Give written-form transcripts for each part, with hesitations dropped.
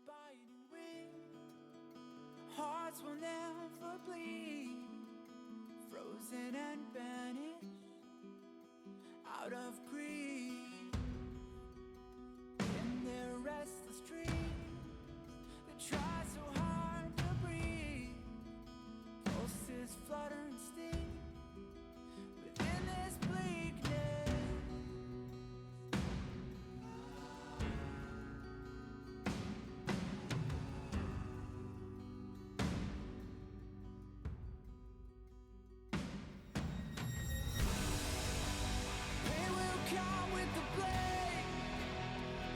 biting wind. Hearts will never bleed, frozen and banished out of greed. In their restless dreams, they try so hard to breathe. Pulses flutter and sting within this bleakness. Pain will come with the blade.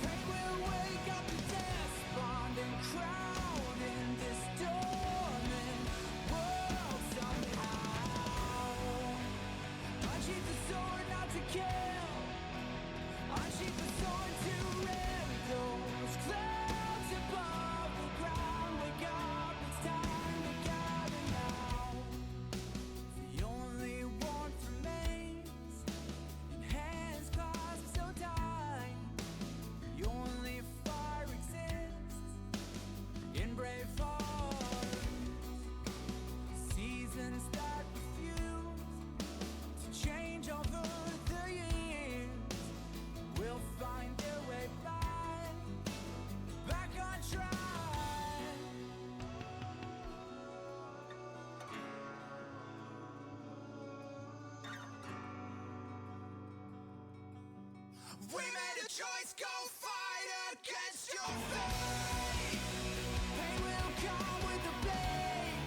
Pain will wake up the despond and crown in this dormant world somehow. Unsheath the sword not to kill. Unsheath the sword to rend those clouds above the ground. Wake up, it's time to gather now. The only warmth remains in hands clasped so tight. The only fire exists in brave hearts. Seasons that refuse to change over the years will find their way back on track. We made a choice, go fight against your fate. Pain will come with the blade.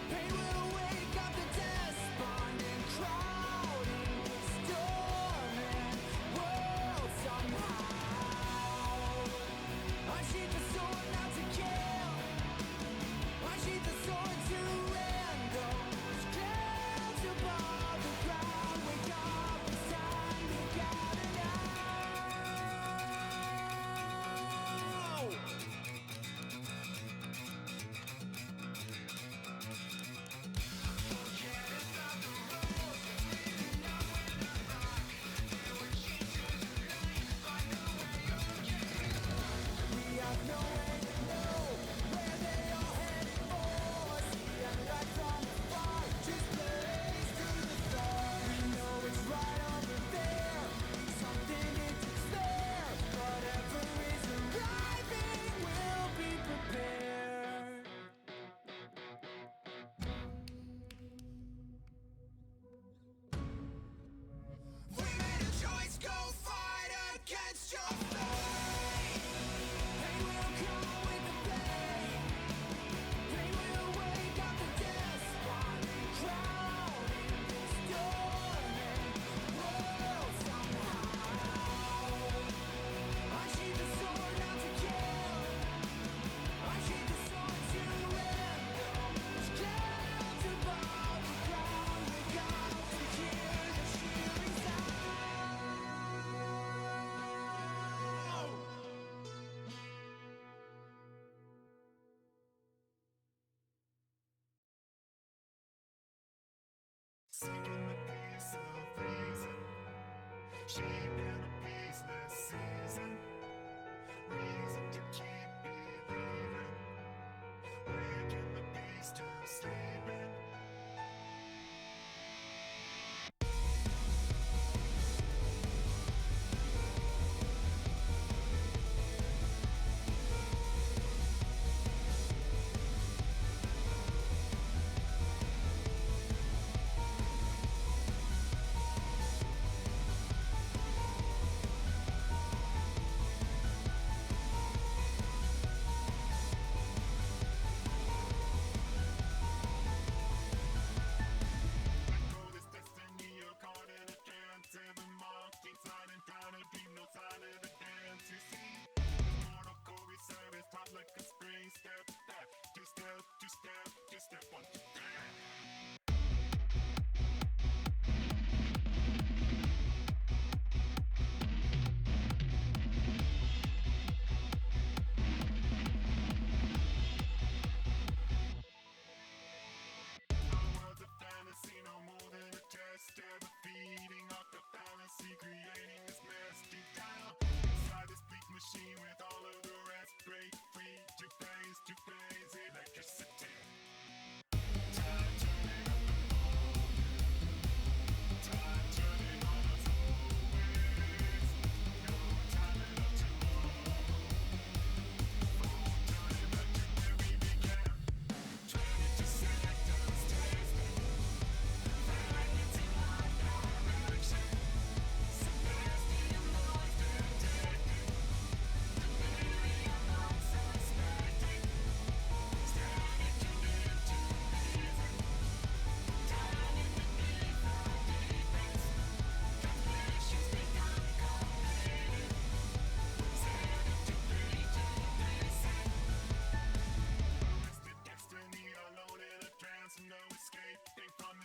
Pain will wake up the despond and crowd in this dormant world somehow. Unsheath the sword not to kill. Unsheath the sword to rend those clouds above the ground. Wake up, it's time to gather now. We have no way to know where they are headed for. See them right from afar, just blaze through the storm. We know it's right over there, something to declare. Whatever is arriving, we'll be prepared. We made a choice, go fight against your fate. Pain will come with the blade. Pain will wake up the despond and crowd in this dormant world somehow. Unsheath the sword not to kill. Unsheath the sword to rend those clouds above the ground. Wake up to hear the shearing sound. Seeking the peace of reason, shaping a peaceless season. Reason to keep believing, waking the beast to sleeping.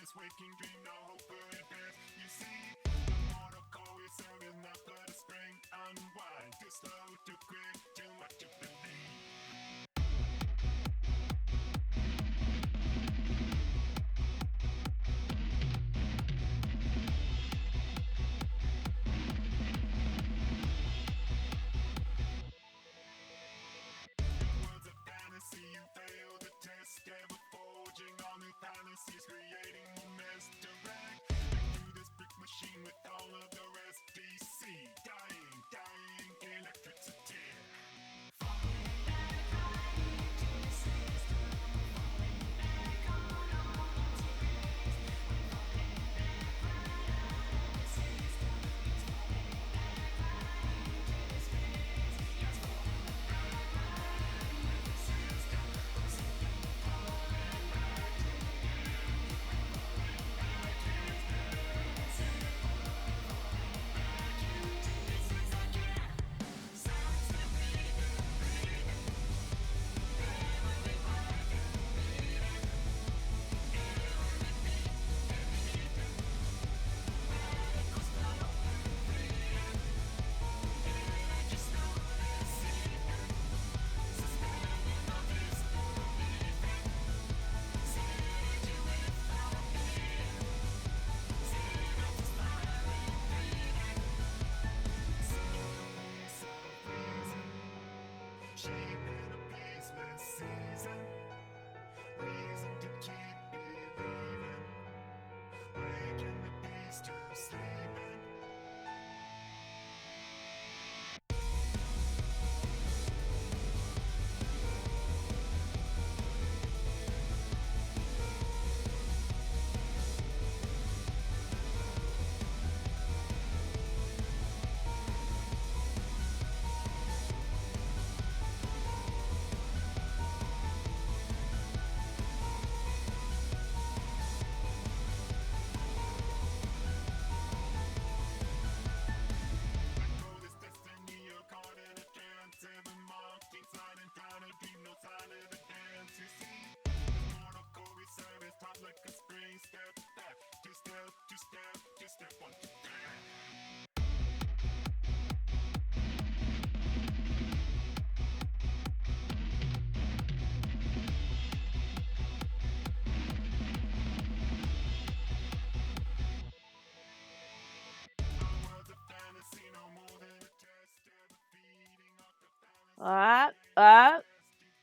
this waking dream, no hope for repairs. You see, the mortal core is serving up for the spring. Unwind, too slow, too quick, too much to believe. Words of fantasy, you fail the test. Ever forging all new fantasies, creating more mess. Direct through this brick machine with all of the rest. DC, dying, electricity. Sheep in a peaceless season, reason to keep believing, waking the beast to sleeping. Control this destiny, you're caught in a trance. Every marking sliding down a dream, no sign of the dance. You see, this mortal core is service, top like a spring. Step back, two-step, one, two, three. Words of fantasy, no more than a test. Ever feeding off the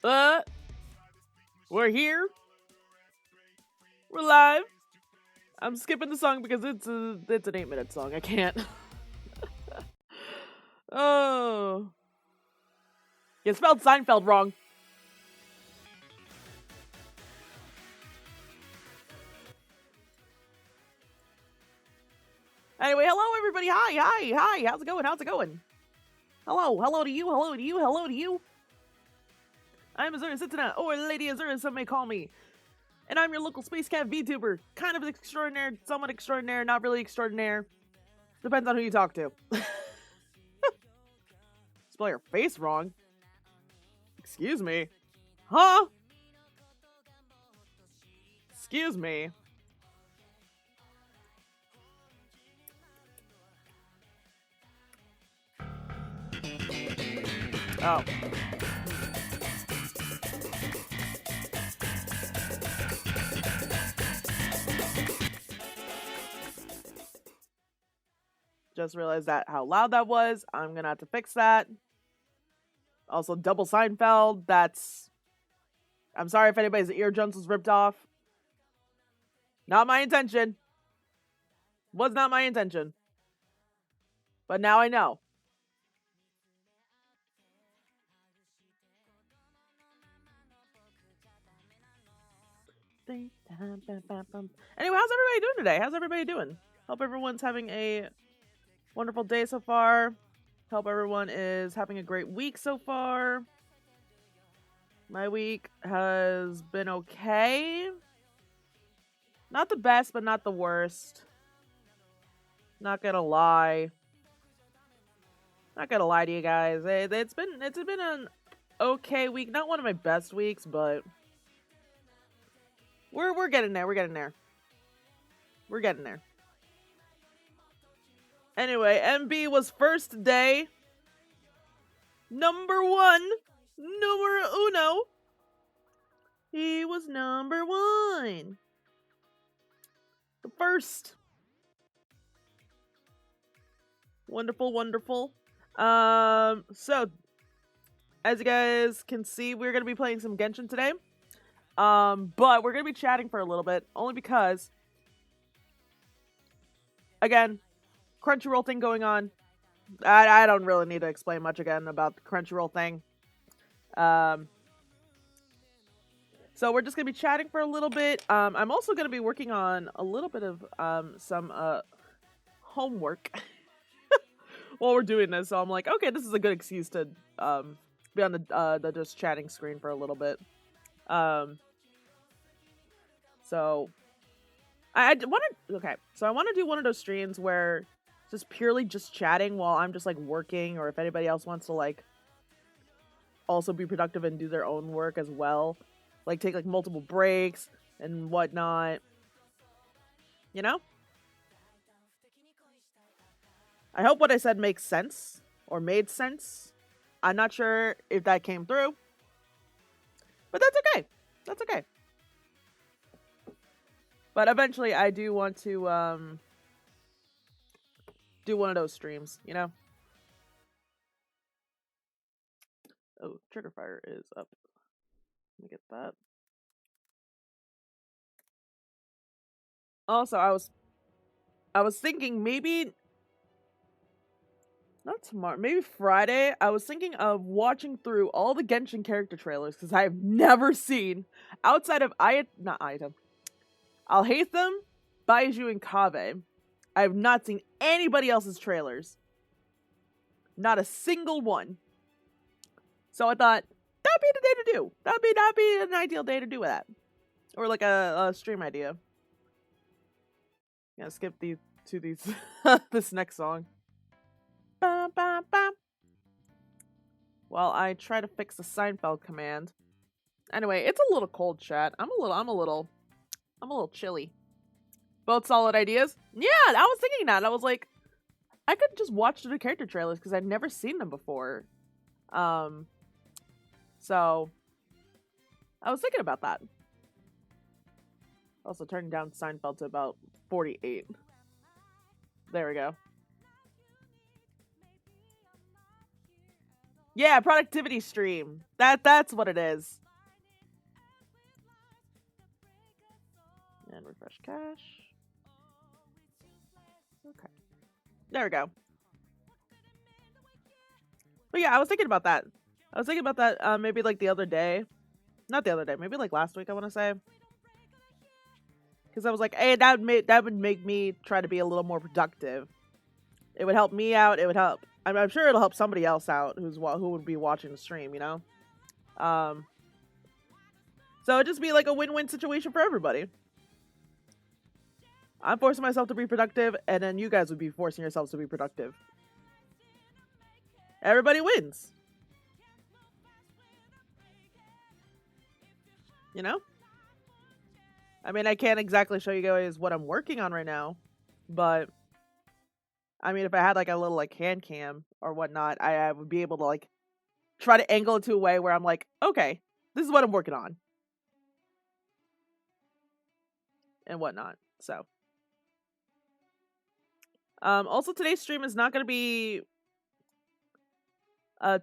fallacy. We're here. We're live. I'm skipping the song because it's an 8-minute song. I can't. Oh. You spelled Seinfeld wrong. Anyway, hello everybody. Hi. How's it going? Hello to you. I'm Azura Setsuna, or Lady Azura, some may call me. And I'm your local Space Cat VTuber. Kind of extraordinaire, somewhat extraordinaire, not really extraordinaire. Depends on who you talk to. Spell your face wrong? Excuse me? Huh? Excuse me? Oh. Just realized that how loud that was. I'm gonna have to fix that. Also, double Seinfeld. I'm sorry if anybody's eardrums was ripped off. Not my intention. Was not my intention. But now I know. Anyway, how's everybody doing today? How's everybody doing? Hope everyone's having a wonderful day so far. Hope everyone is having a great week so far. My week has been okay. Not the best, but not the worst. Not gonna lie. Not gonna lie to you guys. It's been an okay week. Not one of my best weeks, but we're getting there. We're getting there. We're getting there. Anyway, MB was first day. Number 1. Numero uno. He was number 1. The first. Wonderful, wonderful. So as you guys can see, we're gonna be playing some Genshin today. But we're gonna be chatting for a little bit, only because, again, Crunchyroll thing going on. I don't really need to explain much again about the Crunchyroll thing. So we're just gonna be chatting for a little bit. I'm also gonna be working on a little bit of some homework while we're doing this. So I'm like, okay, this is a good excuse to be on the just chatting screen for a little bit. So I want to, okay, so I want to do one of those streams where just purely just chatting while I'm just like working, or if anybody else wants to like also be productive and do their own work as well, like take like multiple breaks and whatnot, you know? I hope what I said makes sense or made sense. I'm not sure if that came through, but that's okay. That's okay. But eventually I do want to do one of those streams, you know? Oh, trigger fire is up. Let me get that. Also, I was thinking maybe not tomorrow, maybe Friday. I was thinking of watching through all the Genshin character trailers because I have never seen, outside of Alhaitham, Baiju, and Kaveh. I have not seen anybody else's trailers. Not a single one. So I thought that'd be the day to do. That'd be an ideal day to do that, or like a stream idea. Yeah, skip these this next song. Bam, bam, bam. While I try to fix the Seinfeld command. Anyway, it's a little cold, chat. I'm a little chilly. Both solid ideas. Yeah, I was thinking that. I was like, I could just watch the character trailers because I'd never seen them before. So I was thinking about that. Also turning down Seinfeld to about 48. There we go. Yeah, productivity stream. That's what it is. And refresh cache. Okay. There we go. But yeah, I was thinking about that. Maybe like the other day. Not the other day, maybe like last week, I want to say. Because I was like, hey, that would make me try to be a little more productive. It would help me out. It would help. I'm sure it'll help somebody else out who would be watching the stream, you know? So it'd just be like a win-win situation for everybody. I'm forcing myself to be productive, and then you guys would be forcing yourselves to be productive. Everybody wins. You know? I mean, I can't exactly show you guys what I'm working on right now, but I mean, if I had like a little like hand cam or whatnot, I would be able to like try to angle it to a way where I'm like, okay, this is what I'm working on. And whatnot. So. Also today's stream is not going to be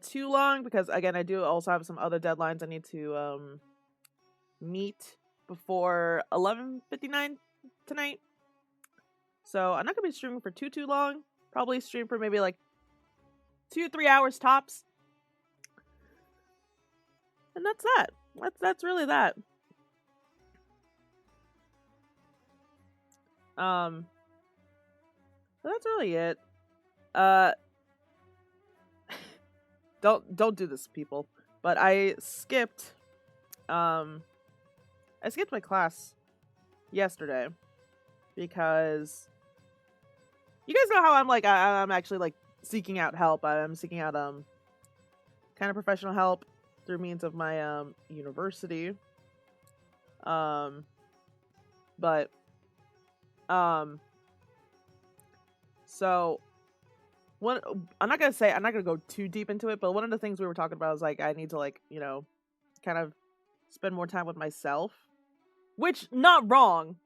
too long because again, I do also have some other deadlines I need to meet before 11:59 tonight. So I'm not going to be streaming for too long. Probably stream for maybe like 2-3 hours tops. And that's that. That's really that. That's really it. Don't do this, people. But I skipped my class yesterday because you guys know how I'm like I'm actually like seeking out help. I'm seeking out kind of professional help through means of my university. But Um, so one, I'm not gonna go too deep into it, but one of the things we were talking about was like I need to like, you know, kind of spend more time with myself, which not wrong.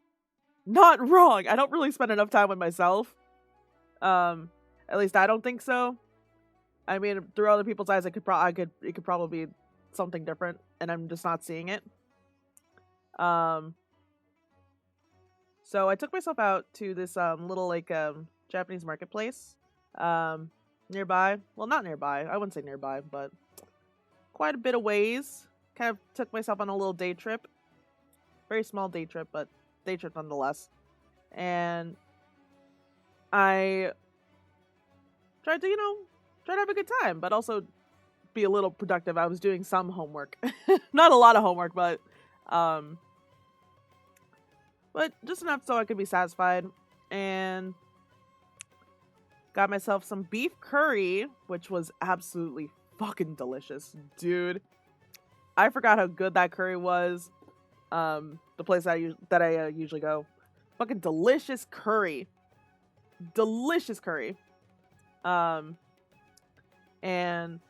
Not wrong. I don't really spend enough time with myself. At least I don't think so. I mean, through other people's eyes, it could probably be something different, and I'm just not seeing it. So I took myself out to this little like Japanese marketplace nearby. Well, not nearby. I wouldn't say nearby, but quite a bit of ways. Kind of took myself on a little day trip. Very small day trip, but day trip nonetheless. And I tried to, you know, try to have a good time, but also be a little productive. I was doing some homework. Not a lot of homework, but just enough so I could be satisfied. And got myself some beef curry, which was absolutely fucking delicious, dude. I forgot how good that curry was. The place that I usually go, fucking delicious curry. And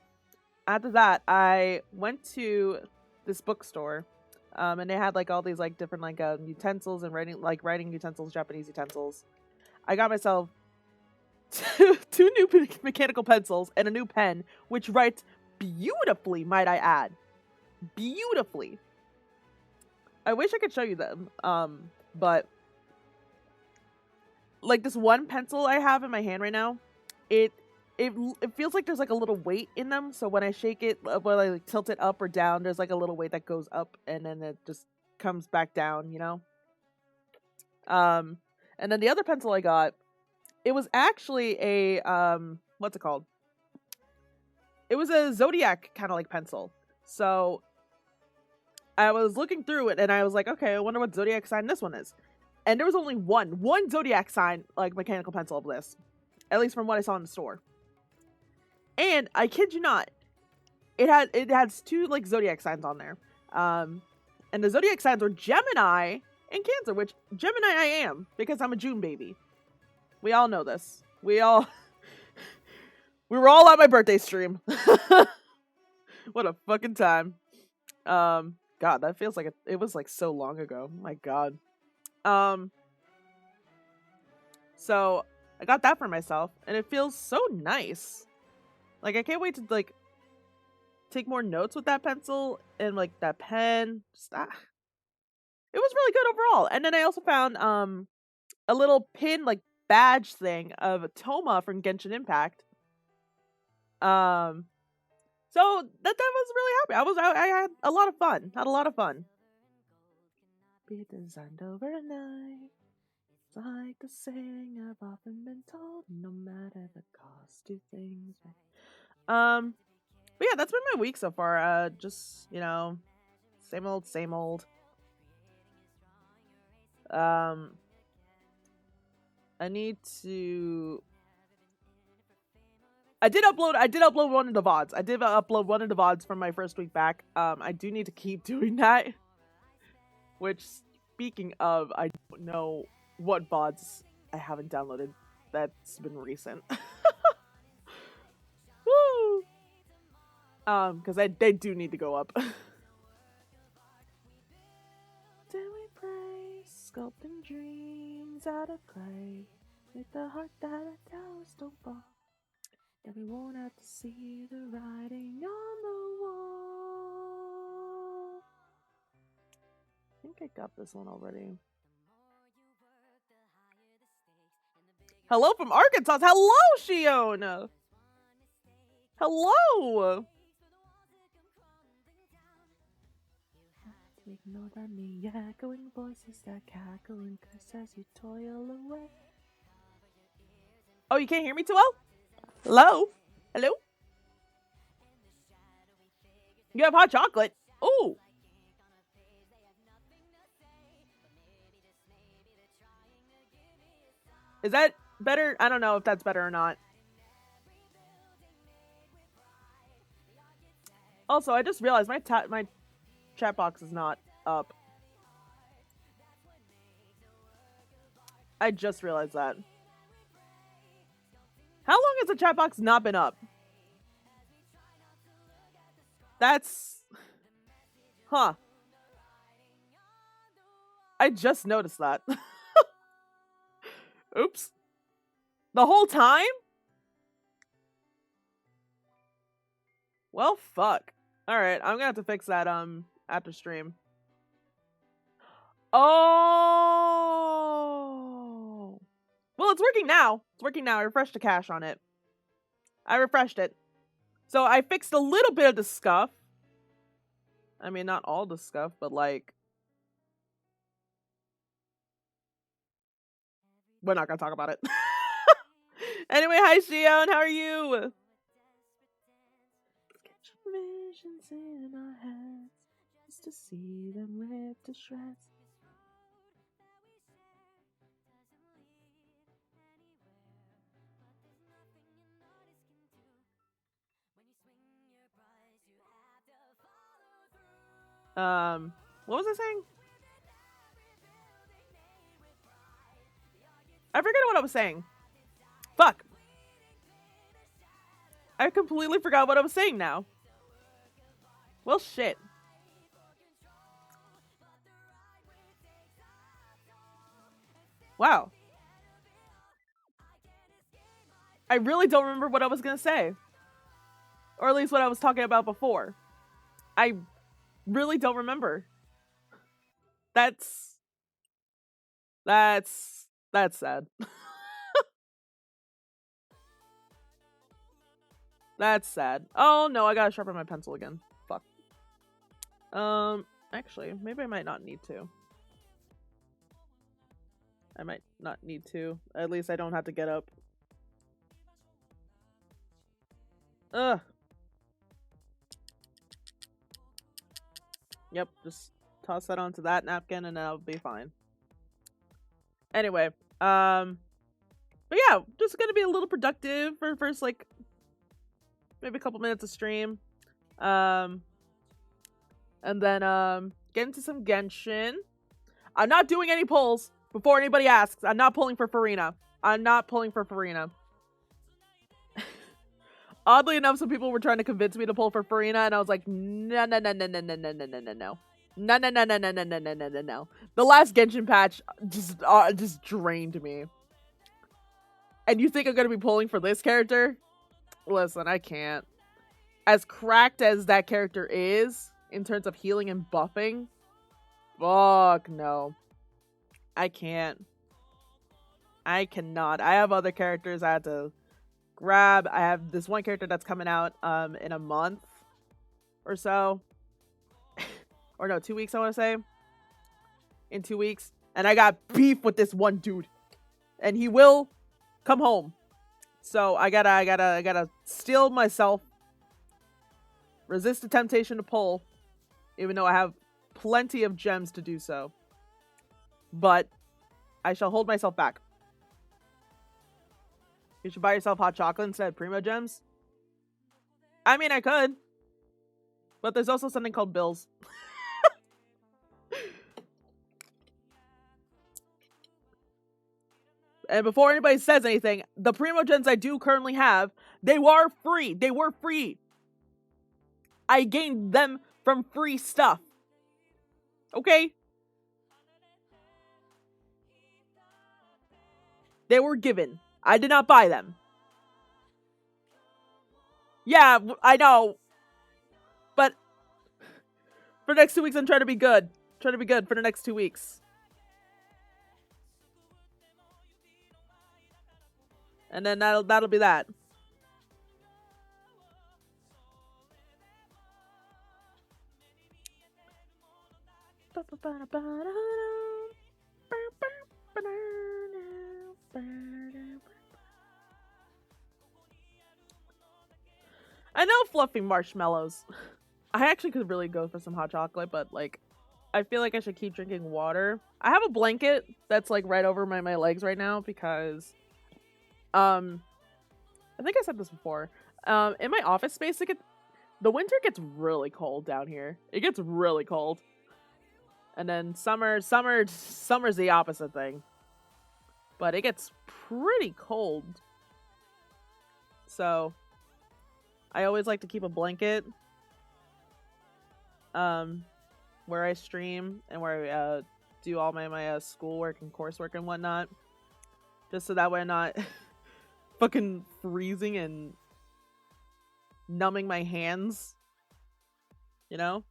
after that, I went to this bookstore, and they had like all these like different like utensils and writing utensils, Japanese utensils. I got myself two new mechanical pencils and a new pen, which writes beautifully, might I add. Beautifully. I wish I could show you them, but like this one pencil I have in my hand right now, it feels like there's like a little weight in them. So when I shake it, when I like tilt it up or down, there's like a little weight that goes up and then it just comes back down, you know. And then the other pencil I got, it was actually a what's it called? It was a Zodiac kind of like pencil. So I was looking through it and I was like, okay, I wonder what Zodiac sign this one is. And there was only one Zodiac sign, like mechanical pencil of this. At least from what I saw in the store. And I kid you not, it has two like Zodiac signs on there. And the Zodiac signs were Gemini and Cancer, which Gemini I am, because I'm a June baby. We all know this. We were all at my birthday stream. What a fucking time. God, that feels like it was like so long ago. My God. So I got that for myself, and it feels so nice. Like I can't wait to like take more notes with that pencil and like that pen. It was really good overall. And then I also found a little pin like badge thing of Toma from Genshin Impact. So that was really happy. I had a lot of fun. Be designed overnight. It's like the saying I've often been told. No matter the cost, do things right. But yeah, that's been my week so far. Just, you know, same old. I need to. I did upload one of the VODs. I did upload one of the VODs from my first week back. I do need to keep doing that. Which, speaking of, I don't know what VODs I haven't downloaded that's been recent. Woo! Because they do need to go up. Did we pray, sculpting dreams out of clay, with the heart that our towers don't fall? That we won't have to see the writing on the wall. I think I got this one already. Hello from Arkansas. Hello, Shion. Hello. Ignore the me echoing voices that cackle and curse as you toil away. Oh, you can't hear me too well? Hello? Hello? You have hot chocolate? Ooh. Is that better? I don't know if that's better or not. Also, I just realized my chat box is not up. I just realized that. How long has the chat box not been up? That's... Huh. I just noticed that. Oops. The whole time? Well, fuck. Alright, I'm gonna have to fix that, after stream. Oh! Well, it's working now. It's working now. I refreshed the cache on it. I refreshed it. So I fixed a little bit of the scuff. I mean, not all the scuff, but like... We're not gonna talk about it. Anyway, hi Shion, how are you? Visions in our heads, just to see them ripped to shreds. What was I saying? I forget what I was saying. Fuck. I completely forgot what I was saying now. Well, shit. Wow. I really don't remember what I was gonna say. Or at least what I was talking about before. I really don't remember. That's sad. That's sad. Oh no, I gotta sharpen my pencil again. Fuck. Actually, maybe I might not need to. I might not need to. At least I don't have to get up. Ugh. Yep, just toss that onto that napkin and I'll be fine. Anyway, but yeah, just gonna be a little productive for the first, like, maybe a couple minutes of stream. And then, get into some Genshin. I'm not doing any polls, before anybody asks. I'm not pulling for Farina. I'm not pulling for Farina. Oddly enough, some people were trying to convince me to pull for Farina, and I was like, no, no, no, no, no, no, no, no, no, no, no. No, no, no, no, no, no, no, no, no, no, no. The last Genshin patch just drained me. And you think I'm gonna be pulling for this character? Listen, I can't. As cracked as that character is, in terms of healing and buffing, fuck no. I can't. I cannot. I have other characters I had to grab. I have this one character that's coming out in a month or so. Or no, 2 weeks I want to say. In 2 weeks. And I got beef with this one dude. And he will come home. So I gotta steel myself. Resist the temptation to pull. Even though I have plenty of gems to do so. But I shall hold myself back. You should buy yourself hot chocolate instead of Primo Gems. I mean, I could. But there's also something called bills. And before anybody says anything, the Primo Gems I do currently have, they were free. They were free. I gained them from free stuff. Okay? They were given. I did not buy them. Yeah, I know. But for the next 2 weeks, I'm trying to be good. Trying to be good for the next 2 weeks. And then that'll be that. I know fluffy marshmallows. I actually could really go for some hot chocolate, but like, I feel like I should keep drinking water. I have a blanket that's like right over my legs right now because, I think I said this before. In my office space, the winter gets really cold down here. It gets really cold. And then summer's the opposite thing. but it gets pretty cold. So I always like to keep a blanket where I stream and where I do all my schoolwork and coursework and whatnot, just so that way I'm not fucking freezing and numbing my hands, you know?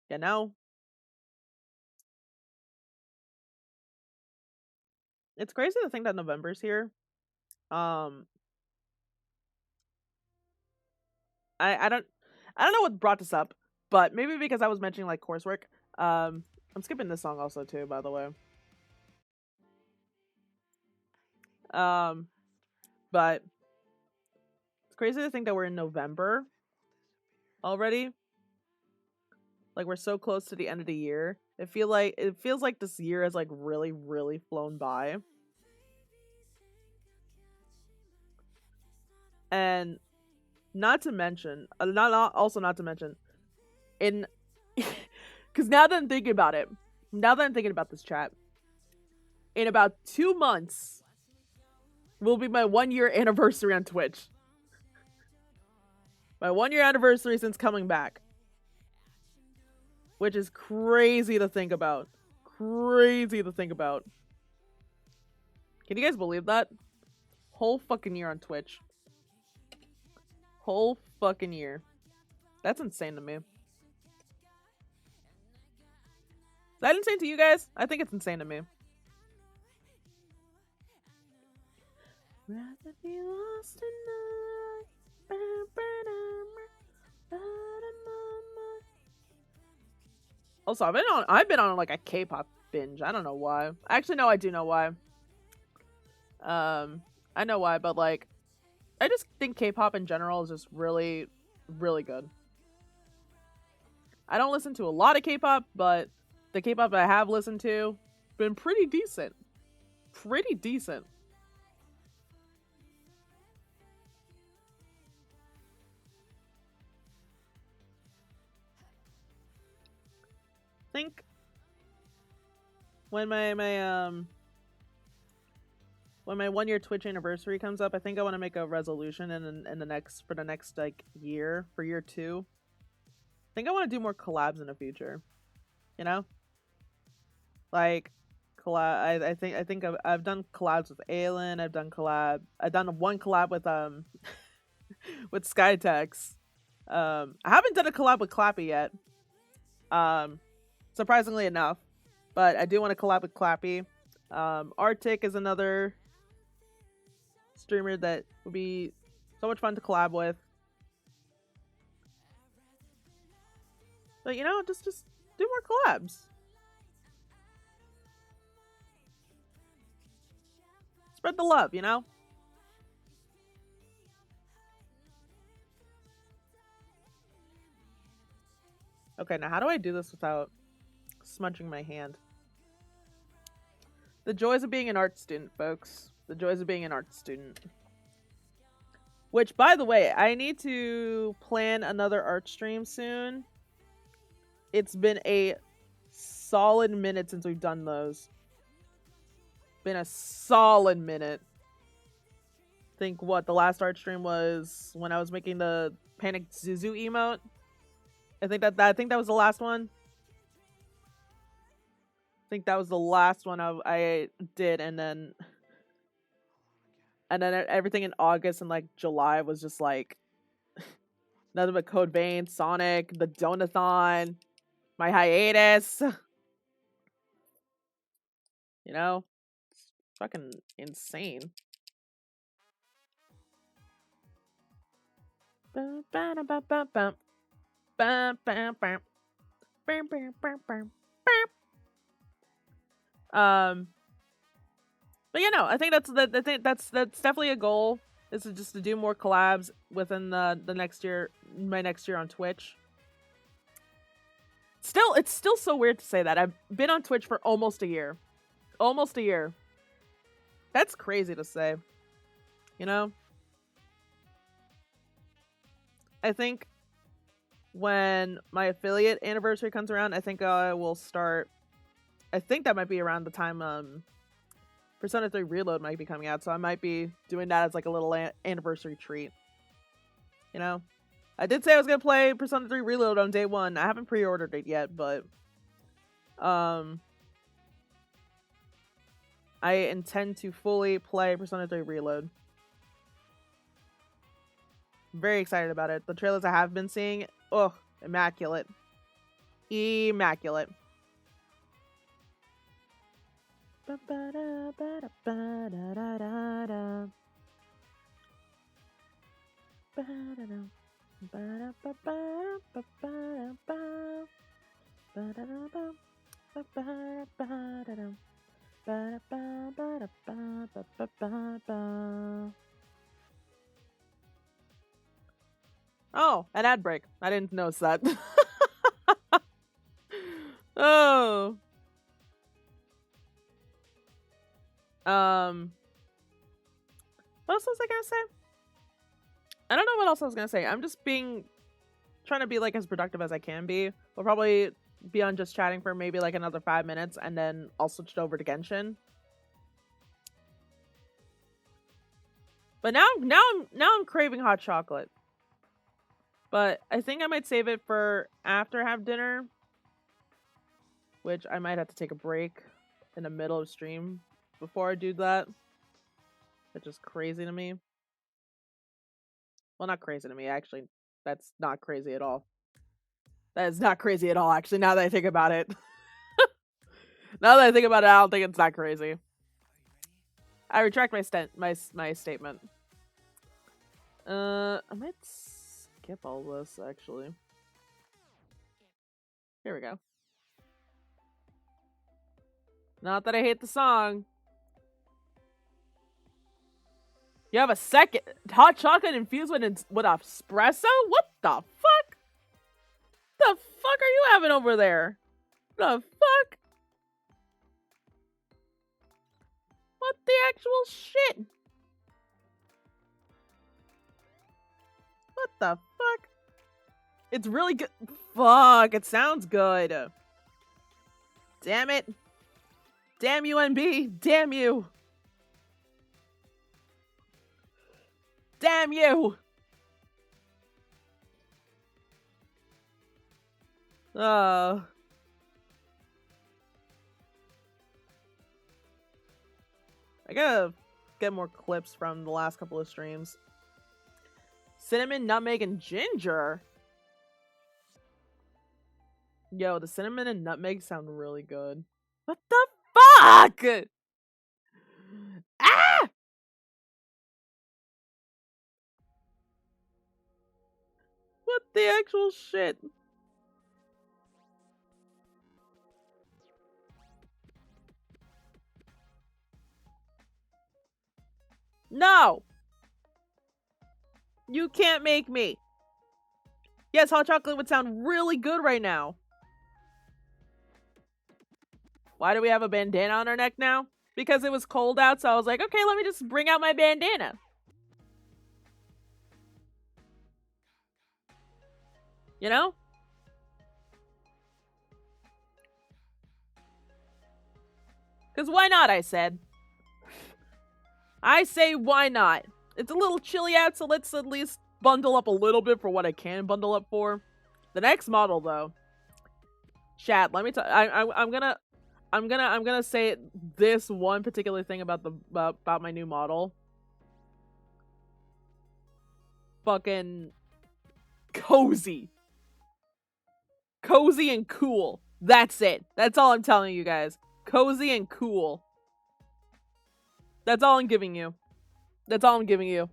You know? It's crazy to think that November's here. I don't know what brought this up, but maybe because I was mentioning like coursework. I'm skipping this song also too, by the way. But it's crazy to think that we're in November already. Like we're so close to the end of the year. It feels like this year has like really flown by. And not to mention, not to mention, in because now that I'm thinking about it, now that I'm thinking about this chat, in about 2 months will be my 1-year anniversary on Twitch. My 1-year anniversary since coming back. Which is crazy to think about. Crazy to think about. Can you guys believe that? Whole fucking year on Twitch. Whole fucking year. That's insane to me. Is that insane to you guys? I think it's insane to me. Rather be lost in Also, I've been on like a K-pop binge. I don't know why. Actually, no, I do know why. I know why, but like, I just think K-pop in general is just really good. I don't listen to a lot of K-pop, but the K-pop I have listened to been pretty decent. Pretty decent. I think when my 1-year Twitch anniversary comes up, I think I want to make a resolution in the next like year, for year 2. I think I want to do more collabs in the future. You know? Like collab I think I've done collabs with Aelin, I've done one collab with with Skytex. I haven't done a collab with Clappy yet. Surprisingly enough. But I do want to collab with Clappy. Arctic is another streamer that would be so much fun to collab with. But you know, just do more collabs. Spread the love, you know? Okay, now how do I do this without smudging my hand? The joys of being an art student, folks. The joys of being an art student. Which, by the way, I need to plan another art stream soon. It's been a solid minute since we've done those. Been a solid minute. Think what the last art stream was when I was making the Panic Zuzu emote. I think that was the last one. I think that was the last one I did, and then everything in August and like July was just like nothing but Code Vein, Sonic, the Donathon, my hiatus. You know? It's fucking insane. But you know, I think that's definitely a goal. Is just to do more collabs within the next year, my next year on Twitch. Still, it's still so weird to say that. I've been on Twitch for almost a year. Almost a year. That's crazy to say. You know? I think when my affiliate anniversary comes around, I think I will start. I think that might be around the time Persona 3 Reload might be coming out, so I might be doing that as like a little anniversary treat. You know, I did say I was gonna play Persona 3 Reload on day one. I haven't pre-ordered it yet, but I intend to fully play Persona 3 Reload. I'm very excited about it. The trailers I have been seeing, oh, immaculate. Immaculate. Oh, an ad break. I didn't notice that. Oh. What else was I gonna say? I don't know what else I was gonna say. I'm just trying to be like as productive as I can be. We'll probably be on just chatting for maybe like another 5 minutes, and then I'll switch it over to Genshin. But now I'm craving hot chocolate. But I think I might save it for after I have dinner, which I might have to take a break in the middle of stream before I do that. That's just crazy to me. Well, not crazy to me, actually. That's not crazy at all. That is not crazy at all, actually, now that I think about it. Now that I think about it, I don't think it's that crazy. I retract my statement. I might skip all this, actually. Here we go. Not that I hate the song. You have a second hot chocolate infused with espresso? What the fuck? The fuck are you having over there? The fuck? What the actual shit? What the fuck? It's really good. Fuck, it sounds good. Damn it. Damn you, NB. Damn you. Damn you. I gotta get more clips from the last couple of streams. Cinnamon, nutmeg, and ginger. Yo, the cinnamon and nutmeg sound really good. What the fuck? Ah! What the actual shit? No! You can't make me. Yes, hot chocolate would sound really good right now. Why do we have a bandana on our neck now? Because it was cold out, so I was like, okay, let me just bring out my bandana. You know? Because why not, I said. I say why not? It's a little chilly out, so let's at least bundle up a little bit for what I can bundle up for. The next model, though. Chat, let me tell I'm gonna say this one particular thing about about my new model. Fucking cozy. Cozy and cool. That's it. That's all I'm telling you guys. Cozy and cool. That's all I'm giving you. That's all I'm giving you.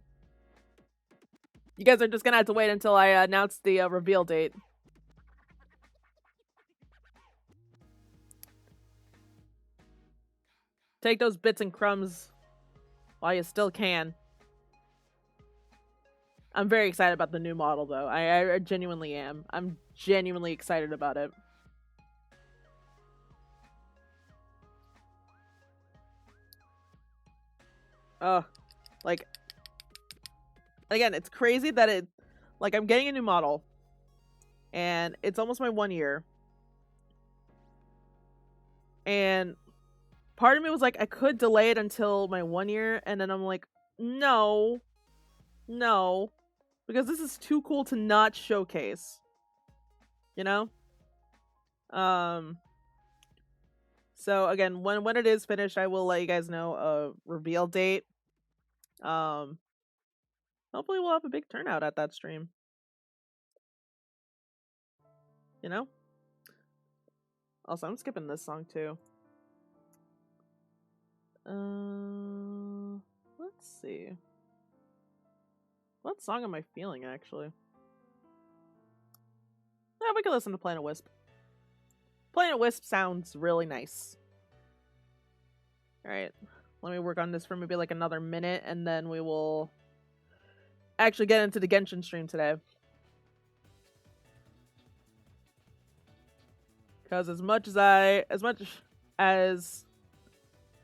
You guys are just gonna have to wait until I announce the reveal date. Take those bits and crumbs while you still can. I'm very excited about the new model, though. I genuinely am. I'm genuinely excited about it. Like, again, it's crazy that I'm getting a new model. and it's almost my 1 year. And part of me was like, I could delay it until my 1 year, and then I'm like, no, because this is too cool to not showcase, you know? So again, when it is finished, I will let you guys know a reveal date. Hopefully we'll have a big turnout at that stream. You know? Also, I'm skipping this song too. Let's see. What song am I feeling, actually? Yeah, we can listen to Planet Wisp. Planet Wisp sounds really nice. Alright. Let me work on this for maybe like another minute, and then we will actually get into the Genshin stream today. Because as much as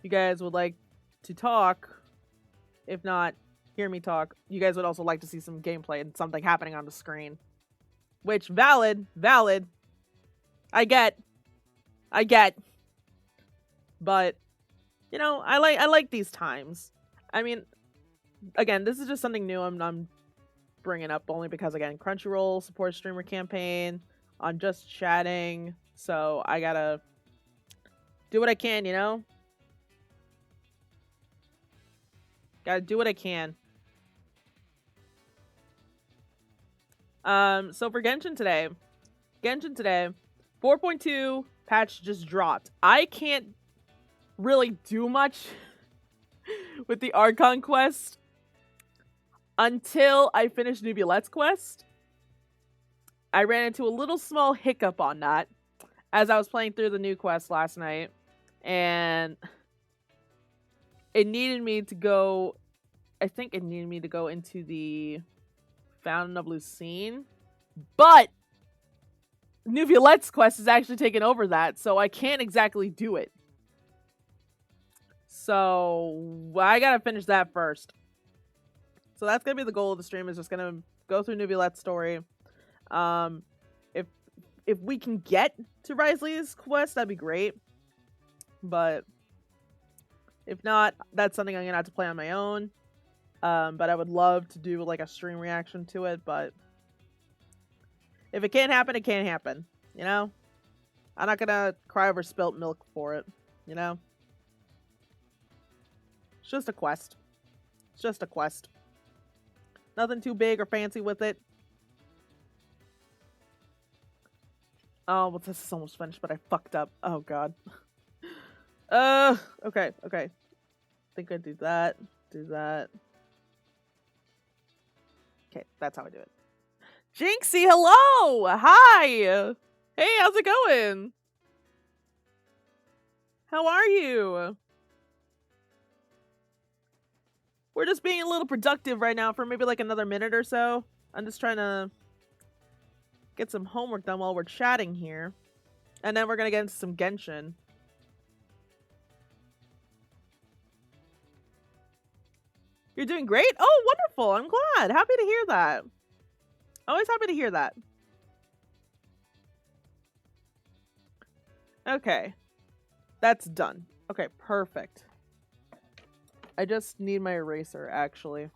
you guys would like to talk, if not hear me talk, you guys would also like to see some gameplay and something happening on the screen. Which, valid. I get. But, you know, I like these times. I mean, again, this is just something new I'm bringing up only because, again, Crunchyroll supports streamer campaign on just chatting, so I gotta do what I can, you know? Gotta do what I can. So for Genshin today, 4.2 patch just dropped. I can't really do much with the Archon Quest until I finish Neuvillette's quest. I ran into a little small hiccup on that as I was playing through the new quest last night, and it needed me to go, I think it needed me to go into the Fountain of Lucine, but Neuvillette's quest is actually taking over that, so I can't exactly do it. So I gotta finish that first. So that's gonna be the goal of the stream, is just gonna go through Neuvillette's story. If we can get to Risley's quest, that'd be great. But if not, that's something I'm gonna have to play on my own. But I would love to do like a stream reaction to it, but if it can't happen, it can't happen. You know? I'm not gonna cry over spilt milk for it. You know? It's just a quest. It's just a quest. Nothing too big or fancy with it. Oh, well, this is almost finished, but I fucked up. Oh, God. Okay. I think I do that. Okay, that's how I do it. Jinxie, hello! Hi! Hey, how's it going? How are you? We're just being a little productive right now for maybe like another minute or so. I'm just trying to get some homework done while we're chatting here. And then we're gonna get into some Genshin. You're doing great? Oh, wonderful. I'm glad. Happy to hear that. Always happy to hear that. Okay. That's done. Okay, perfect. I just need my eraser, actually.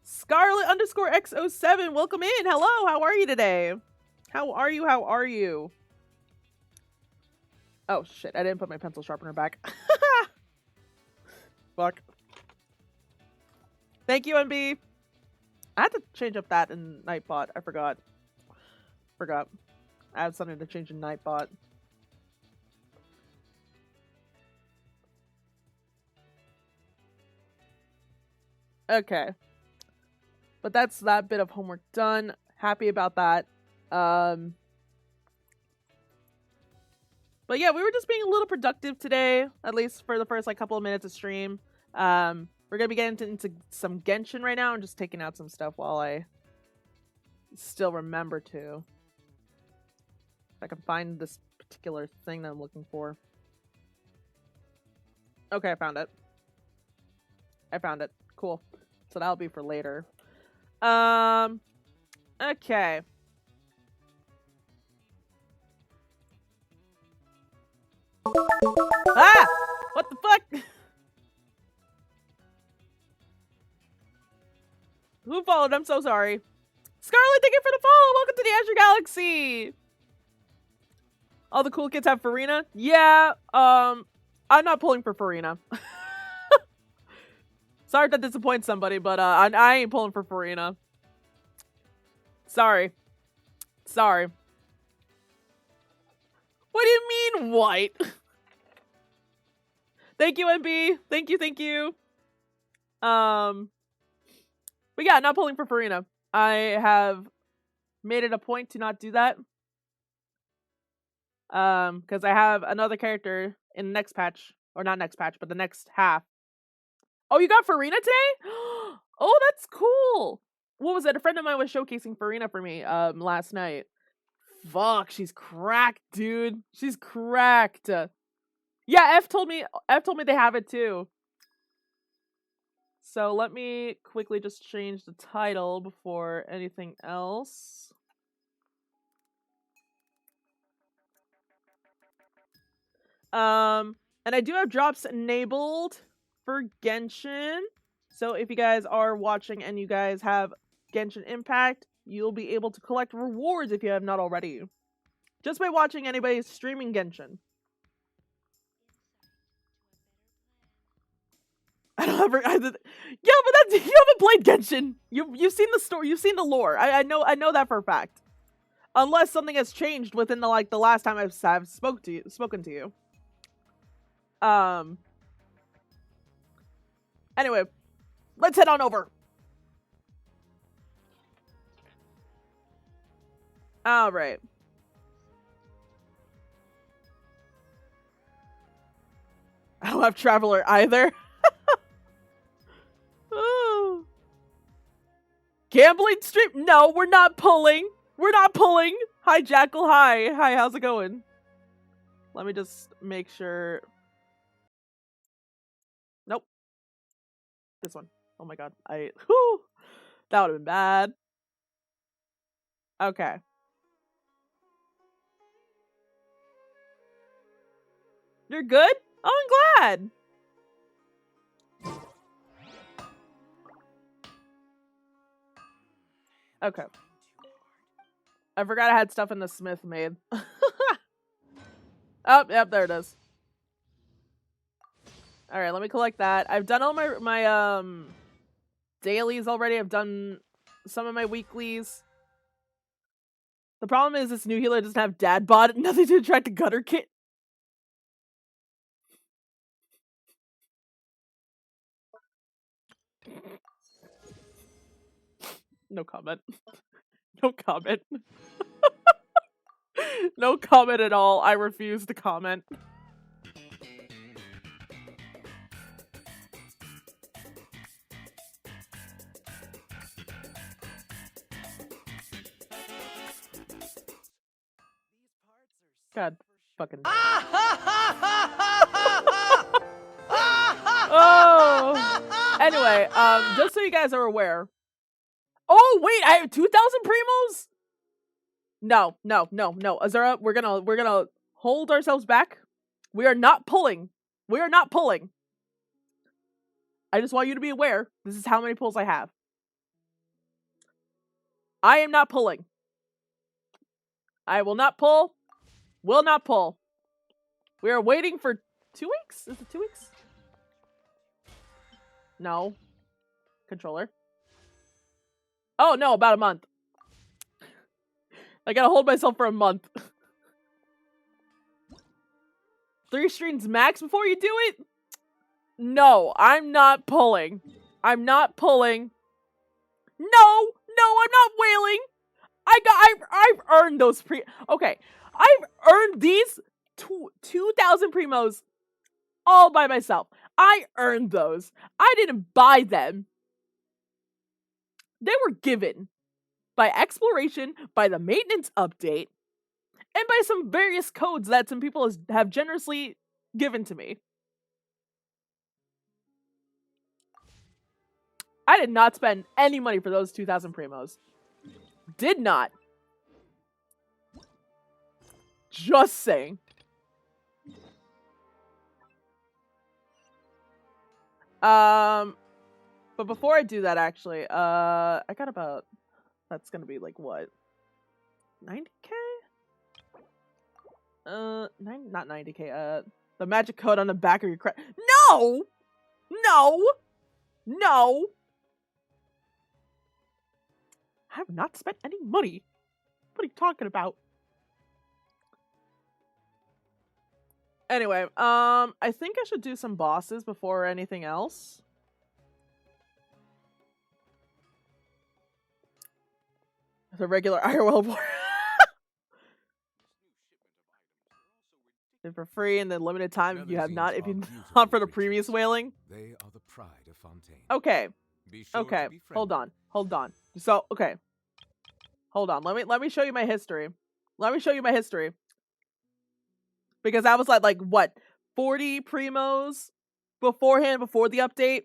Scarlet_X07, welcome in. Hello, how are you today? How are you? Oh, shit, I didn't put my pencil sharpener back. Fuck. Thank you, MB. I had to change up that in Nightbot. I forgot. I have something to change in Nightbot. Okay. But that's that bit of homework done. Happy about that. But yeah, we were just being a little productive today, at least for the first like couple of minutes of stream. We're gonna be getting into some Genshin right now and just taking out some stuff while I still remember to. If I can find this particular thing that I'm looking for. Okay, I found it. Cool. So that'll be for later. Okay. Ah! What the fuck? Who followed? I'm so sorry. Scarlet, thank you for the follow. Welcome to the Azure Galaxy. All the cool kids have Farina. Yeah, I'm not pulling for Farina. Sorry if that disappoints somebody, but I ain't pulling for Farina. Sorry. Sorry. What do you mean, white? Thank you, MB. Thank you, thank you. But yeah, not pulling for Farina. I have made it a point to not do that. Because I have another character in the next patch. Or not next patch, but the next half. Oh, you got Farina today? Oh, that's cool. What was it? A friend of mine was showcasing Farina for me last night. Fuck, she's cracked, dude. She's cracked. Yeah, F told me they have it too. So let me quickly just change the title before anything else. And I do have drops enabled for Genshin. So if you guys are watching and you guys have Genshin Impact, you'll be able to collect rewards if you have not already. Just by watching anybody streaming Genshin. I don't ever. Yeah, but that's you haven't played Genshin. You've seen the story. You've seen the lore. I know that for a fact. Unless something has changed within the last time I've spoken to you. Anyway, let's head on over. All right. I don't have Traveler either. Oh. Gambling stream? No, we're not pulling. We're not pulling. Hi, Jackal. Hi. Hi, how's it going? Let me just make sure. Nope. This one. Oh my god. Whew. That would have been bad. Okay. You're good? Oh, I'm glad. Okay. I forgot I had stuff in the smith made. Oh, yep, there it is. Alright, let me collect that. I've done all my dailies already. I've done some of my weeklies. The problem is this new healer doesn't have dad bod. Nothing to attract a gutter kit. No comment. No comment. No comment at all. I refuse to comment. God fucking. Oh. Anyway, just so you guys are aware. Oh wait, I have 2,000 primos. No. Azura, we're gonna hold ourselves back. We are not pulling. We are not pulling. I just want you to be aware. This is how many pulls I have. I am not pulling. I will not pull. Will not pull. We are waiting for 2 weeks? Is it 2 weeks? No. Controller. Oh no, about a month. I gotta hold myself for a month. 3 streams max before you do it? No, I'm not pulling. I'm not pulling. No, I'm not wailing. I've earned those okay, I've earned these 2,000 primos all by myself. I earned those. I didn't buy them. They were given by exploration, by the maintenance update, and by some various codes that some people have generously given to me. I did not spend any money for those 2,000 primos. Did not. Just saying. But before I do that, actually, I got about, that's gonna be like what, 90k? Not 90k. The magic code on the back of your credit. No, no, no. I have not spent any money. What are you talking about? Anyway, I think I should do some bosses before anything else. The regular IRL war. For free and then limited time if you have not, if you're not for the previous whaling. They are the pride of Fontaine. Okay. Be sure Okay. to be Hold friendly. on. Hold on. So, okay. Hold on. Let me show you my history. Let me show you my history. Because I was like what, 40 primos beforehand, before the update.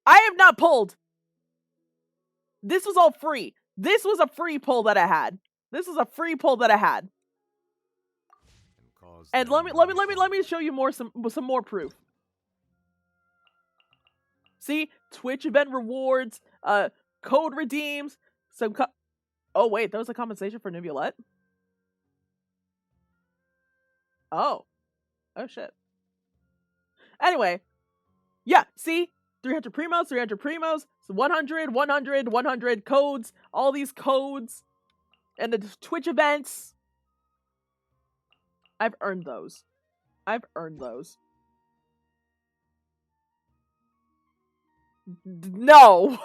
I have not pulled. This was all free. This was a free pull that I had. This was a free pull that I had. And let me show you more some more proof. See, Twitch event rewards, code redeems, oh wait, that was a compensation for Neuvillette. Oh shit. Anyway, yeah, see, 300 primos, 100, 100, 100 codes, all these codes, and the Twitch events. I've earned those. I've earned those. No.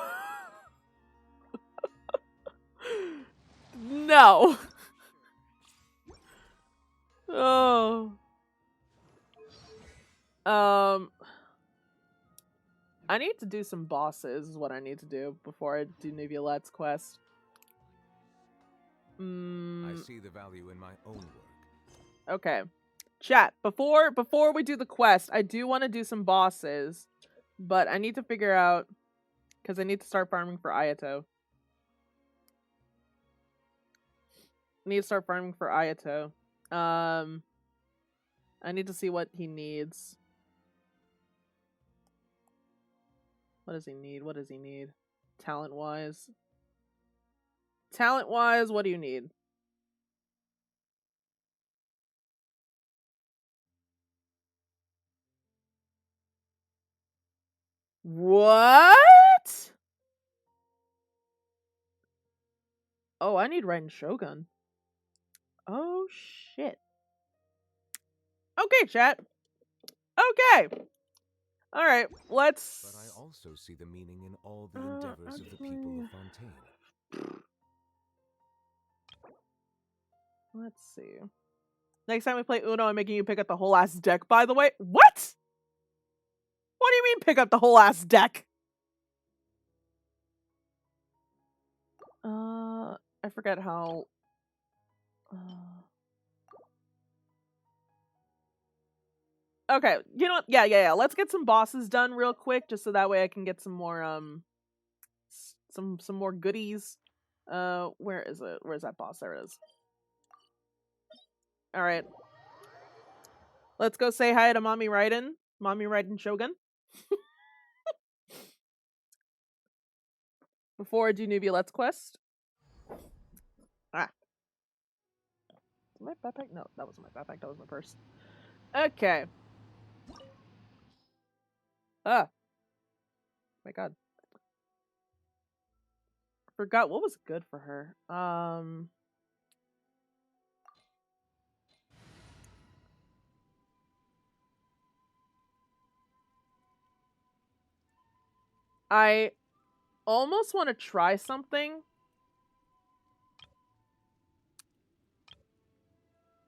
No. Oh. I need to do some bosses is what I need to do before I do Neuvillette's quest. I see the value in my own work. Okay. Chat, before we do the quest, I do want to do some bosses, but I need to figure out, because I need to start farming for Ayato. I need to start farming for Ayato. I need to see what he needs. What does he need? What does he need? Talent-wise. Talent-wise, what do you need? What? Oh, I need Raiden Shogun. Oh, shit. Okay, chat. Okay. All right, let's... But I also see the meaning in all the endeavors of the people of Fontaine. Let's see. Next time we play Uno, I'm making you pick up the whole ass deck, by the way. What? What do you mean pick up the whole ass deck? I forget how... Okay, you know what? Yeah. Let's get some bosses done real quick, just so that way I can get some more, some more goodies. Where is it? Where's that boss? There it is. Alright. Let's go say hi to Mommy Raiden. Mommy Raiden Shogun. Before I do Neuvillette's quest. Ah. My backpack? No, that wasn't my backpack. That was my purse. Okay. Ah. My god. Forgot what was good for her. I almost want to try something.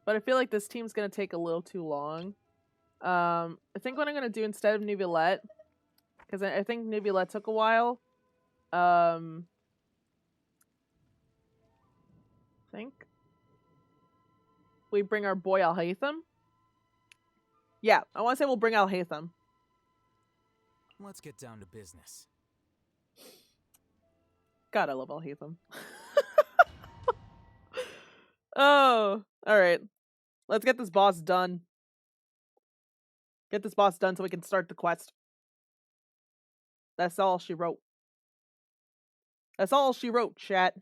But I feel like this team's going to take a little too long. I think what I'm going to do instead of Neuvillette, because I think Neuvillette took a while. I think we bring our boy Alhaitham. Yeah, I want to say we'll bring Alhaitham. Let's get down to business. God, I love Alhaitham. Oh, alright. Let's get this boss done. Get this boss done so we can start the quest. That's all she wrote. That's all she wrote, chat.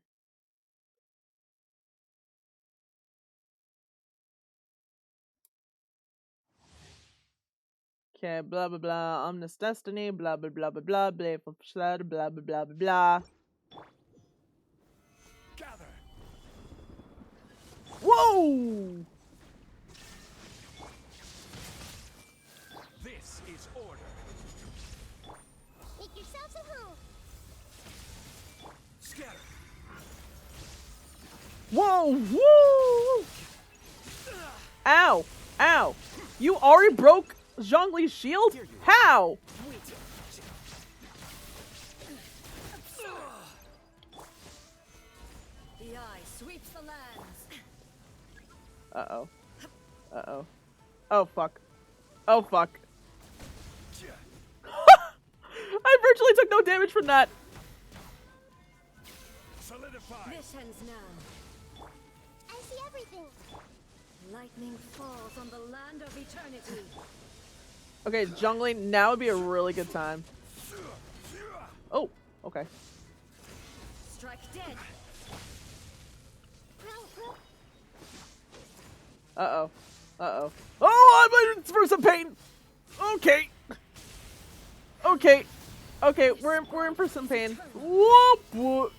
Okay, blah blah blah. Omnis Destiny, blah blah blah blah blah, blah blah blah blah blah blah blah. Gather. Whoa! This is order. Make yourselves at home. Scatter. Whoa! Woo! Ow! Ow! You already broke Zhongli's shield? How? The eye sweeps the lands. Uh-oh. Uh-oh. Oh, fuck. Oh, fuck. I virtually took no damage from that. Solidify. Missions now. I see everything. Lightning falls on the land of eternity. Okay, jungling now would be a really good time. Oh, okay. Strike dead. Uh-oh. Uh-oh. Oh, I'm in for some pain! Okay. Okay. Okay, we're in for some pain. Whoop, whoop.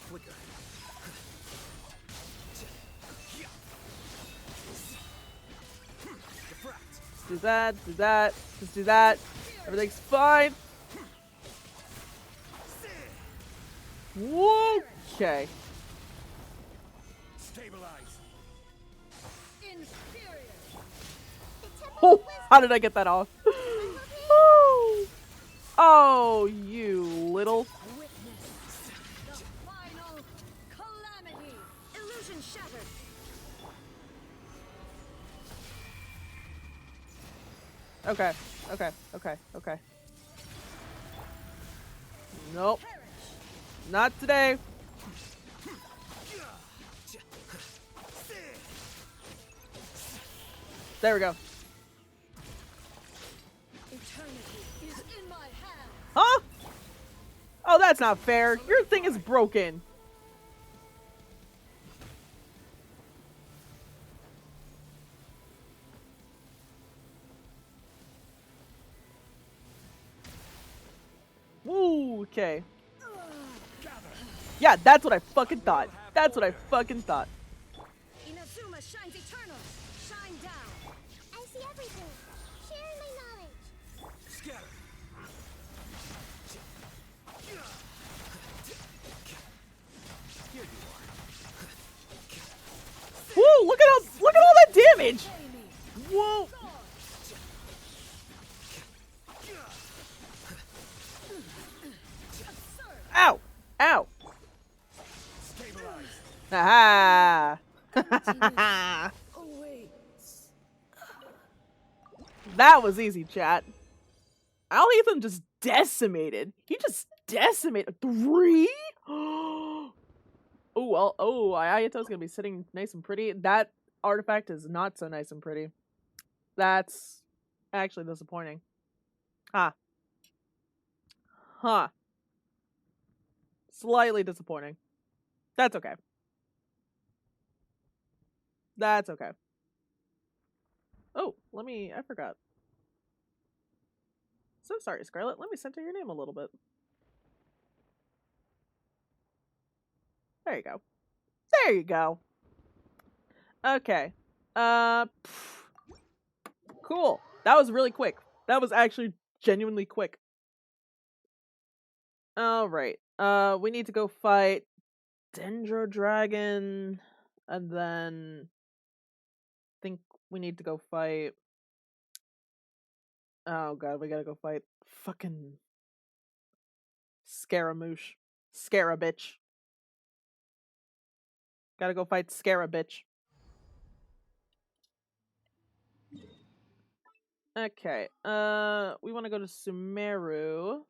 Flicker. Diffract. Do that, do that, just do that. Everything's fine. Whoa. Okay. Stabilize. Inferior. Oh, how did I get that off? Woo. Oh, you little. Witness the final calamity. Illusion shattered. Okay, okay, okay, okay. Nope. Perish. Not today. There we go. Eternity is in my hand. Huh? Oh, that's not fair. Your thing is broken. Woo, okay. Yeah, that's what I fucking thought. That's what I fucking thought. Inazuma shines eternal. Shine down. I see everything. Sharing my knowledge. Scatter. Here you are. Woo, look at all that damage. Enemy. Whoa. Ow. Ow. Stabilize. Aha. Awaits. That was easy, chat. Al Ethan just decimated. He just decimated 3? Oh, well, oh, Ayato's gonna be sitting nice and pretty. That artifact is not so nice and pretty. That's actually disappointing. Huh. Huh. Slightly disappointing. That's okay. That's okay. Oh, I forgot. So sorry, Scarlet. Let me center your name a little bit. There you go. There you go. Okay. Cool. That was really quick. That was actually genuinely quick. All right. We need to go fight Dendro Dragon, and then think we need to go fight. Oh god, we gotta go fight fucking Scaramouche, Scarabitch. Gotta go fight Scarabitch. Okay. We want to go to Sumeru.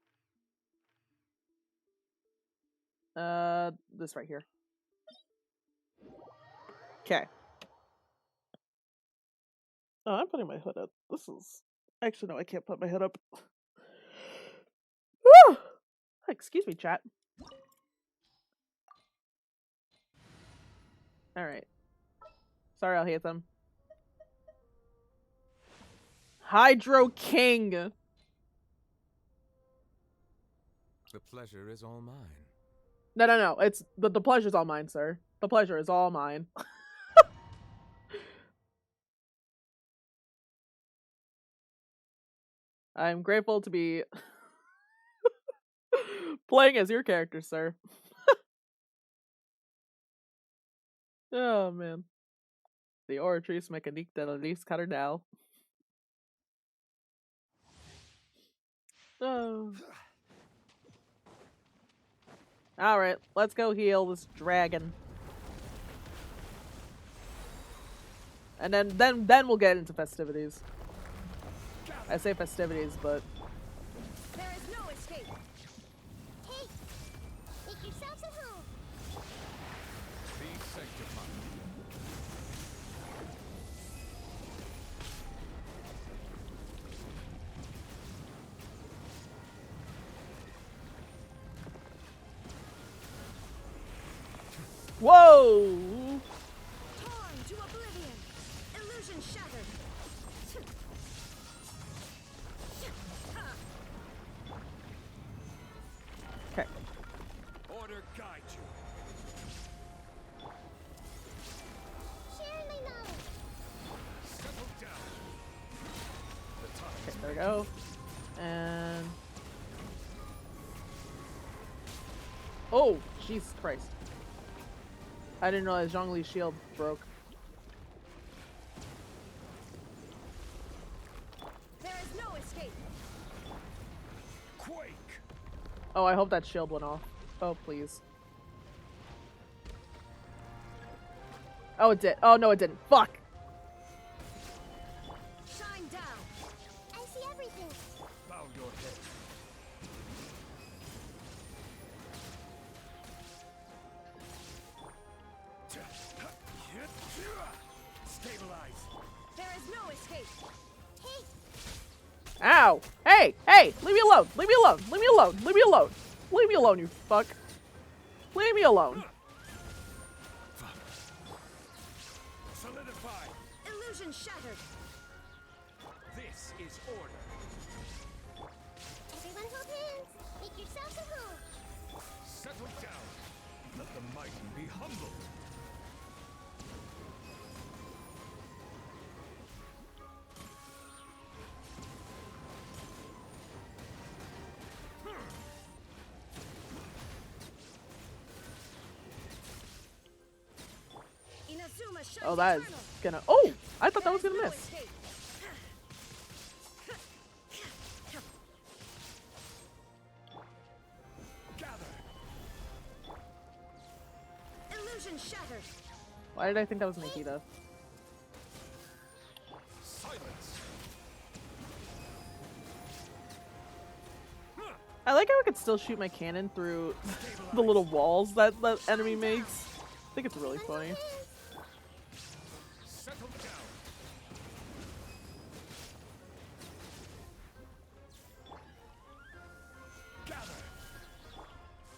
This right here. Okay. Oh, I'm putting my hood up. This is... Actually, no, I can't put my hood up. Woo! Excuse me, chat. Alright. Sorry, I'll hate them. Hydro King! The pleasure is all mine. No. It's... The pleasure's all mine, sir. The pleasure is all mine. I'm grateful to be playing as your character, sir. Oh, man. The oratrice mécanique de la liste cardinal. Oh. Alright, let's go heal this dragon. And then we'll get into festivities. I say festivities, but... There is no escape. Hey, make yourselves at home. Be sanctified. Whoa! Torn to oblivion. Illusion shattered. Okay. Order guide you. Sharing my knowledge. Settle down. The time Okay, there we go. And... Oh, Jesus Christ. I didn't realize Zhongli's shield broke. There is no escape. quake. Oh, I hope that shield went off. Oh, please. Oh, it did. Oh, no, it didn't. Fuck! Shine down. I see everything. Bow your head. Stabilize. There is no escape. Hey, Ow! Hey! Hey! Leave me alone! Leave me alone! Leave me alone! Leave me alone! Leave me alone, you fuck! Leave me alone! Solidify. illusion shattered. This is order. Everyone hold hands. Make yourselves at home. Settle down. Let the mighty be humbled. Inazuma shines Oh, that is eternal. gonna... Oh! I thought that There was is gonna no miss. escape. Gather. Illusion shattered. Why did I think that was Nikita? Silence. I like how I could still shoot my cannon through the little walls that the enemy makes. I think it's really funny. Settle down. Gather.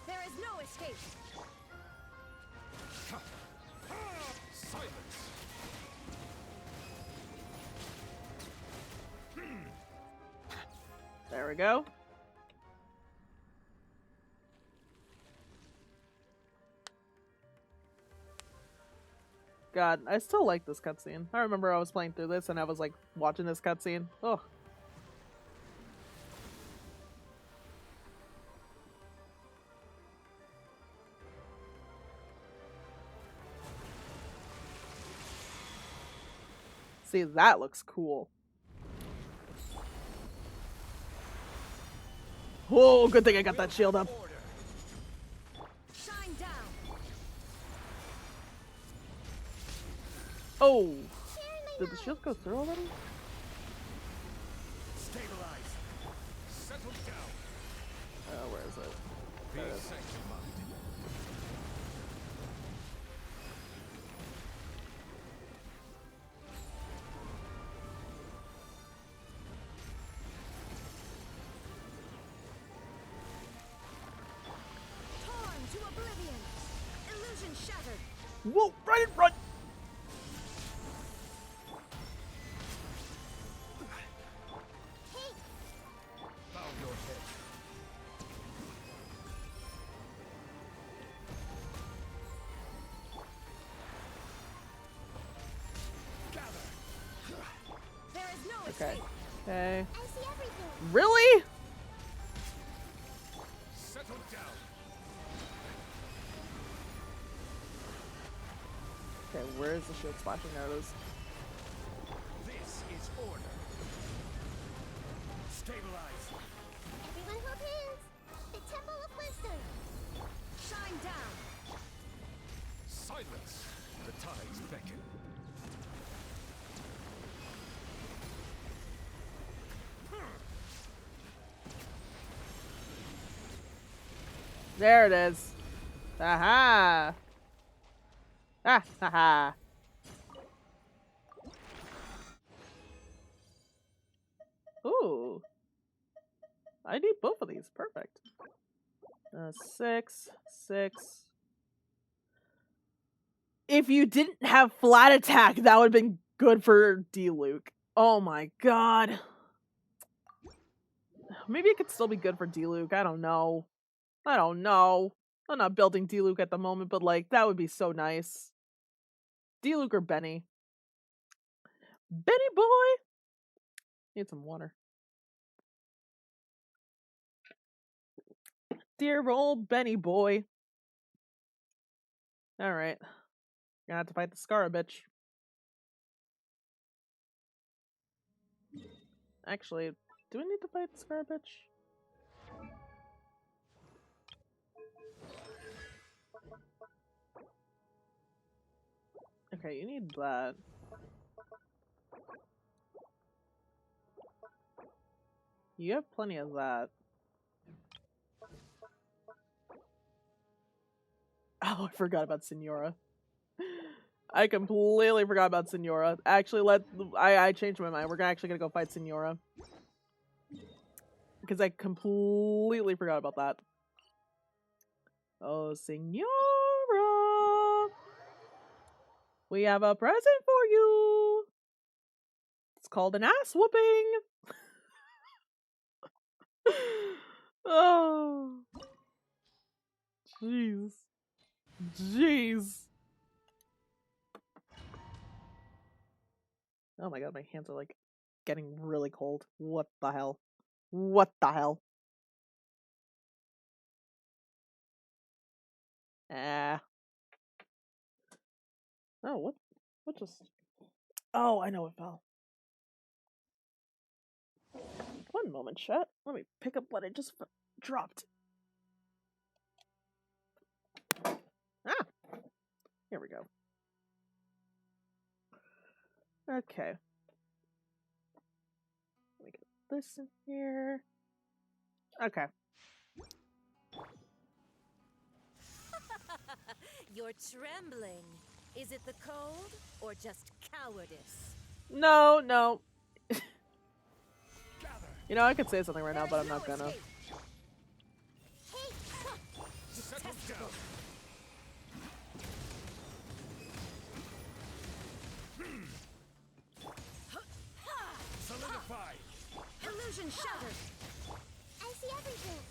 There is no escape. Silence. There we go. God, I still like this cutscene. I remember I was playing through this and I was like watching this cutscene. Oh. See, that looks cool. Oh, good thing I got that shield up. Order. Shine down. Oh. Did the shield go through already? Stabilize. Settle down. Where is it? Be sanctified. Illusion shattered. Whoa, right in front! Hey, Bow your head. Gather. there is no Okay. escape. Okay. I see everything. Really? Settle down. Okay, where is the shield splashing? There it is. This is order. Stabilize. Everyone hold hands. The Temple of Wisdom. Shine down. Silence. The tides beckon. There it is. Aha! Ah, haha. Ooh. I need both of these. Perfect. 6, 6. If you didn't have flat attack, that would have been good for D-Luke. Oh my god. Maybe it could still be good for D-Luke. I don't know. I don't know. I'm not building D-Luke at the moment, but like, that would be so nice. D-Luke or Benny? Benny boy! Need some water. Dear old Benny boy. Alright. Gonna have to fight the Scar bitch. Actually, do we need to fight the Scar bitch? Okay, you need that. You have plenty of that. Oh, I forgot about Senora. I completely forgot about Senora. Actually, I changed my mind. We're actually gonna go fight Senora. Because I completely forgot about that. Oh, Senora! We have a present for you! It's called an ass whooping! Oh. Jeez. Jeez. Oh my god, my hands are like getting really cold. What the hell? What the hell? Ah. Oh, what just... Oh, I know it fell. One moment, chat. Let me pick up what I just dropped. Ah! Here we go. Okay. Let me get this in here. Okay. You're trembling. Is it the cold or just cowardice? No, no. Gather. You know, I could say something right now, There but is I'm not no gonna. escape. Settle down. Solidify. Illusion shattered. I see everything.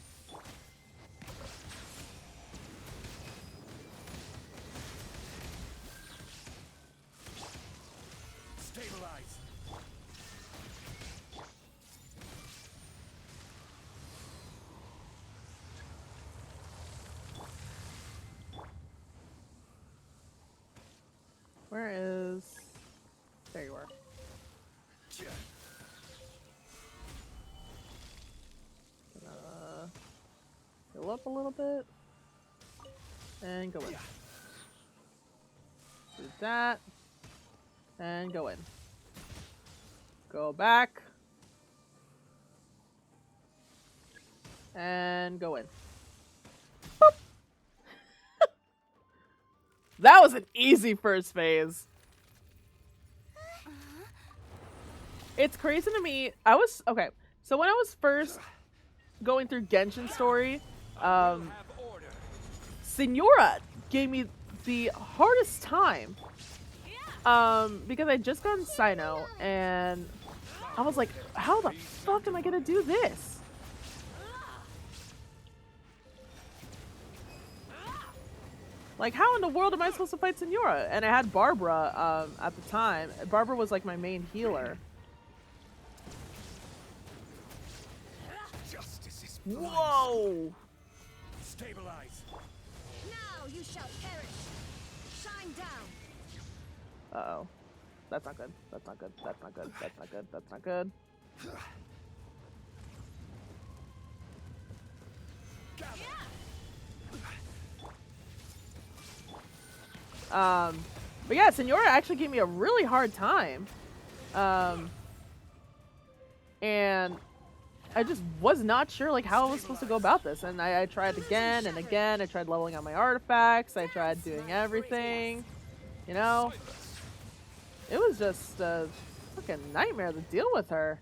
Stabilize. Where is... There you are. Go up a little bit. And go in. Do that. And go in. Go back. And go in. Boop. That was an easy first phase. It's crazy to me. Okay. So when I was first going through Genshin story, Have order. Senora gave me the hardest time. Because I just got in Sino and I was like, how the fuck am I gonna do this? Like, how in the world am I supposed to fight Senora? And I had Barbara at the time. Barbara was like my main healer. Justice is blind. Whoa! Stabilize. Now you shall perish. Shine down. Uh-oh. That's not good. That's not good. That's not good. That's not good. That's not good. But yeah, Senora actually gave me a really hard time. And I just was not sure like how I was supposed to go about this. And I tried again and again. I tried leveling out my artifacts. I tried doing everything. You know? It was just a fucking nightmare to deal with her.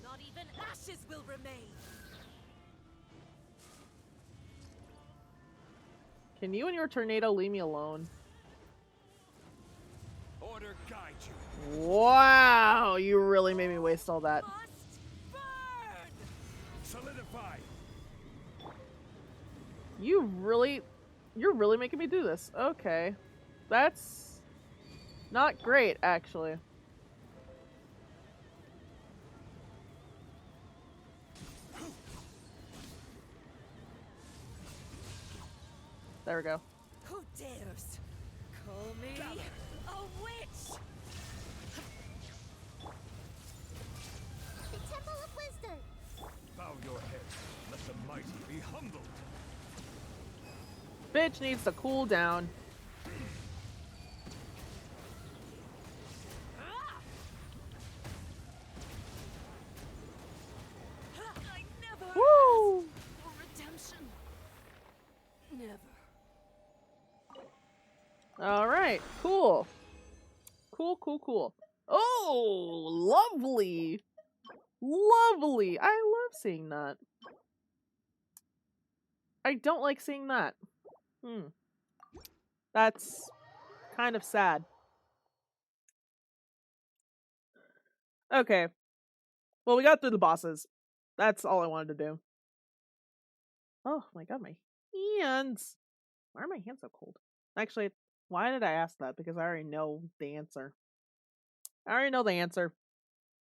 Not even ashes will remain. Can you and your tornado leave me alone? Order guide you. Wow, you really made me waste all that. Must burn. Solidify. You're really making me do this. Okay. That's not great, actually. There we go. Who dares call me a witch? The Temple of Wisdom. Bow your head. Let the mighty be humbled. Bitch needs to cool down. I never Woo! asked for redemption. Never. Alright, cool. Cool. Oh, lovely. Lovely. I love seeing that. I don't like seeing that. That's kind of sad. Okay. Well, we got through the bosses. That's all I wanted to do. Oh my god, my hands. Why are my hands so cold? Actually, why did I ask that? Because I already know the answer. I already know the answer.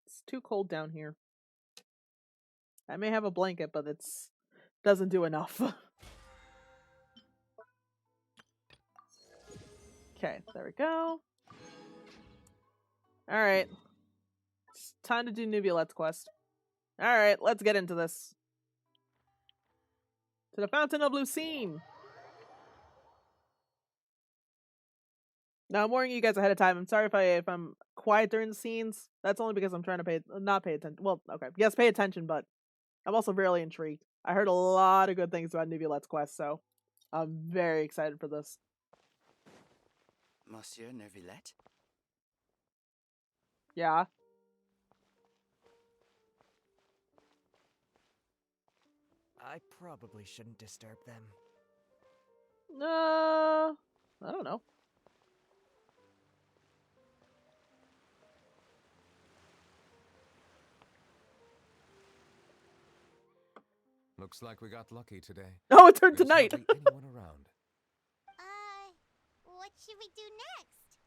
It's too cold down here. I may have a blanket, but it's doesn't do enough. Okay, there we go. Alright. It's time to do Neuvillette's quest. Alright, let's get into this. To the Fountain of Lucine! Now, I'm warning you guys ahead of time. I'm sorry if I'm quiet during the scenes. That's only because I'm trying to not pay attention. Well, okay. Yes, pay attention, but I'm also really intrigued. I heard a lot of good things about Neuvillette's quest, so I'm very excited for this. Monsieur Neuvillette? Yeah. I probably shouldn't disturb them. I don't know. Looks like we got lucky today. Oh, it turned There's to night. hardly anyone around. What should we do next?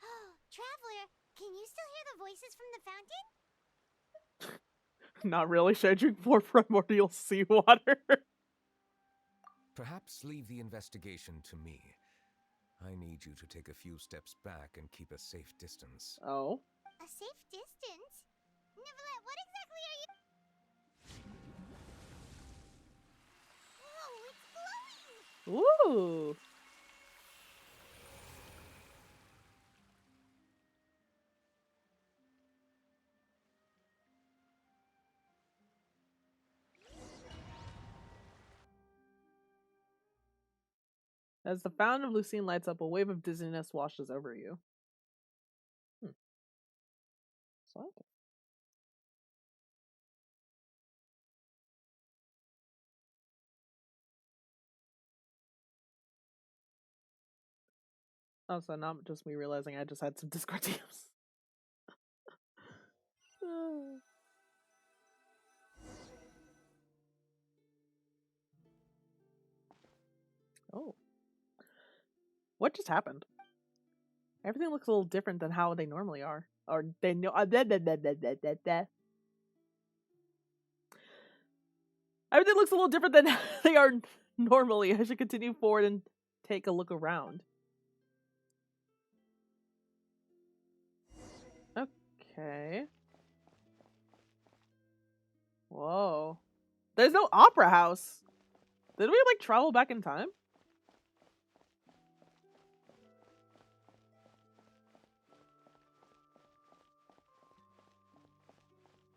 Oh, Traveler, can you still hear the voices from the fountain? Not really. Should I drink more primordial seawater? Perhaps leave the investigation to me. I need you to take a few steps back and keep a safe distance. Oh. A safe distance? Neuvillette, what exactly are you? Whoa, it's glowing! Ooh. As the fountain of Lucine lights up, a wave of dizziness washes over you. What? Oh, so not just me realizing I just had some Discord DMs. Oh. What just happened? Everything looks a little different than how they normally are. Or they know. Everything looks a little different than they are normally. I should continue forward and take a look around. Okay. Whoa. There's no opera house. Did we like travel back in time?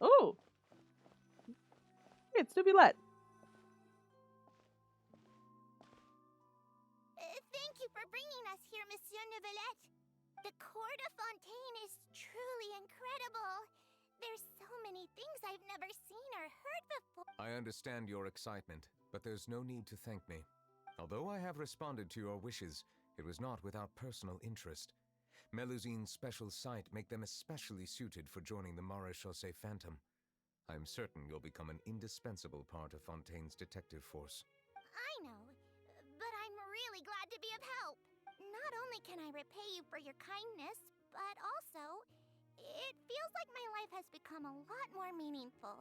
Oh. Hey, it's Neuvillette. Thank you for bringing us here, Monsieur Neuvillette. The court of Fontaine is truly incredible. There's so many things I've never seen or heard before. I understand your excitement, but there's no need to thank me. Although I have responded to your wishes, it was not without personal interest. Melusine's special sight make them especially suited for joining the Maréchaussée Phantom. I'm certain you'll become an indispensable part of Fontaine's detective force. I know, but I'm really glad to be of help. Not only can I repay you for your kindness, but also, it feels like my life has become a lot more meaningful.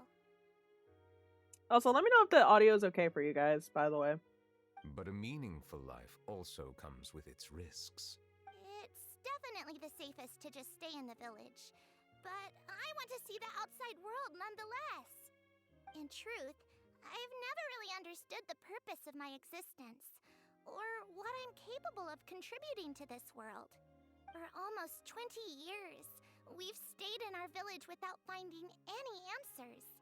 Also, let me know if the audio is okay for you guys, by the way. But a meaningful life also comes with its risks. It's definitely the safest to just stay in the village, but I want to see the outside world nonetheless. In truth, I've never really understood the purpose of my existence, or what I'm capable of contributing to this world. For almost 20 years, we've stayed in our village without finding any answers.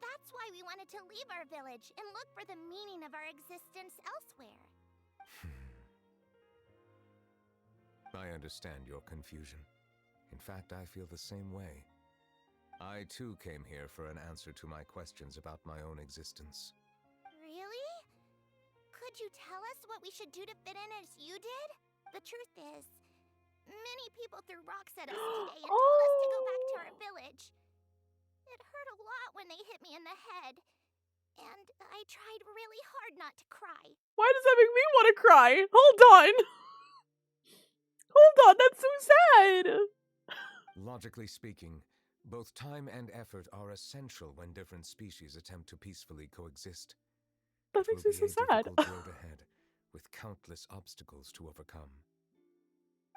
That's why we wanted to leave our village and look for the meaning of our existence elsewhere. I understand your confusion. In fact, I feel the same way. I too came here for an answer to my questions about my own existence. Really? Could you tell us what we should do to fit in as you did? The truth is, many people threw rocks at us today and told us to go back to our village. It hurt a lot when they hit me in the head, and I tried really hard not to cry. Why does that make me want to cry? Hold on. Hold on, that's so sad. Logically speaking, both time and effort are essential when different species attempt to peacefully coexist. That It makes will me be so a sad. difficult road ahead, with countless obstacles to overcome.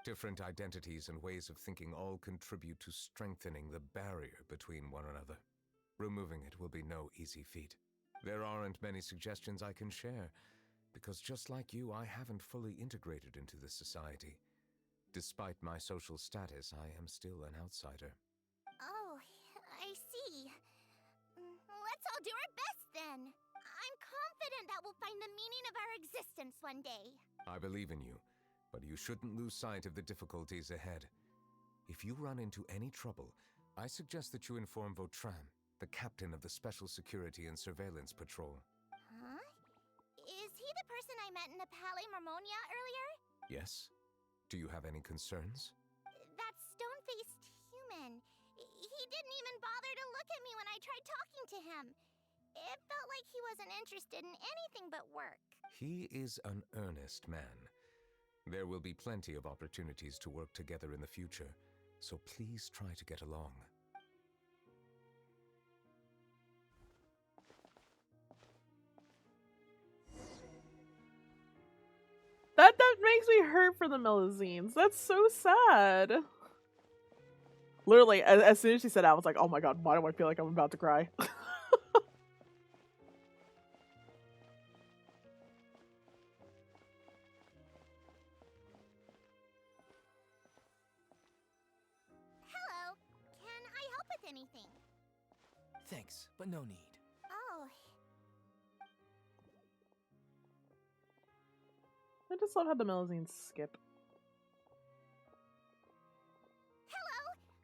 Different identities and ways of thinking all contribute to strengthening the barrier between one another. Removing it will be no easy feat. There aren't many suggestions I can share, because just like you, I haven't fully integrated into this society. Despite my social status, I am still an outsider. Oh, I see. Let's all do our best then. I'm confident that we'll find the meaning of our existence one day. I believe in you, but you shouldn't lose sight of the difficulties ahead. If you run into any trouble, I suggest that you inform Vautrin, the captain of the Special Security and Surveillance Patrol. Huh? Is he the person I met in the Palais Marmonia earlier? Yes? Do you have any concerns? That stone-faced human. He didn't even bother to look at me when I tried talking to him. It felt like he wasn't interested in anything but work. He is an earnest man. There will be plenty of opportunities to work together in the future, so please try to get along. That makes me hurt for the Melusines. That's so sad. Literally, as soon as she said that, I was like, oh my god, why do I feel like I'm about to cry? Hello. Can I help with anything? Thanks, but no need. Oh, I just love how the Melusines skip. hello.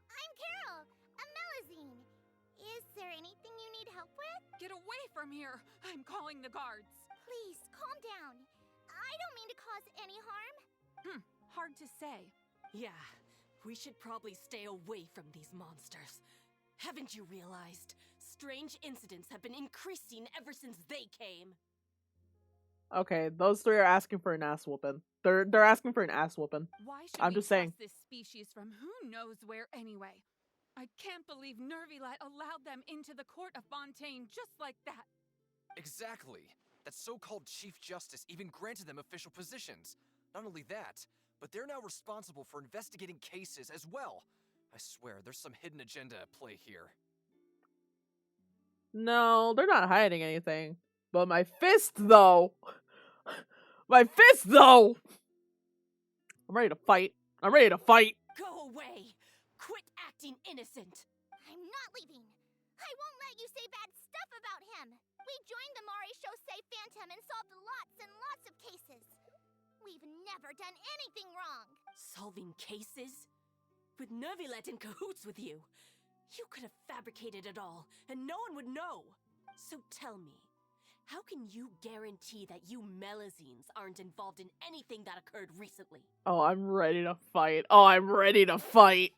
I'm Carol, a Melusine. Is there anything you need help with? Get away from here! I'm calling the guards. Please, calm down. I don't mean to cause any harm. Hard to say. Yeah, we should probably stay away from these monsters. Haven't you realized? Strange incidents have been increasing ever since they came. Okay, those three are asking for an ass whooping. They're asking for an ass whooping. Why should I'm we just trust saying. this species from who knows where anyway? I can't believe Neuvillette allowed them into the court of Fontaine just like that. Exactly. That so-called Chief Justice even granted them official positions. Not only that, but they're now responsible for investigating cases as well. I swear, there's some hidden agenda at play here. No, they're not hiding anything. But my fist, though. My fist, though. I'm ready to fight. I'm ready to fight. Go away! Quit acting innocent! I'm not leaving. I won't let you say bad stuff about him. We joined the Mari Shosei Phantom and solved lots and lots of cases. We've never done anything wrong. Solving cases? With Neuvillette in cahoots with you. You could have fabricated it all, and no one would know. So tell me, how can you guarantee that you Melazines aren't involved in anything that occurred recently? Oh, I'm ready to fight. Oh, I'm ready to fight.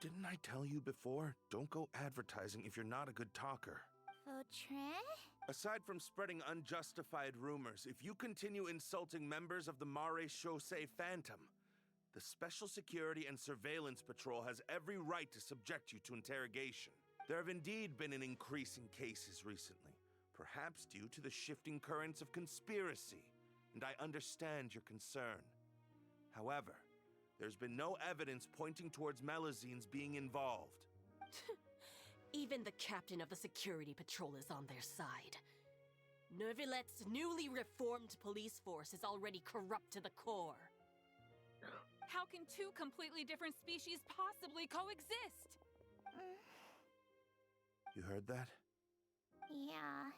Didn't I tell you before? Don't go advertising if you're not a good talker. Vautrin? Aside from spreading unjustified rumors, if you continue insulting members of the Mare Shosei Phantom, the Special Security and Surveillance Patrol has every right to subject you to interrogation. There have indeed been an increase in cases recently, perhaps due to the shifting currents of conspiracy, and I understand your concern. However, there's been no evidence pointing towards Melazines being involved. Even the captain of the security patrol is on their side. Neuvillette's newly reformed police force is already corrupt to the core. How can two completely different species possibly coexist? You heard that? Yeah.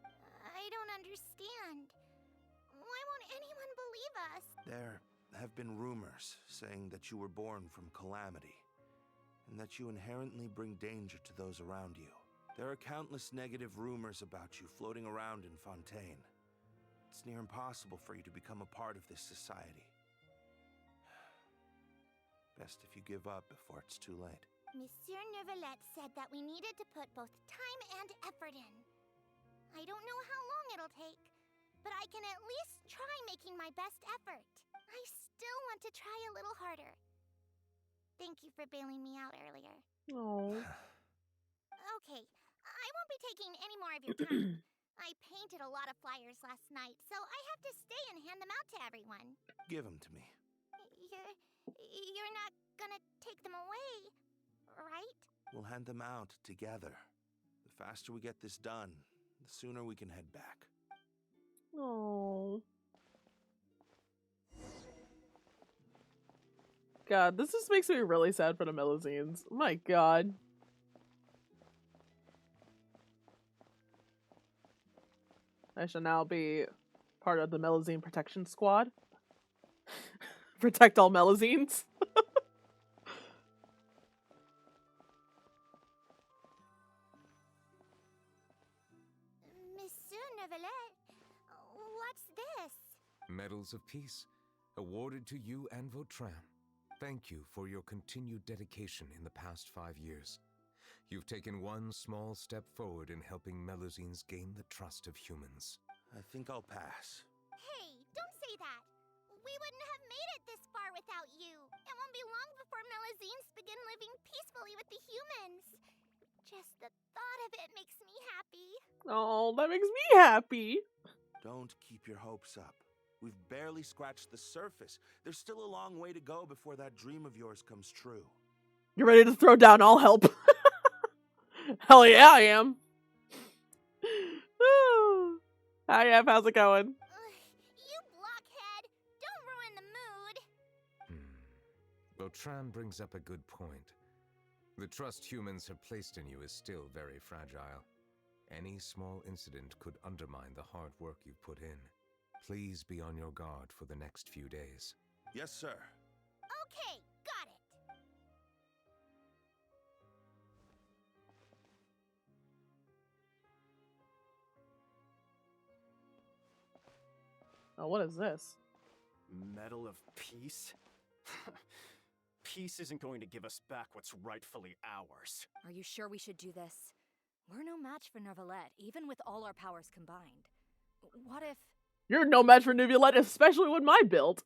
I don't understand. Why won't anyone believe us? There have been rumors saying that you were born from calamity, and that you inherently bring danger to those around you. There are countless negative rumors about you floating around in Fontaine. It's near impossible for you to become a part of this society. Best if you give up before it's too late. Monsieur Neuvillette said that we needed to put both time and effort in. I don't know how long it'll take, but I can at least try making my best effort. I still want to try a little harder. Thank you for bailing me out earlier. Oh. Okay, I won't be taking any more of your time. I painted a lot of flyers last night, so I have to stay and hand them out to everyone. Give them to me. You're not gonna take them away, right? We'll hand them out together. The faster we get this done, the sooner we can head back. Oh. God, this just makes me really sad for the Melazines. My God. I shall now be part of the Melazine Protection Squad. Protect all Melazines. Monsieur Neuvillette, what's this? Medals of Peace, awarded to you and Vautrin. Thank you for your continued dedication in the past 5 years. You've taken one small step forward in helping Melazines gain the trust of humans. I think I'll pass. Hey, don't say that. We wouldn't have made it this far without you. It won't be long before Melazines begin living peacefully with the humans. Just the thought of it makes me happy. Oh, that makes me happy. Don't keep your hopes up. We've barely scratched the surface. There's still a long way to go before that dream of yours comes true. You're ready to throw down all help. Hell yeah, I am. Hi, Ev. How's it going? You blockhead! Don't ruin the mood! Vautrin brings up a good point. The trust humans have placed in you is still very fragile. Any small incident could undermine the hard work you've put in. Please be on your guard for the next few days. Yes, sir. Okay, got it. Oh, what is this? Medal of Peace? Peace isn't going to give us back what's rightfully ours. Are you sure we should do this? We're no match for Neuvillette, even with all our powers combined. What if... You're no match for Neuvillette, especially with my build.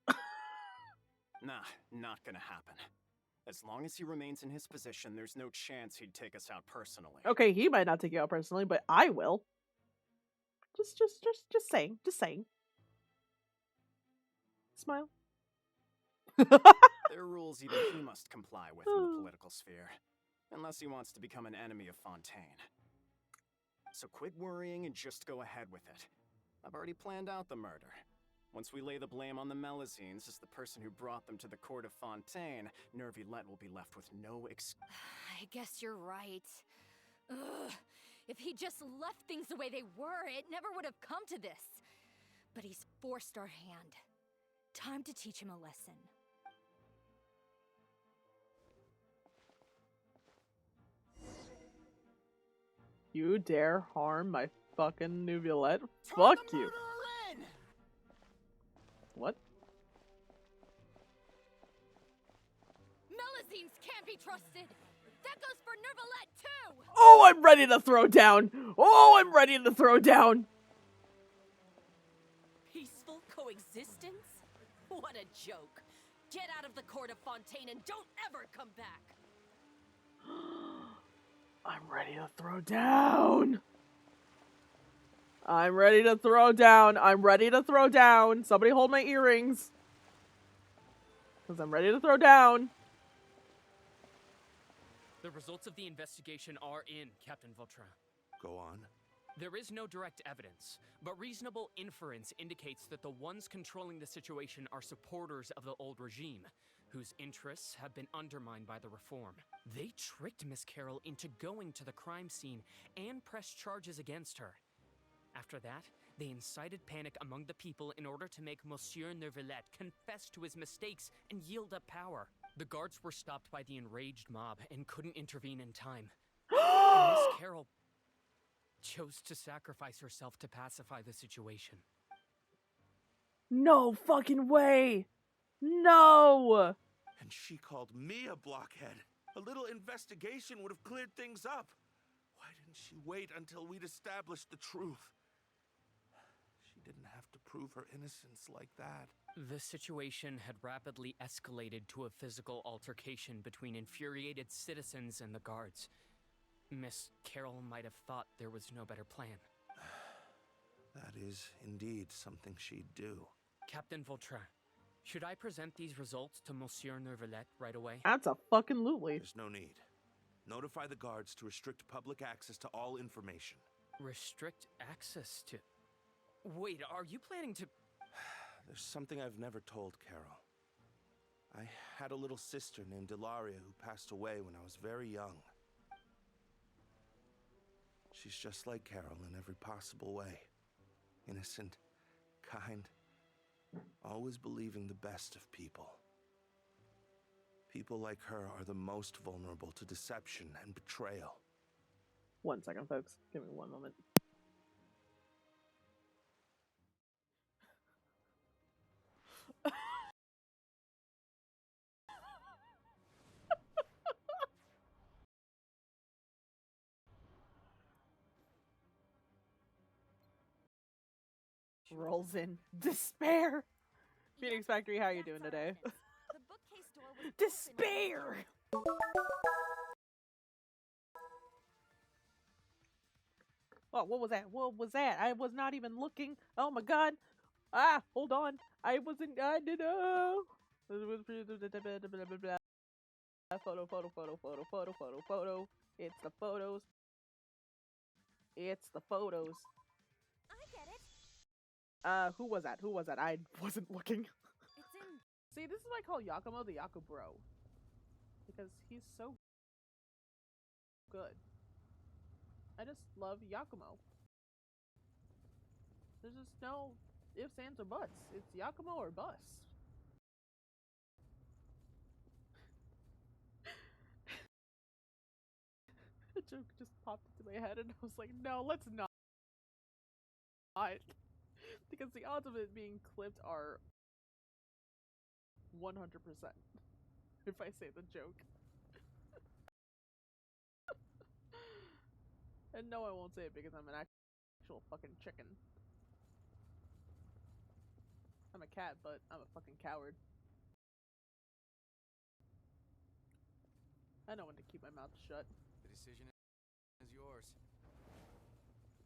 Nah, not gonna happen. As long as he remains in his position, there's no chance he'd take us out personally. Okay, he might not take you out personally, but I will. Just saying. Just saying. Smile. There are rules even he must comply with in the political sphere. Unless he wants to become an enemy of Fontaine. So quit worrying and just go ahead with it. I've already planned out the murder. Once we lay the blame on the Melazines as the person who brought them to the court of Fontaine, Neuvillette will be left with no I guess you're right. Ugh. If he just left things the way they were, it never would have come to this. But he's forced our hand. Time to teach him a lesson. You dare harm my fucking Neuvillette? Fuck you. What? Melazines can't be trusted. That goes for Neuvillette too. Oh, I'm ready to throw down. Oh, I'm ready to throw down. Peaceful coexistence? What a joke. Get out of the court of Fontaine and don't ever come back. I'm ready to throw down. I'm ready to throw down. I'm ready to throw down. Somebody hold my earrings. Because I'm ready to throw down. The results of the investigation are in, Captain Vautrin. Go on. There is no direct evidence, but reasonable inference indicates that the ones controlling the situation are supporters of the old regime, whose interests have been undermined by the reform. They tricked Miss Carroll into going to the crime scene and pressed charges against her. After that, they incited panic among the people in order to make Monsieur Neuvillette confess to his mistakes and yield up power. The guards were stopped by the enraged mob and couldn't intervene in time. Miss Carroll chose to sacrifice herself to pacify the situation. No fucking way. No. And she called me a blockhead. A little investigation would have cleared things up. Why didn't she wait until we'd established the truth? She didn't have to prove her innocence like that. The situation had rapidly escalated to a physical altercation between infuriated citizens and the guards. Miss Carroll might have thought there was no better plan. That is indeed something she'd do. Captain Vautrin, should I present these results to Monsieur Neuvillette right away? That's a fucking lootly. There's no need. Notify the guards to restrict public access to all information. Restrict access to... Wait, are you planning to... There's something I've never told Carol. I had a little sister named Ilaria who passed away when I was very young. She's just like Carol in every possible way. Innocent, kind, always believing the best of people. People like her are the most vulnerable to deception and betrayal. 1 second, folks. Give me 1 moment. Rolls in despair. Phoenix Factory, how are you doing today? Despair. Oh, what was that? What was that? I was not even looking. Oh my god. Ah, hold on. I wasn't. I didn't know. Photo. It's the photos. It's the photos. I get it. Who was that? Who was that? I wasn't looking. It's in. See, this is why I call Yakumo the Yakubro. Because he's so good. I just love Yakumo. There's just no ifs, ands, or buts. It's Yakumo or bust. The joke just popped into my head and I was like, no, let's not. Because the odds of it being clipped are 100%. If I say the joke. And no, I won't say it because I'm an actual fucking chicken. I'm a cat, but I'm a fucking coward. I know when to keep my mouth shut. The decision is yours.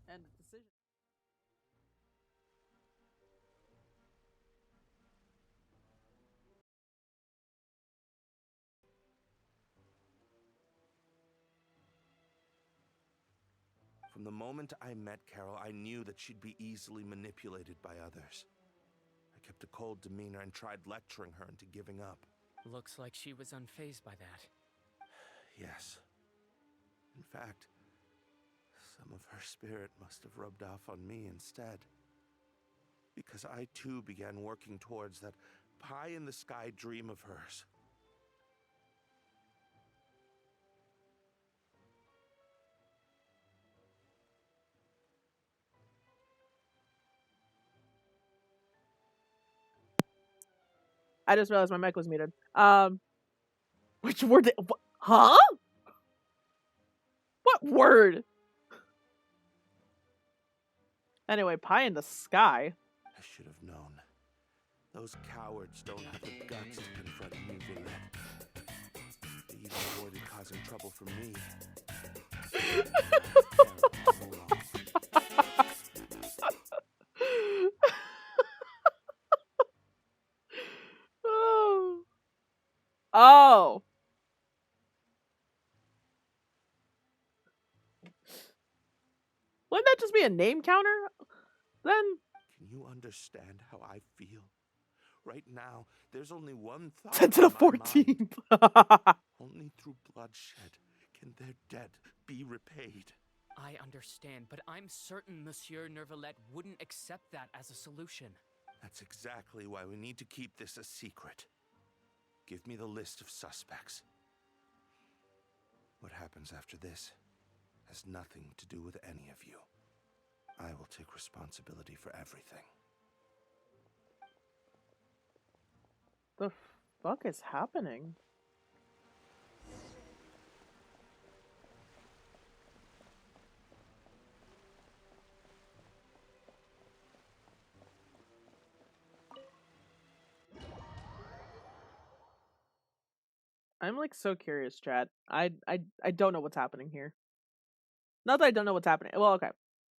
And the decision. From the moment I met Carol, I knew that she'd be easily manipulated by others. I kept a cold demeanor and tried lecturing her into giving up. Looks like she was unfazed by that. Yes. In fact, some of her spirit must have rubbed off on me instead. Because I too began working towards that pie-in-the-sky dream of hers. I just realized my mic was muted. Which word did, huh? What word? Anyway, pie in the sky. I should have known. Those cowards don't have the guts to confront Neuvillette. They even avoided causing trouble for me. Oh. Oh. Wouldn't that just be a name counter? Then. Can you understand how I feel? Right now, there's only one thought. 10 to the on my 14th. mind. Only through bloodshed can their debt be repaid. I understand, but I'm certain Monsieur Neuvillette wouldn't accept that as a solution. That's exactly why we need to keep this a secret. Give me the list of suspects. What happens after this has nothing to do with any of you. I will take responsibility for everything. The fuck is happening? I'm like so curious, chat. I don't know what's happening here. Not that I don't know what's happening. Well, okay.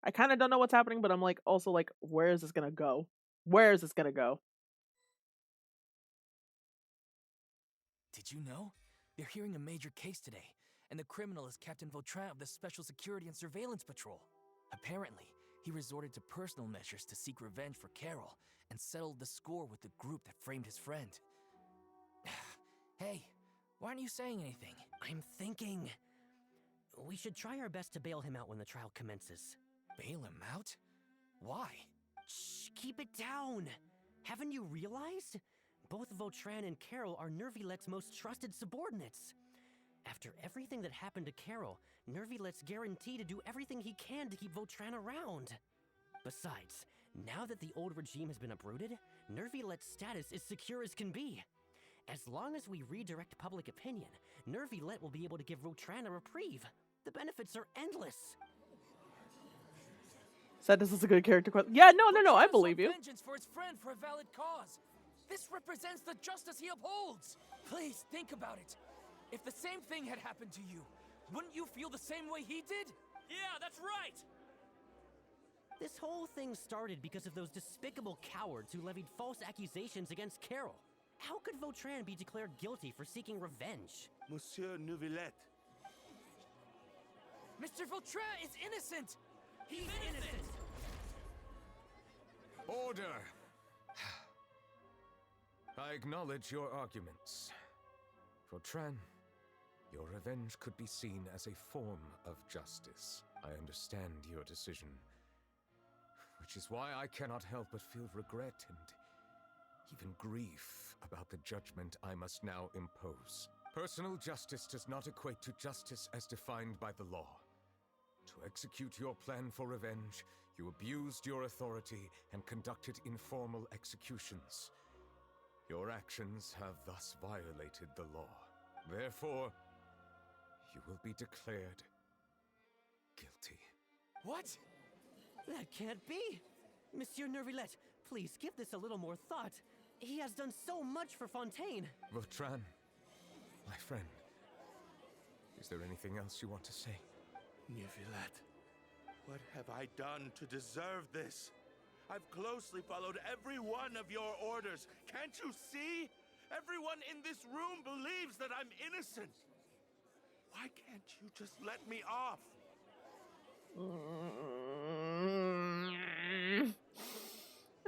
I kind of don't know what's happening, but I'm like also like, where is this gonna go? Where is this gonna go? Did you know? They're hearing a major case today, and the criminal is Captain Vautrin of the Special Security and Surveillance Patrol. Apparently, he resorted to personal measures to seek revenge for Carol, and settled the score with the group that framed his friend. Hey, why aren't you saying anything? I'm thinking... we should try our best to bail him out when the trial commences. Bail him out? Why? Shh, keep it down! Haven't you realized? Both Vautrin and Carol are Neuvillette's most trusted subordinates. After everything that happened to Carol, Neuvillette's guaranteed to do everything he can to keep Vautrin around. Besides, now that the old regime has been uprooted, Neuvillette's status is secure as can be. As long as we redirect public opinion, Neuvillette will be able to give Vautrin a reprieve. The benefits are endless. Said this is a good character question. Yeah, no, I believe you. Vengeance for his friend for a valid cause. This represents the justice he upholds. Please think about it. If the same thing had happened to you, wouldn't you feel the same way he did? Yeah, that's right! This whole thing started because of those despicable cowards who levied false accusations against Carol. How could Vautrin be declared guilty for seeking revenge? Monsieur Neuvillette. Mr. Vautrin is innocent! He's innocent! Order! I acknowledge your arguments. Vautrin, your revenge could be seen as a form of justice. I understand your decision, which is why I cannot help but feel regret and even grief about the judgment I must now impose. Personal justice does not equate to justice as defined by the law. To execute your plan for revenge, you abused your authority and conducted informal executions. Your actions have thus violated the law. Therefore, you will be declared guilty. What? That can't be! Monsieur Neuvillette, please give this a little more thought. He has done so much for Fontaine. Vautran, my friend, is there anything else you want to say? Neuvillette, what have I done to deserve this? I've closely followed every one of your orders. Can't you see? Everyone in this room believes that I'm innocent. Why can't you just let me off?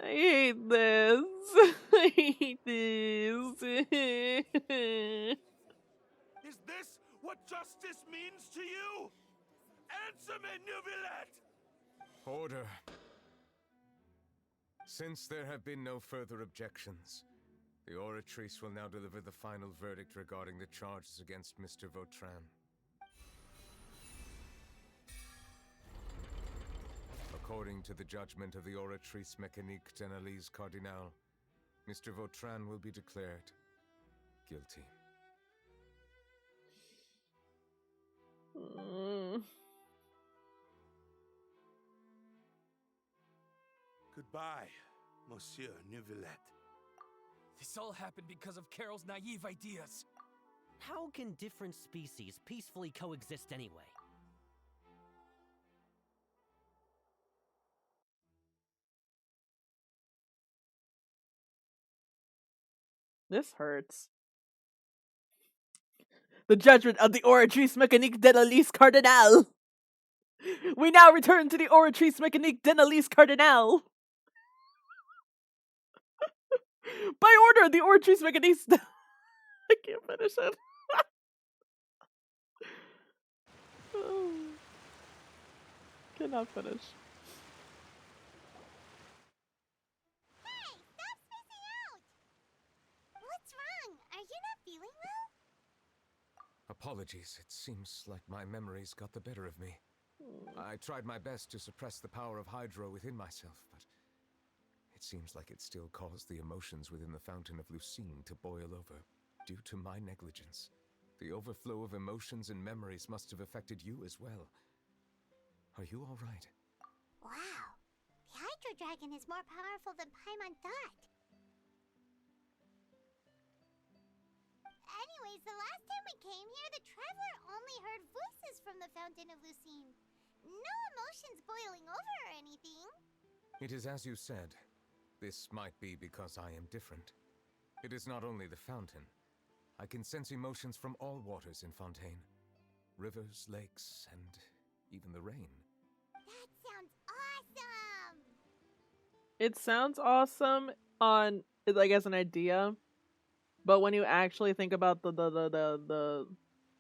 I hate this. I hate this. Is this what justice means to you? Answer me, Neuvillette! Order. Since there have been no further objections, the Oratrice will now deliver the final verdict regarding the charges against Mr. Vautran. According to the judgment of the Oratrice Mécanique d'Analyse Cardinal, Mr. Vautran will be declared guilty. Goodbye, Monsieur Neuvillette. This all happened because of Carol's naive ideas. How can different species peacefully coexist anyway? This hurts. The judgment of the Oratrice Mécanique d'Analyse Cardinal. We now return to the Oratrice Mécanique d'Analyse Cardinal. By order of the Oratrice Mécanique. I can't finish it. Cannot finish. Hey, stop spacing out! What's wrong? Are you not feeling well? Apologies, it seems like my memories got the better of me. I tried my best to suppress the power of Hydro within myself, but it seems like it still caused the emotions within the Fountain of Lucine to boil over, due to my negligence. The overflow of emotions and memories must have affected you as well. Are you all right? Wow. The Hydro Dragon is more powerful than Paimon thought. Anyways, the last time we came here, the Traveler only heard voices from the Fountain of Lucine. No emotions boiling over or anything. It is as you said. This might be because I am different. It is not only the fountain. I can sense emotions from all waters in Fontaine. Rivers, lakes, and even the rain. That sounds awesome! It sounds awesome on, like, as an idea, but when you actually think about the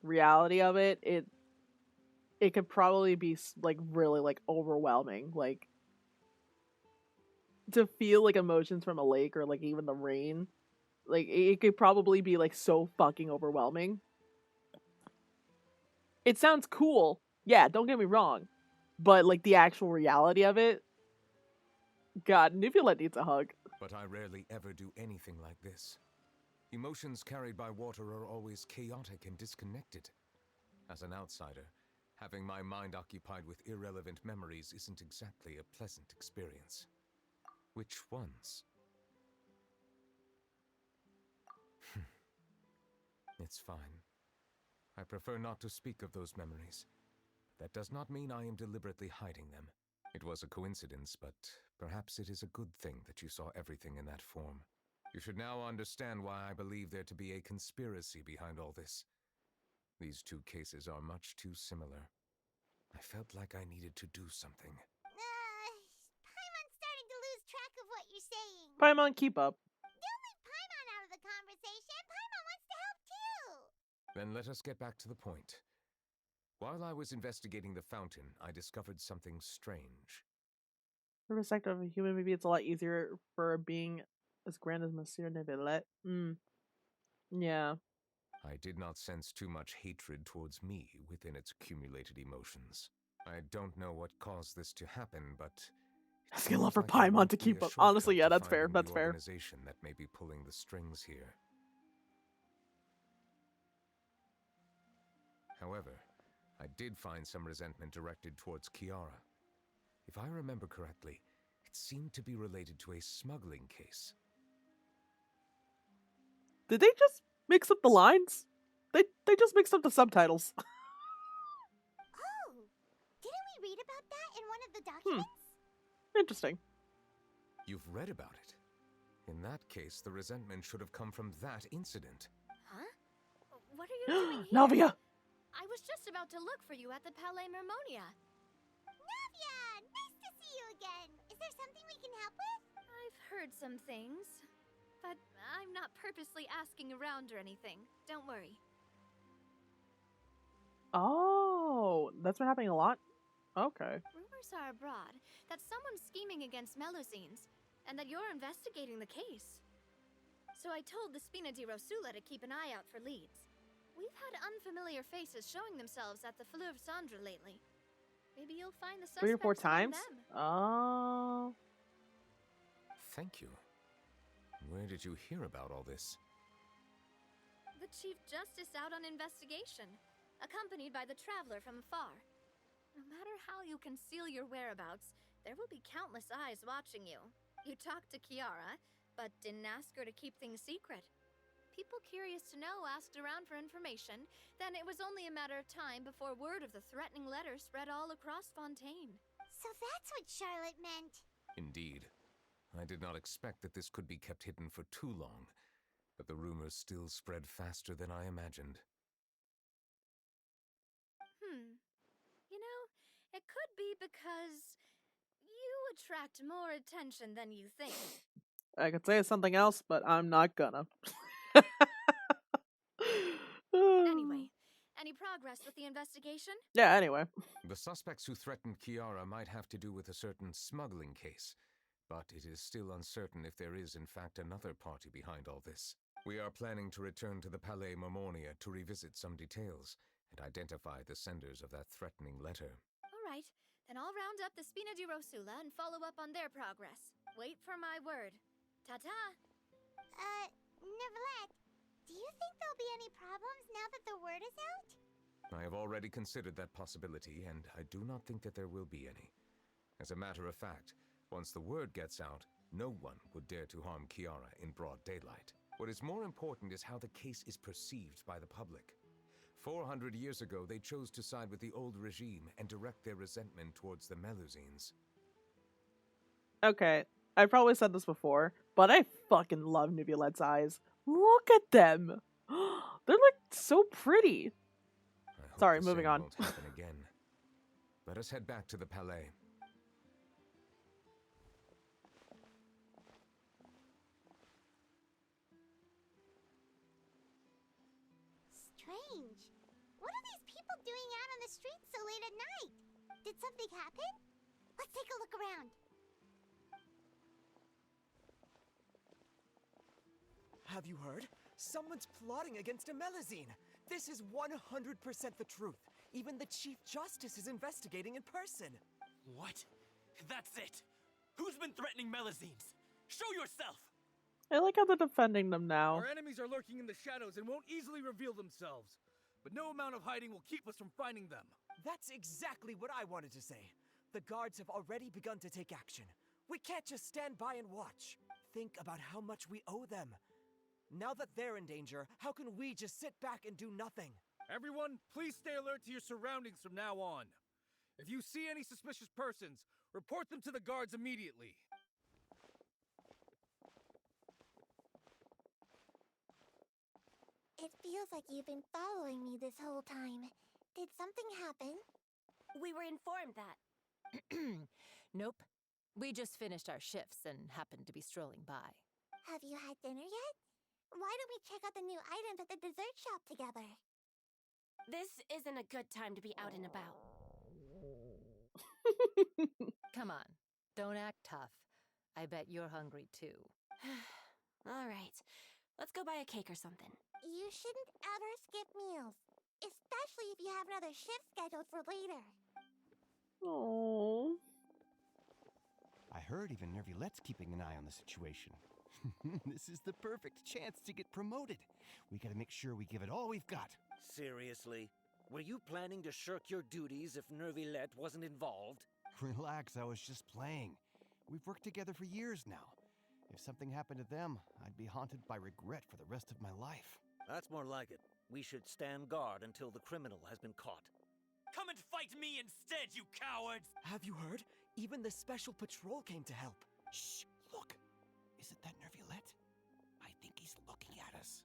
reality of it, it could probably be like really like overwhelming. Like, to feel like emotions from a lake or like even the rain, like it could probably be like so fucking overwhelming. It sounds cool, yeah, don't get me wrong, but like the actual reality of it, God, Neuvillette needs a hug. But I rarely ever do anything like this. Emotions carried by water are always chaotic and disconnected. As an outsider, having my mind occupied with irrelevant memories isn't exactly a pleasant experience. Which ones? It's fine. I prefer not to speak of those memories. That does not mean I am deliberately hiding them. It was a coincidence, but perhaps it is a good thing that you saw everything in that form. You should now understand why I believe there to be a conspiracy behind all this. These two cases are much too similar. I felt like I needed to do something. Paimon's starting to lose track of what you're saying. Paimon, keep up. Don't leave Paimon out of the conversation. Paimon wants to help too. Then let us get back to the point. While I was investigating the fountain, I discovered something strange. From the perspective of a human, maybe it's a lot easier for a being as grand as Monsieur Neuvillette. Yeah. I did not sense too much hatred towards me within its accumulated emotions. I don't know what caused this to happen, but Asking a lot for Seems like there Paimon might to be keep a up. Honestly, shortcut yeah, to that's fair. finding That's the fair. organization that may be pulling the strings here. However, I did find some resentment directed towards Kiara. If I remember correctly, it seemed to be related to a smuggling case. Did they just mix up the lines? They just mixed up the subtitles. Oh, didn't we read about that in one of the documents? Interesting. You've read about it. In that case, the resentment should have come from that incident. Huh? What are you doing here? Navia! I was just about to look for you at the Palais Mermonia. Navia, nice to see you again. Is there something we can help with? I've heard some things, but I'm not purposely asking around or anything. Don't worry. Oh, that's been happening a lot? Okay. Rumors are abroad that someone's scheming against Melusines, and that you're investigating the case. So I told the Spina di Rosula to keep an eye out for leads. We've had unfamiliar faces showing themselves at the Fleuve Cendre lately. Maybe you'll find the 3 or 4 suspects among times? them. Oh. Thank you. Where did you hear about all this? The Chief Justice out on investigation, accompanied by the Traveler from afar. No matter how you conceal your whereabouts, there will be countless eyes watching you. You talked to Kiara, but didn't ask her to keep things secret. People curious to know asked around for information, then it was only a matter of time before word of the threatening letter spread all across Fontaine. So that's what Charlotte meant. Indeed. I did not expect that this could be kept hidden for too long, but the rumors still spread faster than I imagined. You know, it could be because you attract more attention than you think. I could say something else, but I'm not gonna. Anyway, any progress with the investigation? Yeah, anyway. The suspects who threatened Kiara might have to do with a certain smuggling case, but it is still uncertain if there is in fact another party behind all this. We are planning to return to the Palais Mermonia to revisit some details and identify the senders of that threatening letter. All right, then I'll round up the Spina di Rosula and follow up on their progress. Wait for my word. Ta-ta! Neuvillette, do you think there'll be any problems now that the word is out? I have already considered that possibility, and I do not think that there will be any. As a matter of fact, once the word gets out, no one would dare to harm Kiara in broad daylight. What is more important is how the case is perceived by the public. 400 years ago, they chose to side with the old regime and direct their resentment towards the Melusines. Okay, I've probably said this before, but I fucking love Neuvillette's eyes. Look at them! They're like so pretty. I hope Sorry, the moving same on. won't happen again. Let us head back to the Palais. Strange. What are these people doing out on the streets so late at night? Did something happen? Let's take a look around. Have you heard? Someone's plotting against a Melusine. This is 100% the truth. Even the Chief Justice is investigating in person. What? That's it! Who's been threatening Melusines? Show yourself! I like how they're defending them now. Our enemies are lurking in the shadows and won't easily reveal themselves. But no amount of hiding will keep us from finding them. That's exactly what I wanted to say. The guards have already begun to take action. We can't just stand by and watch. Think about how much we owe them. Now that they're in danger, how can we just sit back and do nothing? Everyone, please stay alert to your surroundings from now on. If you see any suspicious persons, report them to the guards immediately. It feels like you've been following me this whole time. Did something happen? We were informed that. Nope. We just finished our shifts and happened to be strolling by. Have you had dinner yet? Why don't we check out the new items at the dessert shop together? This isn't a good time to be out and about. Come on, don't act tough. I bet you're hungry too. All right, let's go buy a cake or something. You shouldn't ever skip meals, especially if you have another shift scheduled for later. Oh. I heard even Neuvillette's keeping an eye on the situation. This is the perfect chance to get promoted. We gotta make sure we give it all we've got. Seriously? Were you planning to shirk your duties if Neuvillette wasn't involved? Relax, I was just playing. We've worked together for years now. If something happened to them, I'd be haunted by regret for the rest of my life. That's more like it. We should stand guard until the criminal has been caught. Come and fight me instead, you cowards! Have you heard? Even the special patrol came to help. Shh, look. Isn't that Neuvillette? I think he's looking at us.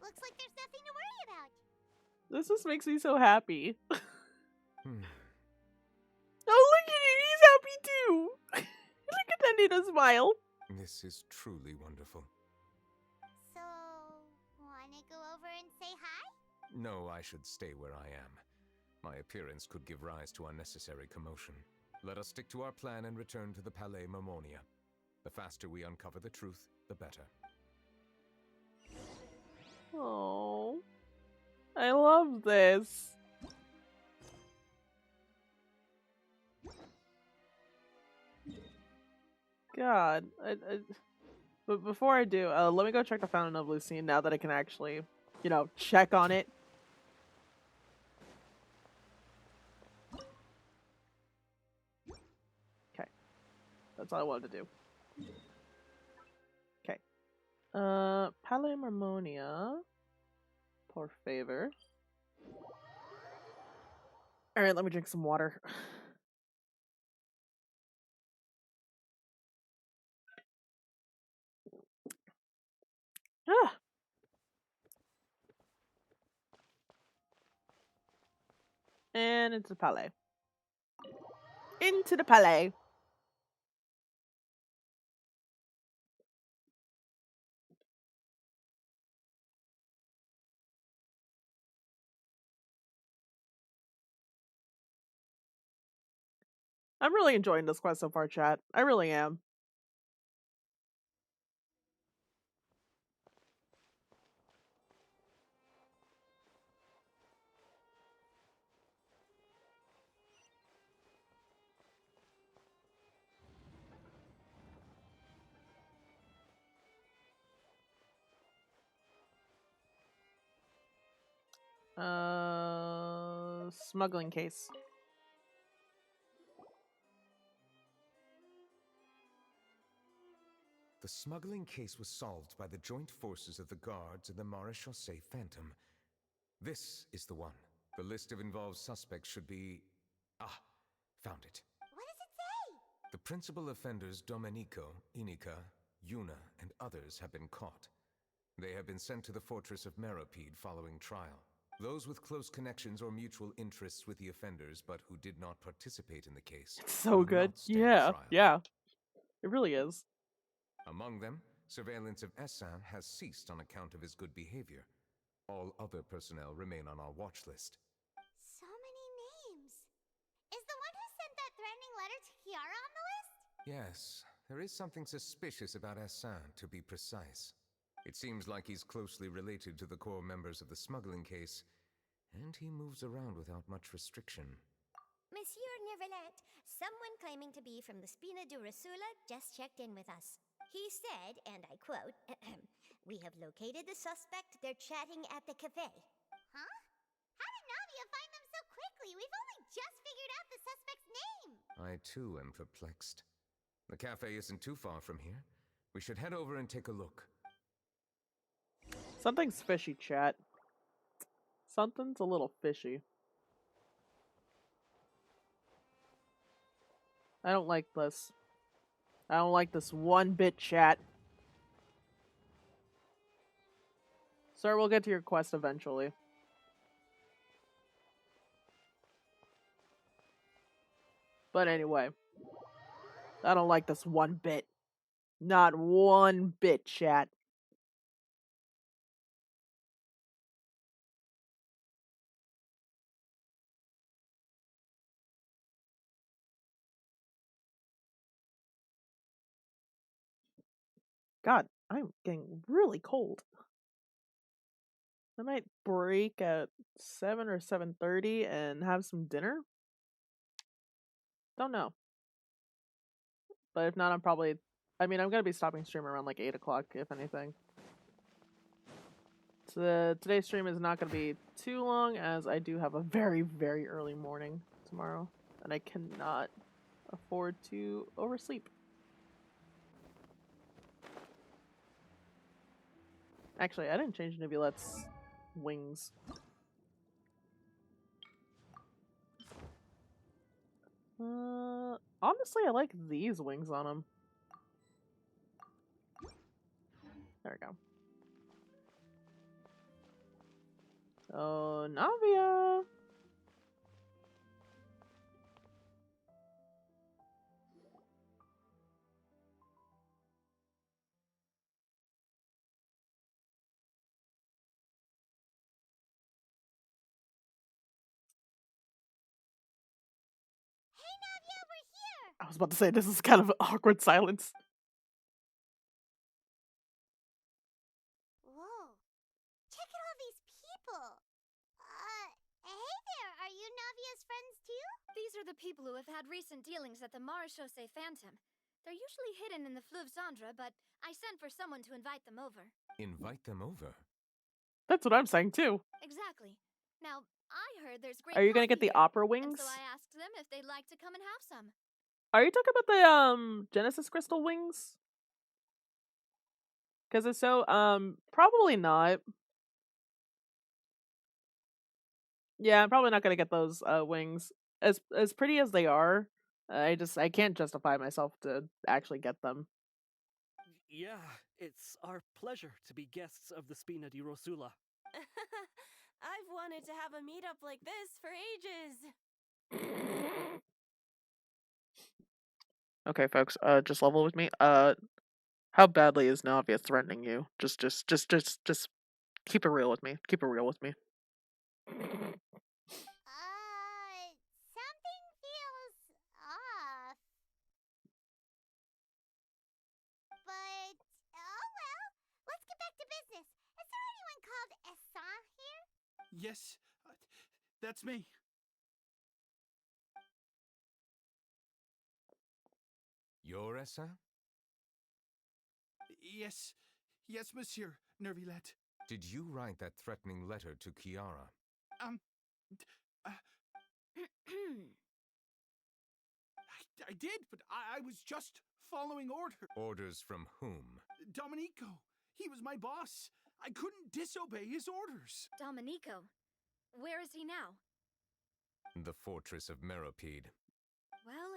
Looks like there's nothing to worry about. This just makes me so happy. Hmm. Oh, look at him. He's happy too. Look at that little smile. This is truly wonderful. So, wanna go over and say hi? No, I should stay where I am. My appearance could give rise to unnecessary commotion. Let us stick to our plan and return to the Palais Mermonia. The faster we uncover the truth, the better. Oh, I love this. God, but before I do, let me go check the Fountain of Lucine now that I can actually, you know, check on it. Okay, that's all I wanted to do. Okay, Palais Mermonia, por favor. All right, let me drink some water. Ah. And into the Palais. Into the Palais. I'm really enjoying this quest so far, chat. I really am. Smuggling case. The smuggling case was solved by the joint forces of the guards and the Maréchaussée Phantom. This is the one. The list of involved suspects should be... Ah, found it. What does it say? The principal offenders Domenico, Inica, Yuna, and others have been caught. They have been sent to the fortress of Meropide following trial. Those with close connections or mutual interests with the offenders but who did not participate in the case. It's so will good. not stand Yeah, trial. yeah. It really is. Among them, surveillance of Essan has ceased on account of his good behavior. All other personnel remain on our watch list. So many names. Is the one who sent that threatening letter to Kiara on the list? Yes, there is something suspicious about Essan, to be precise. It seems like he's closely related to the core members of the smuggling case, and he moves around without much restriction. Monsieur Neuvillette, someone claiming to be from the Spina de Rasula just checked in with us. He said, and I quote, "We have located the suspect. They're chatting at the cafe." Huh? How did Navia find them so quickly? We've only just figured out the suspect's name. I too am perplexed. The cafe isn't too far from here. We should head over and take a look. Something's fishy, chat. Something's a little fishy. I don't like this. I don't like this one bit, chat. Sir, we'll get to your quest eventually. But anyway. I don't like this one bit. Not one bit, chat. God, I'm getting really cold. I might break at 7 or 7:30 and have some dinner. Don't know. But if not, I'm probably... I mean, I'm going to be stopping stream around like 8 o'clock, if anything. So today's stream is not going to be too long, as I do have a very, very early morning tomorrow. And I cannot afford to oversleep. Actually, I didn't change Neuvillette's wings. Honestly, I like these wings on him. There we go. Oh, Navia! Hey, Navia, we're here! I was about to say, this is kind of an awkward silence. Whoa. Check out all these people! Hey there, are you Navia's friends too? These are the people who have had recent dealings at the Marechaussee Phantom. They're usually hidden in the Fleuve Cendre, but I sent for someone to invite them over. Invite them over? That's what I'm saying too. Exactly. Now, I heard there's great Are you gonna coffee get the here, opera and wings? so I asked them if they'd like to come and have some. Are you talking about the Genesis Crystal wings? Because if so, probably not. Yeah, I'm probably not gonna get those wings. As pretty as they are, I can't justify myself to actually get them. Yeah, it's our pleasure to be guests of the Spina di Rosula. I've wanted to have a meetup like this for ages. Okay, folks, just level with me. How badly is Navia threatening you? Just keep it real with me. Keep it real with me. Something feels off. But, oh well. Let's get back to business. Is there anyone called Essan here? Yes, that's me. You're Essa? Yes, yes, Monsieur Neuvillette. Did you write that threatening letter to Kiara? I did, but I was just following orders. Orders from whom? Domenico, he was my boss. I couldn't disobey his orders. Domenico? Where is he now? The fortress of Meropide. Well,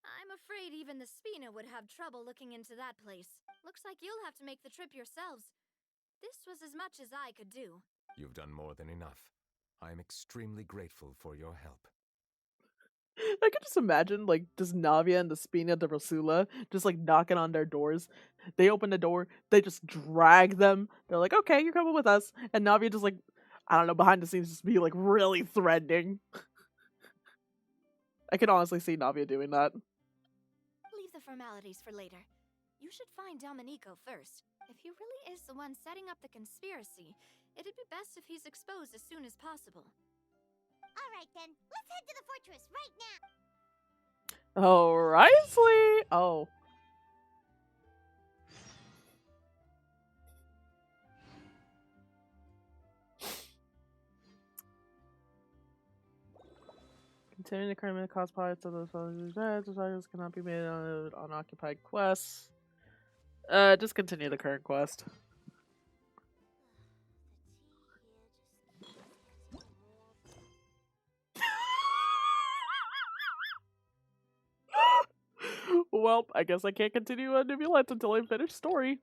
I'm afraid even the Spina would have trouble looking into that place. Looks like you'll have to make the trip yourselves. This was as much as I could do. You've done more than enough. I am extremely grateful for your help. I could just imagine, like, just Navia and the Spina de Rosula just, like, knocking on their doors. They open the door, they just drag them. They're like, okay, you're coming with us. And Navia just, like, I don't know, behind the scenes just be, like, really threatening. I can honestly see Navia doing that. Leave the formalities for later. You should find Domenico first. If he really is the one setting up the conspiracy, it'd be best if he's exposed as soon as possible. Alright then, let's head to the fortress right now! Oh, Risley! Oh. Continuing the current cost pilots of the societies cannot be made on unoccupied quests. Just continue the current quest. Well, I guess I can't continue on Neuvillette until I finish story.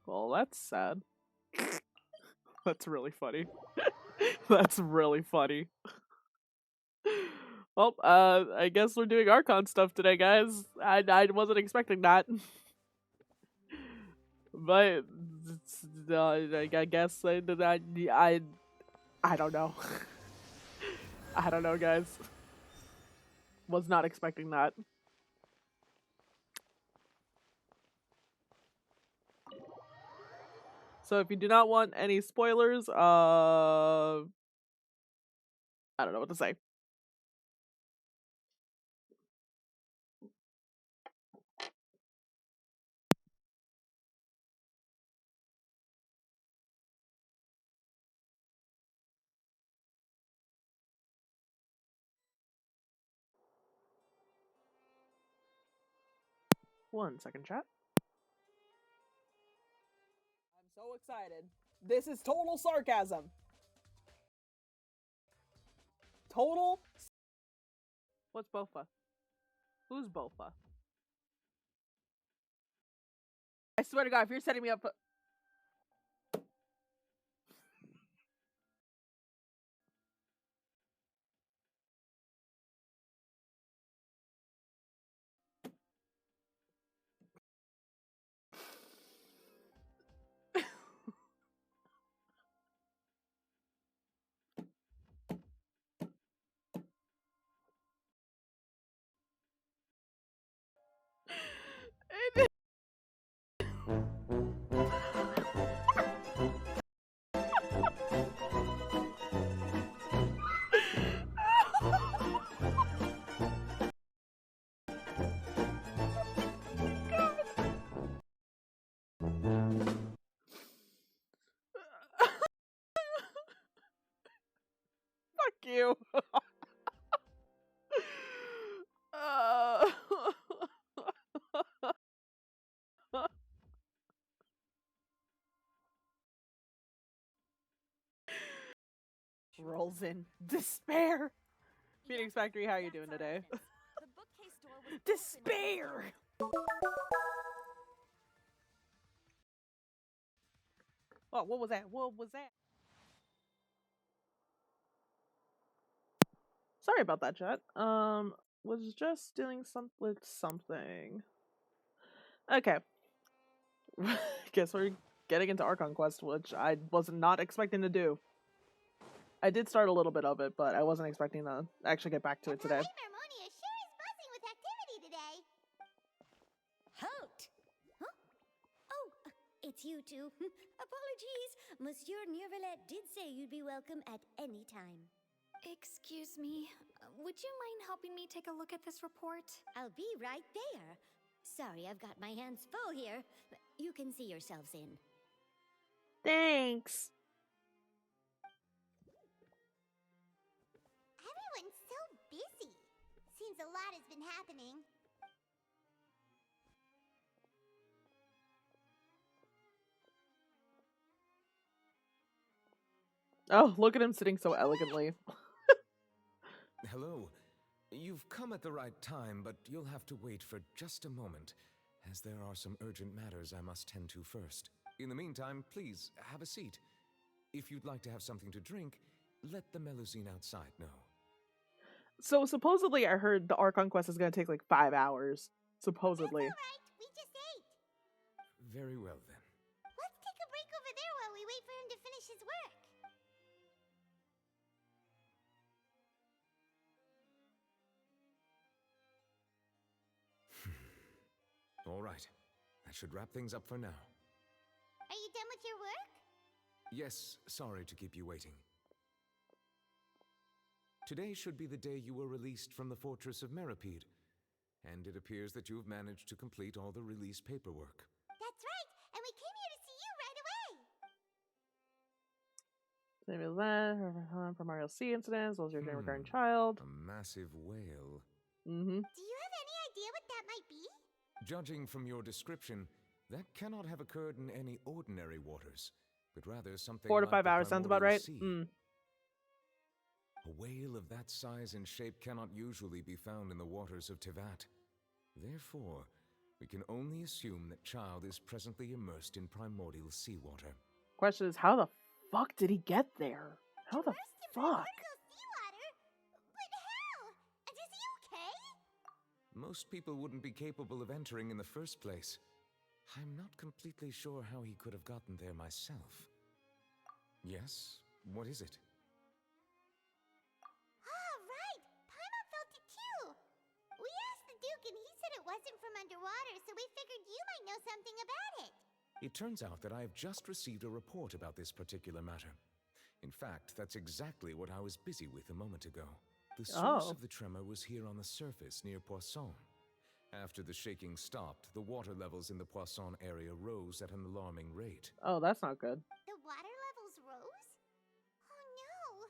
Well, that's sad. That's really funny. That's really funny. Well, I guess we're doing Archon stuff today, guys. I wasn't expecting that. But I guess I don't know. I don't know, guys. Was not expecting that. So if you do not want any spoilers, I don't know what to say. One second, chat. I'm so excited. This is total sarcasm. Total. What's Bofa? Who's Bofa? I swear to God, if you're setting me up. Fuck you. Rolls in despair. Phoenix Factory, how are you doing today? Despair. Oh, what was that? What was that? Sorry about that, chat. Was just dealing with something. Okay. Guess we're getting into Archon Quest, which I was not expecting to do. I did start a little bit of it, but I wasn't expecting to actually get back to it today. Harmonia sure is buzzing with activity today. Halt! Huh? Oh, it's you two. Apologies. Monsieur Neuvillette did say you'd be welcome at any time. Excuse me. Would you mind helping me take a look at this report? I'll be right there. Sorry, I've got my hands full here. You can see yourselves in. Thanks. Everyone's so busy. Seems a lot has been happening. Oh, look at him sitting so elegantly. Hello. You've come at the right time, but you'll have to wait for just a moment, as there are some urgent matters I must tend to first. In the meantime, please, have a seat. If you'd like to have something to drink, let the Melusine outside know. So supposedly I heard the Archon Quest is going to take like 5 hours. Supposedly. That's all right. We just ate. Very well, then. Let's take a break over there while we wait for him to finish his work. All right. That should wrap things up for now. Are you done with your work? Yes, sorry to keep you waiting. Today should be the day you were released from the Fortress of Meripede, and it appears that you've managed to complete all the release paperwork. That's right, and we came here to see you right away. Neuvillette, from RLC incidents, was your dream regarding child. A massive whale. Mm-hmm. Do you have any idea what that might be? Judging from your description, that cannot have occurred in any ordinary waters, but rather something 4 to like 5 the hours sounds about right. primordial sea. A whale of that size and shape cannot usually be found in the waters of Tevat. Therefore, we can only assume that child is presently immersed in primordial seawater. Question is, how the fuck did he get there? How the fuck? Seawater? But how? And is he okay? Most people wouldn't be capable of entering in the first place. I'm not completely sure how he could have gotten there myself. Yes, what is it? Ah, right! Paimon felt it too! We asked the Duke and he said it wasn't from underwater, so we figured you might know something about it. It turns out that I have just received a report about this particular matter. In fact, that's exactly what I was busy with a moment ago. The source of the tremor was here on the surface near Poisson. After the shaking stopped, the water levels in the Poisson area rose at an alarming rate. Oh, that's not good. The water levels rose? Oh no!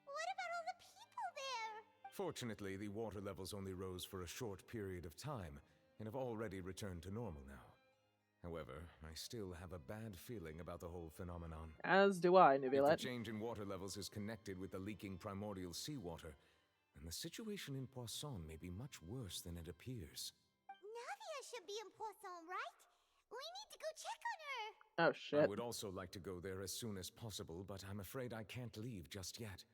What about all the people there? Fortunately, the water levels only rose for a short period of time and have already returned to normal now. However, I still have a bad feeling about the whole phenomenon. As do I, Neuvillette. If the change in water levels is connected with the leaking primordial seawater, then the situation in Poisson may be much worse than it appears. Navia should be in Poisson, right? We need to go check on her! Oh, shit. I would also like to go there as soon as possible, but I'm afraid I can't leave just yet.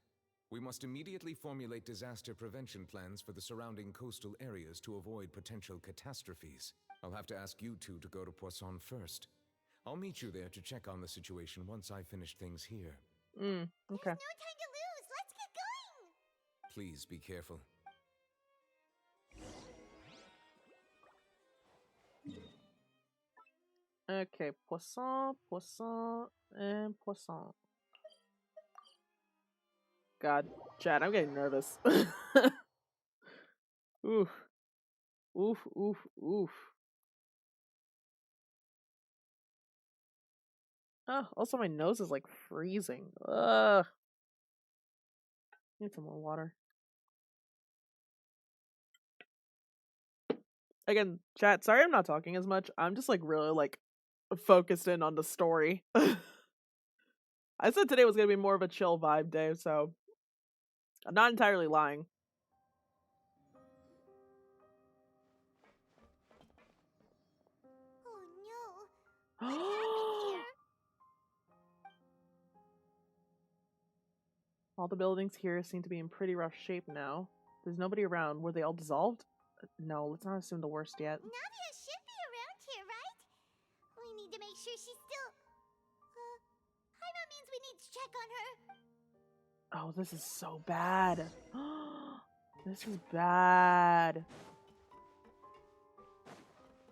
We must immediately formulate disaster prevention plans for the surrounding coastal areas to avoid potential catastrophes. I'll have to ask you two to go to Poisson first. I'll meet you there to check on the situation once I finish things here. Okay. There's no time to lose! Let's get going! Please be careful. Okay, Poisson, Poisson, and Poisson. God, Chad, I'm getting nervous. Oof. Oof, oof, oof. Oh, also my nose is like freezing. Ugh. Need some more water. Again, chat, sorry I'm not talking as much. I'm just like really like focused in on the story. I said today was gonna be more of a chill vibe day, so I'm not entirely lying. Oh no! What happened here? All the buildings here seem to be in pretty rough shape now. There's nobody around. Were they all dissolved? No, let's not assume the worst yet. Navia should be around here, right? We need to make sure she's still... Paimon means we need to check on her. Oh, this is so bad. This is bad.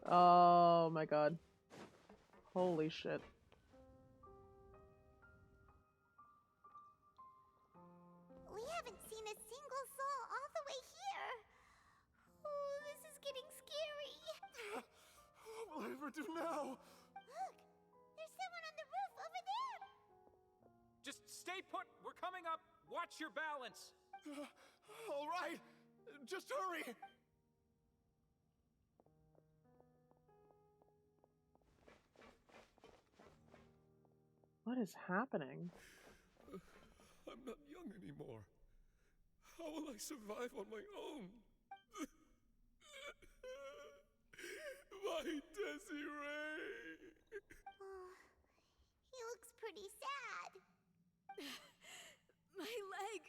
Oh my god. Holy shit. We haven't seen a single soul all the way here. Oh, this is getting scary. What will I ever do now? Look, there's someone on the roof over there. Just stay put. We're coming up. Watch your balance. All right, just hurry. What is happening? I'm not young anymore. How will I survive on my own? My Desiree! Oh, he looks pretty sad. My leg!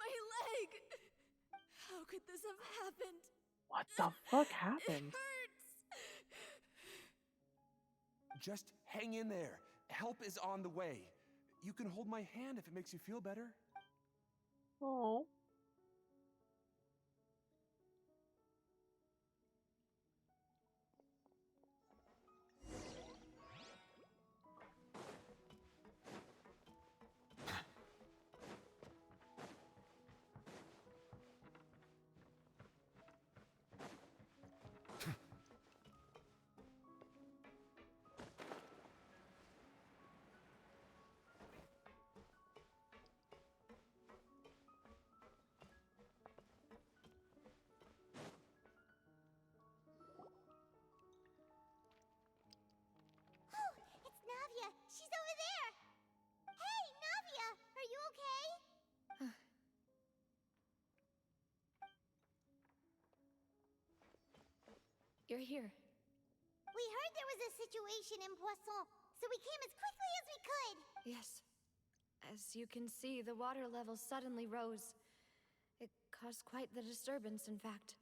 My leg! How could this have happened? What the fuck happened? Just hang in there. Help is on the way. You can hold my hand if it makes you feel better. Oh. It's Navia. She's over there. Hey, Navia, are you okay? You're here. We heard there was a situation in Poisson, so we came as quickly as we could. Yes. As you can see, the water level suddenly rose. It caused quite the disturbance, in fact.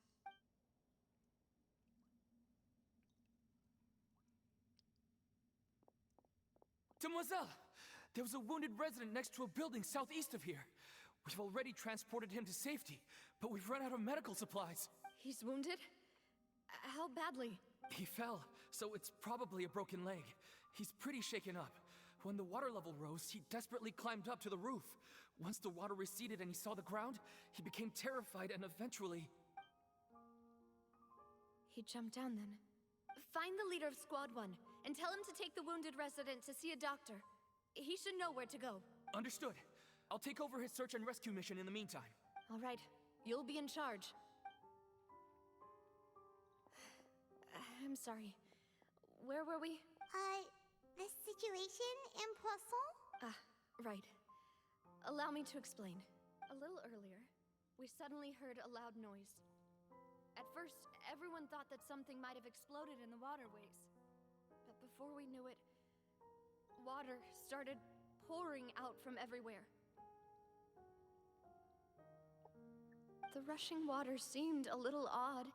Demoiselle! There was a wounded resident next to a building southeast of here. We've already transported him to safety, but we've run out of medical supplies. He's wounded? How badly? He fell, so it's probably a broken leg. He's pretty shaken up, When the water level rose, he desperately climbed up to the roof. Once the water receded and he saw the ground, he became terrified and eventually... He jumped down then. Find the leader of Squad 1 and tell him to take the wounded resident to see a doctor. He should know where to go. Understood. I'll take over his search and rescue mission in the meantime. All right, you'll be in charge. I'm sorry. Where were we? The situation in Poisson? Ah, right. Allow me to explain. A little earlier, we suddenly heard a loud noise. At first, everyone thought that something might have exploded in the waterways. But before we knew it, water started pouring out from everywhere. The rushing water seemed a little odd,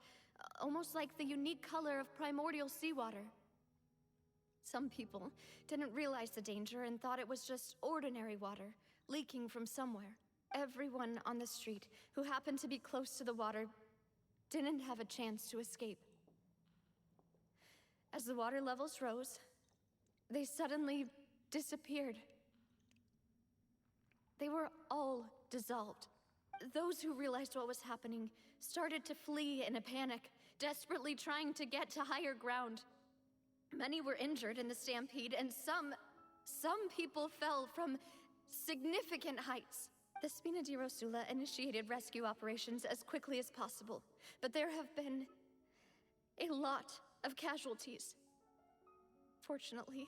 almost like the unique color of primordial seawater. Some people didn't realize the danger and thought it was just ordinary water, leaking from somewhere. Everyone on the street who happened to be close to the water didn't have a chance to escape. As the water levels rose, they suddenly disappeared. They were all dissolved. Those who realized what was happening started to flee in a panic, desperately trying to get to higher ground. Many were injured in the stampede, and some people fell from significant heights. The Spina di Rosula initiated rescue operations as quickly as possible, but there have been a lot of casualties. Fortunately,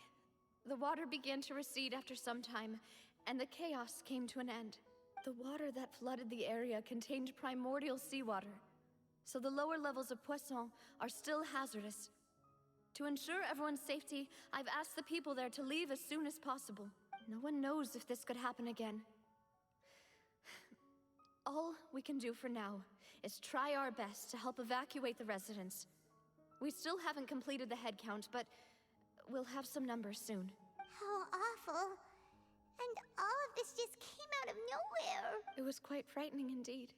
the water began to recede after some time, and the chaos came to an end. The water that flooded the area contained primordial seawater, so the lower levels of Poisson are still hazardous. To ensure everyone's safety, I've asked the people there to leave as soon as possible. No one knows if this could happen again. All we can do for now is try our best to help evacuate the residents. We still haven't completed the head count, but we'll have some numbers soon. How awful. And all of this just came out of nowhere. It was quite frightening indeed.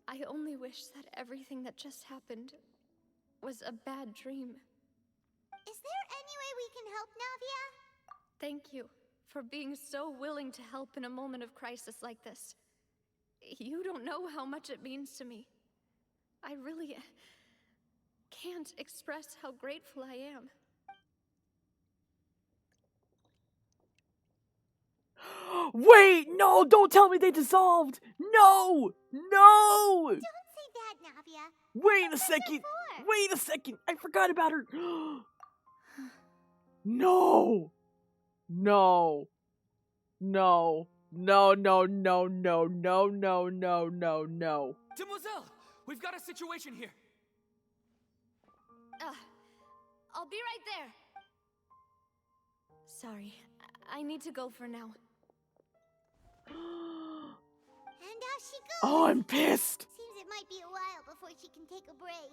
I only wish that everything that just happened was a bad dream. Is there any way we can help, Navia? Thank you for being so willing to help in a moment of crisis like this. You don't know how much it means to me. I really can't express how grateful I am. Wait, no, don't tell me they dissolved. No, no. Don't say that, Navia. Wait a second. Wait a second. I forgot about her. No. No. No. No, no, no, no, no, no, no, no, no. Demoiselle, we've got a situation here. I'll be right there. Sorry, I need to go for now. And out she goes. Oh, I'm pissed. Seems it might be a while before she can take a break.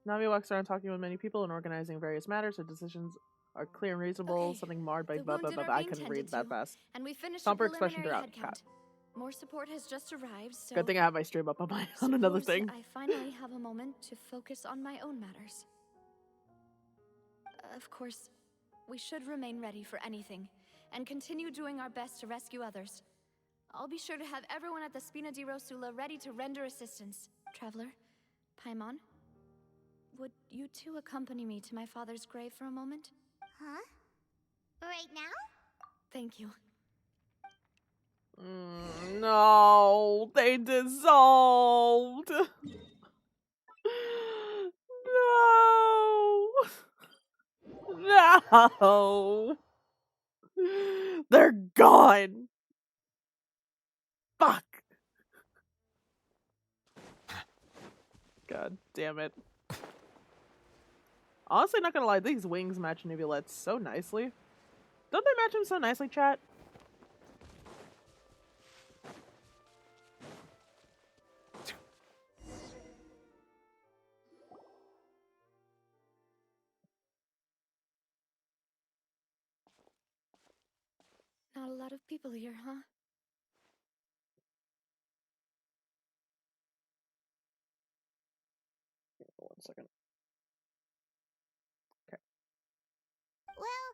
Navi walks around talking with many people and organizing various matters. Her decisions are clear and reasonable. Okay. Something marred by The blah blah wounded blah. are I being couldn't read tended that to, fast. And we finished Somber the expression preliminary throughout. head count. More support has just arrived, so Good thing I have my stream up on my on another suppose thing. I finally have a moment to focus on my own matters. Of course, we should remain ready for anything, and continue doing our best to rescue others. I'll be sure to have everyone at the Spina di Rosula ready to render assistance. Traveler, Paimon, would you two accompany me to my father's grave for a moment? Huh? Right now? Thank you. No, they dissolved. No. No. They're gone. Fuck. God damn it. Honestly, not gonna lie, these wings match Neuvillette so nicely. Don't they match him so nicely, chat? Not a lot of people here, huh? One second. Well,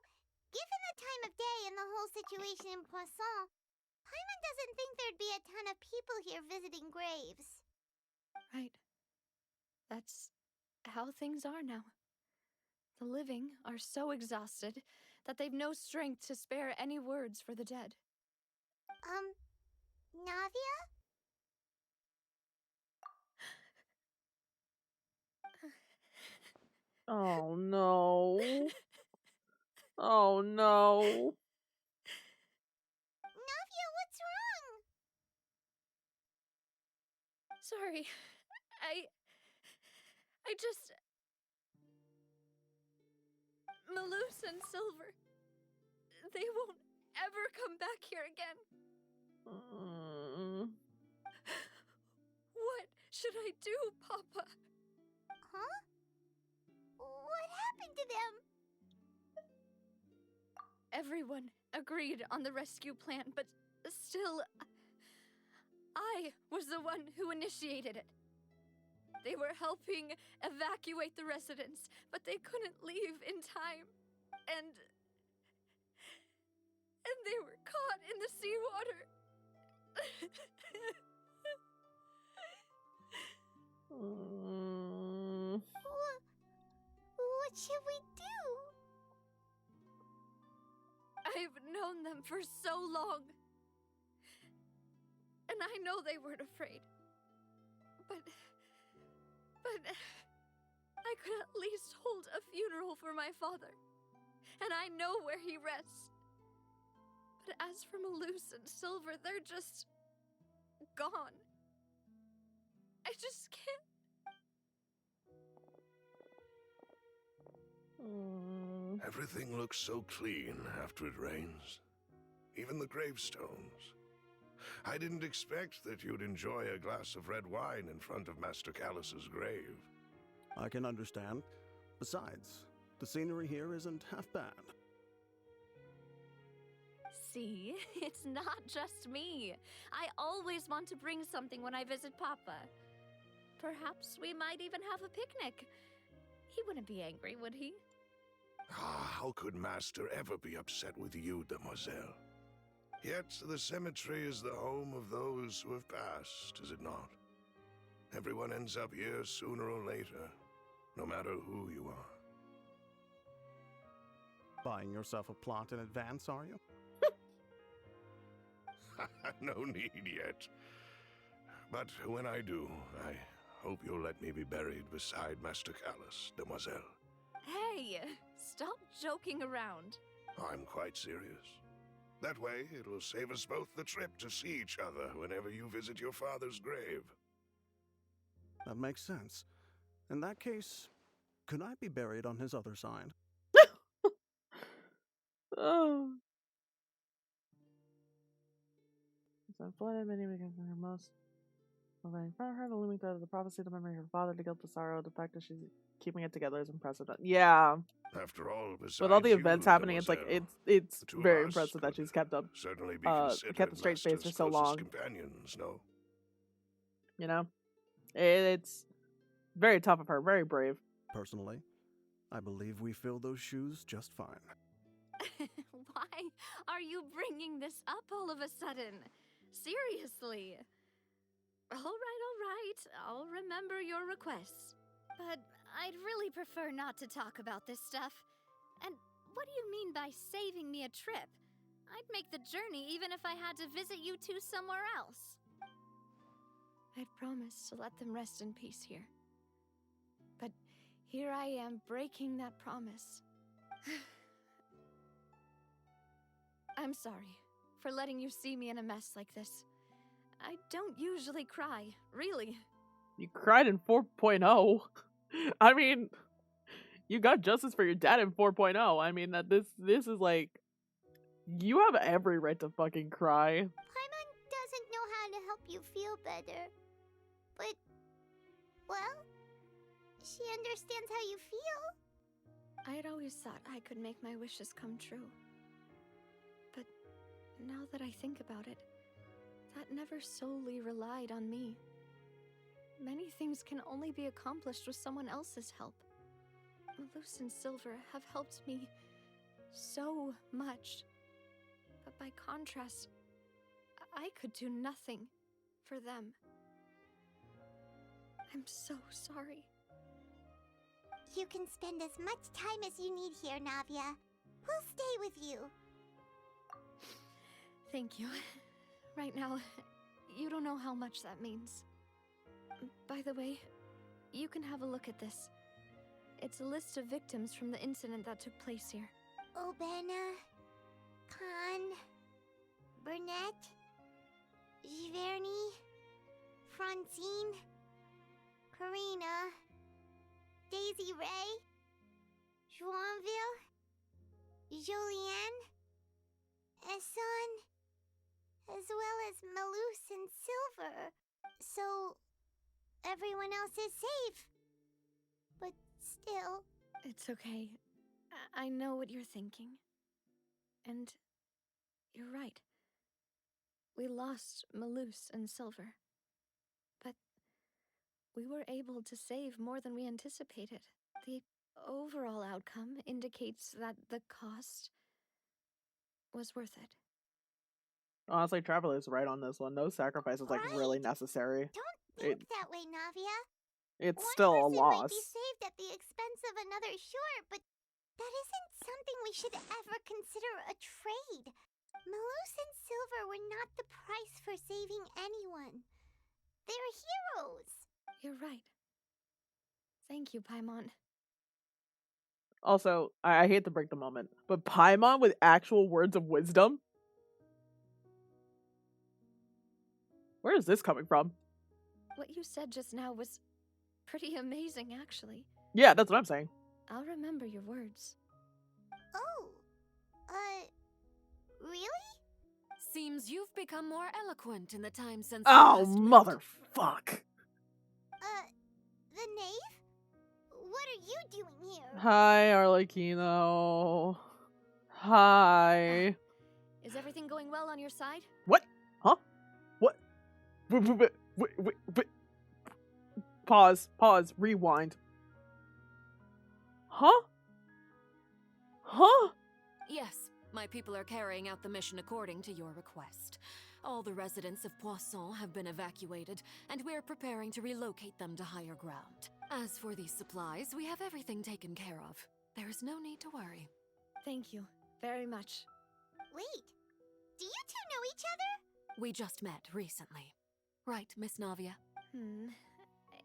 given the time of day and the whole situation in Poisson, Paimon doesn't think there'd be a ton of people here visiting graves. Right. That's how things are now. The living are so exhausted that they've no strength to spare any words for the dead. Navia? Oh no. Oh no. Navia, what's wrong? Sorry. I just... Malus and Silver. They won't ever come back here again. What should I do, Papa? Huh? What happened to them? Everyone agreed on the rescue plan, but still, I was the one who initiated it. They were helping evacuate the residents, but they couldn't leave in time. And they were caught in the seawater. What should we do? I've known them for so long. And I know they weren't afraid. But I could at least hold a funeral for my father. And I know where he rests. But as for Malus and Silver, they're just gone. I just can't. Everything looks so clean after it rains. Even the gravestones. I didn't expect that you'd enjoy a glass of red wine in front of Master Callus's grave. I can understand. Besides, the scenery here isn't half bad. See, it's not just me. I always want to bring something when I visit Papa. Perhaps we might even have a picnic. He wouldn't be angry, would he? How could Master ever be upset with you, demoiselle? Yet the cemetery is the home of those who have passed, is it not? Everyone ends up here sooner or later, no matter who you are. Buying yourself a plot in advance, are you? No need yet. But when I do, I hope you'll let me be buried beside Master Callus, demoiselle. Hey, stop joking around. I'm quite serious. That way, it'll save us both the trip to see each other whenever you visit your father's grave. That makes sense. In that case, could I be buried on his other side? Oh. So flooded many because of her most in front of her, the looming threat of the prophecy, the memory of her father, the guilt, the sorrow, the fact that she's keeping it together is impressive. Yeah. After all, with all the besides events you, happening, it's like demoiselle, it's the two of very us impressive that she's kept up certainly be kept a straight face for Master's so closest long. companions, no? You know? It's very tough of her, very brave. Personally, I believe we fill those shoes just fine. Why are you bringing this up all of a sudden? Seriously. All right. I'll remember your requests. But I'd really prefer not to talk about this stuff. And what do you mean by saving me a trip? I'd make the journey even if I had to visit you two somewhere else. I'd promised to let them rest in peace here. But here I am breaking that promise. I'm sorry for letting you see me in a mess like this. I don't usually cry, really. You cried in 4.0. I mean, you got justice for your dad in 4.0. I mean, that this is like, you have every right to fucking cry. Paimon doesn't know how to help you feel better. But, well, she understands how you feel. I had always thought I could make my wishes come true. But now that I think about it, that never solely relied on me. Many things can only be accomplished with someone else's help. Malus and Silver have helped me so much. But by contrast, I could do nothing for them. I'm so sorry. You can spend as much time as you need here, Navia. We'll stay with you. Thank you. Right now, you don't know how much that means. By the way, you can have a look at this. It's a list of victims from the incident that took place here. Obena, Khan, Burnett, Giverny, Francine, Karina, Daisy Ray, Joinville, Jolienne, Esson, as well as Malus and Silver. So, everyone else is safe. But still... It's okay. I know what you're thinking. And you're right. We lost Malus and Silver. But we were able to save more than we anticipated. The overall outcome indicates that the cost was worth it. Honestly, Traveler's right on this one. No sacrifice is, like, really necessary. Don't think that way, Navia. It's still a One person loss. might be saved at the expense of another, sure, but that isn't something we should ever consider a trade. Malus and Silver were not the price for saving anyone. They're heroes. You're right. Thank you, Paimon. Also, I hate to break the moment, but Paimon with actual words of wisdom? Where is this coming from? What you said just now was pretty amazing, actually. Yeah, that's what I'm saying. I'll remember your words. Oh, really? Seems you've become more eloquent in the time since. Oh, motherfuck. The knave? What are you doing here? Hi, Arlecchino. Hi. Is everything going well on your side? What? Huh? What? Wait. Pause, rewind. Huh? Yes, my people are carrying out the mission according to your request. All the residents of Poisson have been evacuated, and we're preparing to relocate them to higher ground. As for these supplies, we have everything taken care of. There is no need to worry. Thank you very much. Wait, do you two know each other? We just met recently. Right, Miss Navia?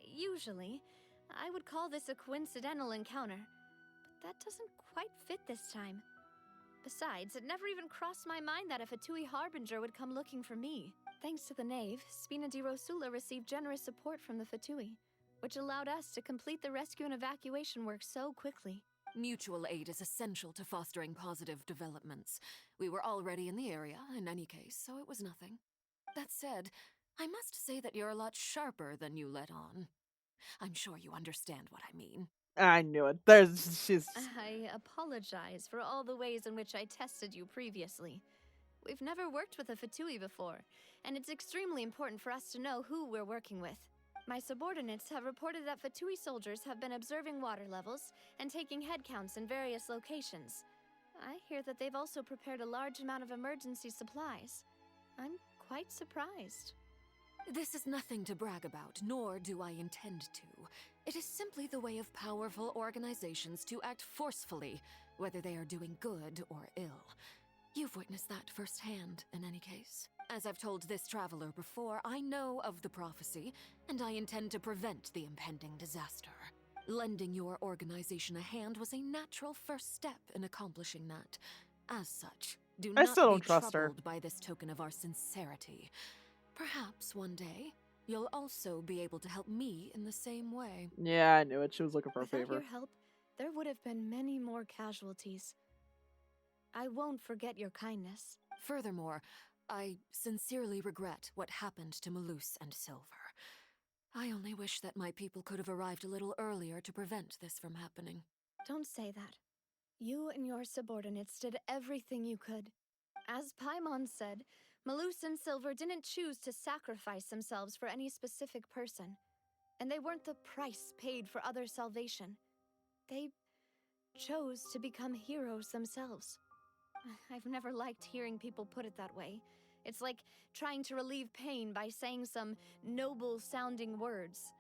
Usually, I would call this a coincidental encounter, but that doesn't quite fit this time. Besides, it never even crossed my mind that a Fatui Harbinger would come looking for me. Thanks to the Knave, Spina di Rosula received generous support from the Fatui, which allowed us to complete the rescue and evacuation work so quickly. Mutual aid is essential to fostering positive developments. We were already in the area, in any case, so it was nothing. That said, I must say that you're a lot sharper than you let on. I'm sure you understand what I mean. I knew it. She's... I apologize for all the ways in which I tested you previously. We've never worked with a Fatui before, and it's extremely important for us to know who we're working with. My subordinates have reported that Fatui soldiers have been observing water levels and taking head counts in various locations. I hear that they've also prepared a large amount of emergency supplies. I'm quite surprised. This is nothing to brag about, nor do I intend to. It is simply the way of powerful organizations to act forcefully, whether they are doing good or ill. You've witnessed that firsthand, in any case. As I've told this traveler before, I know of the prophecy, and I intend to prevent the impending disaster. Lending your organization a hand was a natural first step in accomplishing that. As such, do I not still be don't trust her. troubled by this token of our sincerity. Perhaps one day, you'll also be able to help me in the same way. Yeah, I knew it. She was looking for a Without favor. your help, there would have been many more casualties. I won't forget your kindness. Furthermore, I sincerely regret what happened to Malus and Silver. I only wish that my people could have arrived a little earlier to prevent this from happening. Don't say that. You and your subordinates did everything you could. As Paimon said, Malus and Silver didn't choose to sacrifice themselves for any specific person, and they weren't the price paid for other salvation. They chose to become heroes themselves. I've never liked hearing people put it that way. It's like trying to relieve pain by saying some noble-sounding words.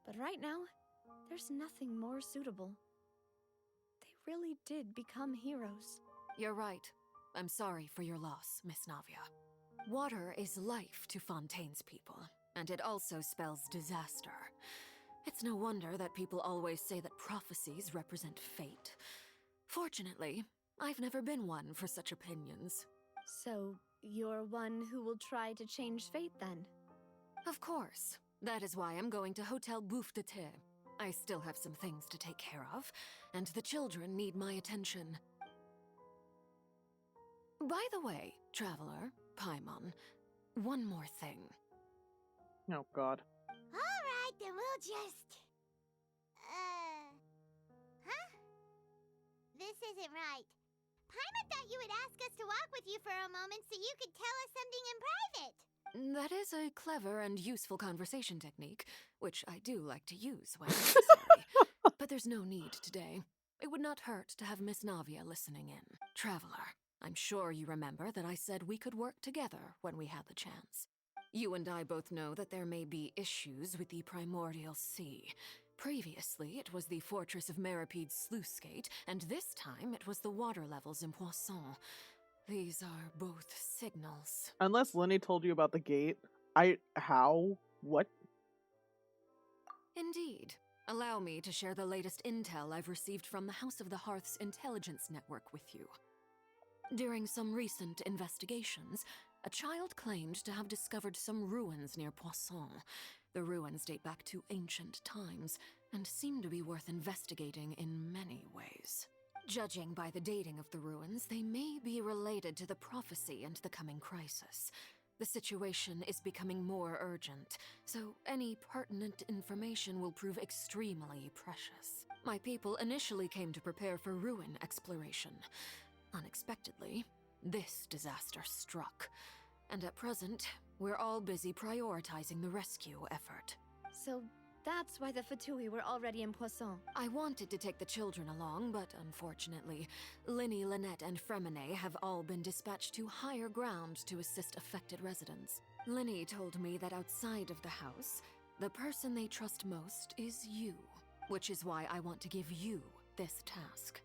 But right now, there's nothing more suitable. They really did become heroes. You're right. I'm sorry for your loss, Miss Navia. Water is life to Fontaine's people, and it also spells disaster. It's no wonder that people always say that prophecies represent fate. Fortunately, I've never been one for such opinions. So, you're one who will try to change fate then? Of course. That is why I'm going to Hotel Bouffe de Thé. I still have some things to take care of, and the children need my attention. By the way, Traveler, Paimon, one more thing. Oh, God. Alright, then we'll just... Huh? This isn't right. Paimon thought you would ask us to walk with you for a moment so you could tell us something in private. That is a clever and useful conversation technique, which I do like to use when necessary. But there's no need today. It would not hurt to have Miss Navia listening in. Traveler, I'm sure you remember that I said we could work together when we had the chance. You and I both know that there may be issues with the Primordial Sea. Previously, it was the Fortress of Meripede's sluice gate, and this time it was the water levels in Poisson. These are both signals. Unless Lenny told you about the gate, how? What? Indeed. Allow me to share the latest intel I've received from the House of the Hearth's intelligence network with you. During some recent investigations, a child claimed to have discovered some ruins near Poisson. The ruins date back to ancient times, and seem to be worth investigating in many ways. Judging by the dating of the ruins, they may be related to the prophecy and the coming crisis. The situation is becoming more urgent, so any pertinent information will prove extremely precious. My people initially came to prepare for ruin exploration. Unexpectedly, this disaster struck, and at present, we're all busy prioritizing the rescue effort. So that's why the Fatui were already in Poisson. I wanted to take the children along, but unfortunately, Linny, Lynette, and Fremine have all been dispatched to higher ground to assist affected residents. Linny told me that outside of the house, the person they trust most is you, which is why I want to give you this task.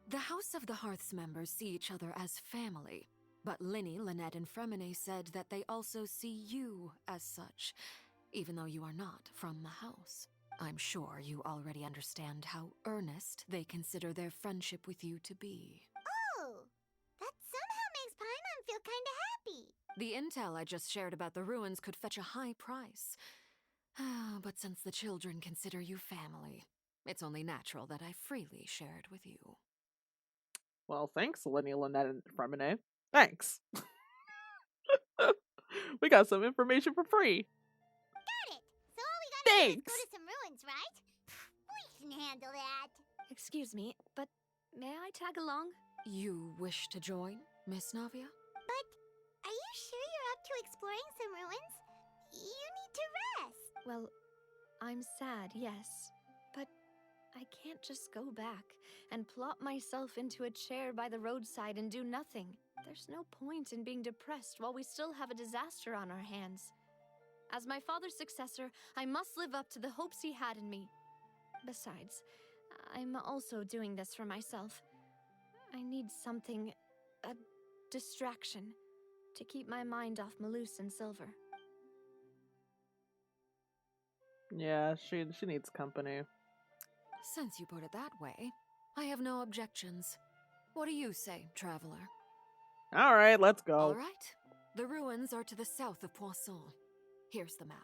The House of the Hearth's members see each other as family, but Linny, Lynette, and Fremine said that they also see you as such, even though you are not from the house. I'm sure you already understand how earnest they consider their friendship with you to be. Oh, that somehow makes Paimon feel kinda happy. The intel I just shared about the ruins could fetch a high price. But since the children consider you family, it's only natural that I freely share it with you. Well, thanks, Lenny, Lynette, and Fremine. Thanks. We got some information for free. Got it! So all we gotta do is Thanks. go to some ruins, right? We can handle that. Excuse me, but may I tag along? You wish to join, Miss Navia? But are you sure you're up to exploring some ruins? You need to rest. Well, I'm sad, yes. But I can't just go back and plop myself into a chair by the roadside and do nothing. There's no point in being depressed while we still have a disaster on our hands. As my father's successor, I must live up to the hopes he had in me. Besides, I'm also doing this for myself. I need something, a distraction, to keep my mind off Malus and Silver. Yeah, she needs company. Since you put it that way, I have no objections. What do you say, Traveler? All right, let's go. All right. The ruins are to the south of Poisson. Here's the map.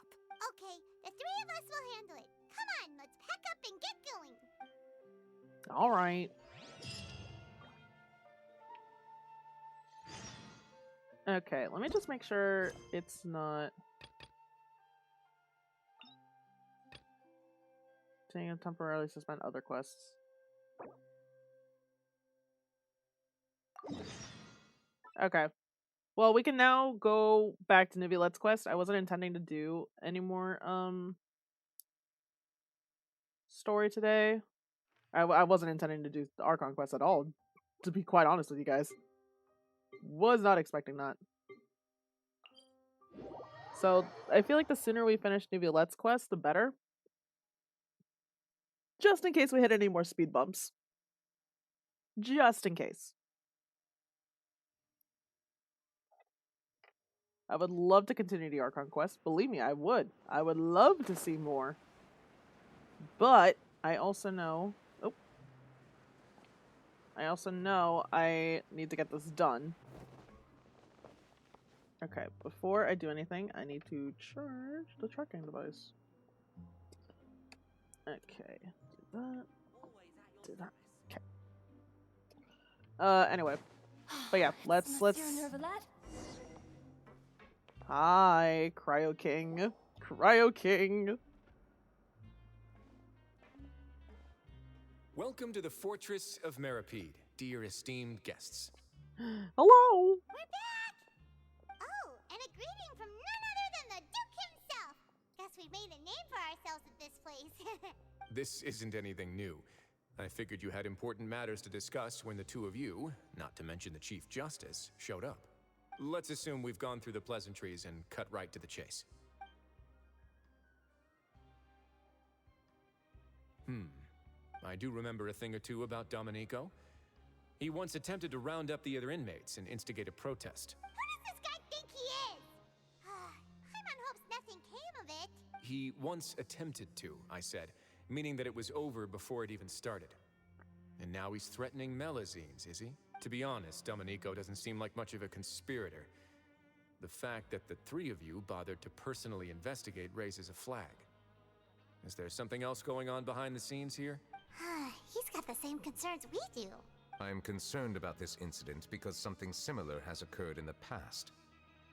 Okay, the three of us will handle it. Come on, let's pack up and get going. All right. Okay, let me just make sure it's not... Saying temporarily suspend other quests. Okay. Well, we can now go back to Neuvillette's quest. I wasn't intending to do any more story today. I wasn't intending to do the Archon Quest at all, to be quite honest with you guys. Was not expecting that. So, I feel like the sooner we finish Neuvillette's quest, the better. Just in case we hit any more speed bumps. Just in case. I would love to continue the Archon Quest. Believe me, I would. I would love to see more. But, I also know... Oh. I also know I need to get this done. Okay, before I do anything, I need to charge the tracking device. Okay, do that. Do that. Okay. Anyway. But yeah, let's... Hi, Cryo King. Cryo King. Welcome to the Fortress of Meripede, dear esteemed guests. Hello! We're back! Oh, and a greeting from none other than the Duke himself! Guess we made a name for ourselves at this place. This isn't anything new. I figured you had important matters to discuss when the two of you, not to mention the Chief Justice, showed up. Let's assume we've gone through the pleasantries and cut right to the chase. I do remember a thing or two about Domenico. He once attempted to round up the other inmates and instigate a protest. Who does this guy think he is? Paimon hopes nothing came of it. He once attempted to, I said, meaning that it was over before it even started. And now he's threatening Melazines, is he? To be honest, Domenico doesn't seem like much of a conspirator. The fact that the three of you bothered to personally investigate raises a flag. Is there something else going on behind the scenes here? He's got the same concerns we do. I'm concerned about this incident because something similar has occurred in the past.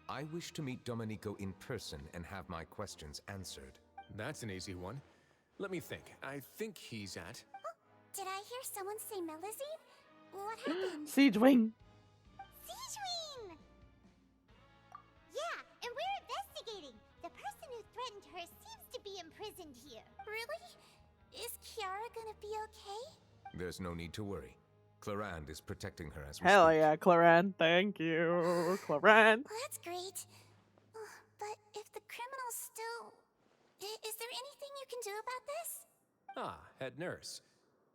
I wish to meet Domenico in person and have my questions answered. That's an easy one. Let me think. I think he's at... Did I hear someone say Melazine? What happened? Siege Wing! Siege Wing! Yeah, and we're investigating. The person who threatened her seems to be imprisoned here. Really? Is Kiara gonna be okay? There's no need to worry. Clarand is protecting her as we Hell speak. yeah, Clarand. Thank you, Clarand. Well, that's great. But if the criminal's still... Is there anything you can do about this? Ah, head nurse.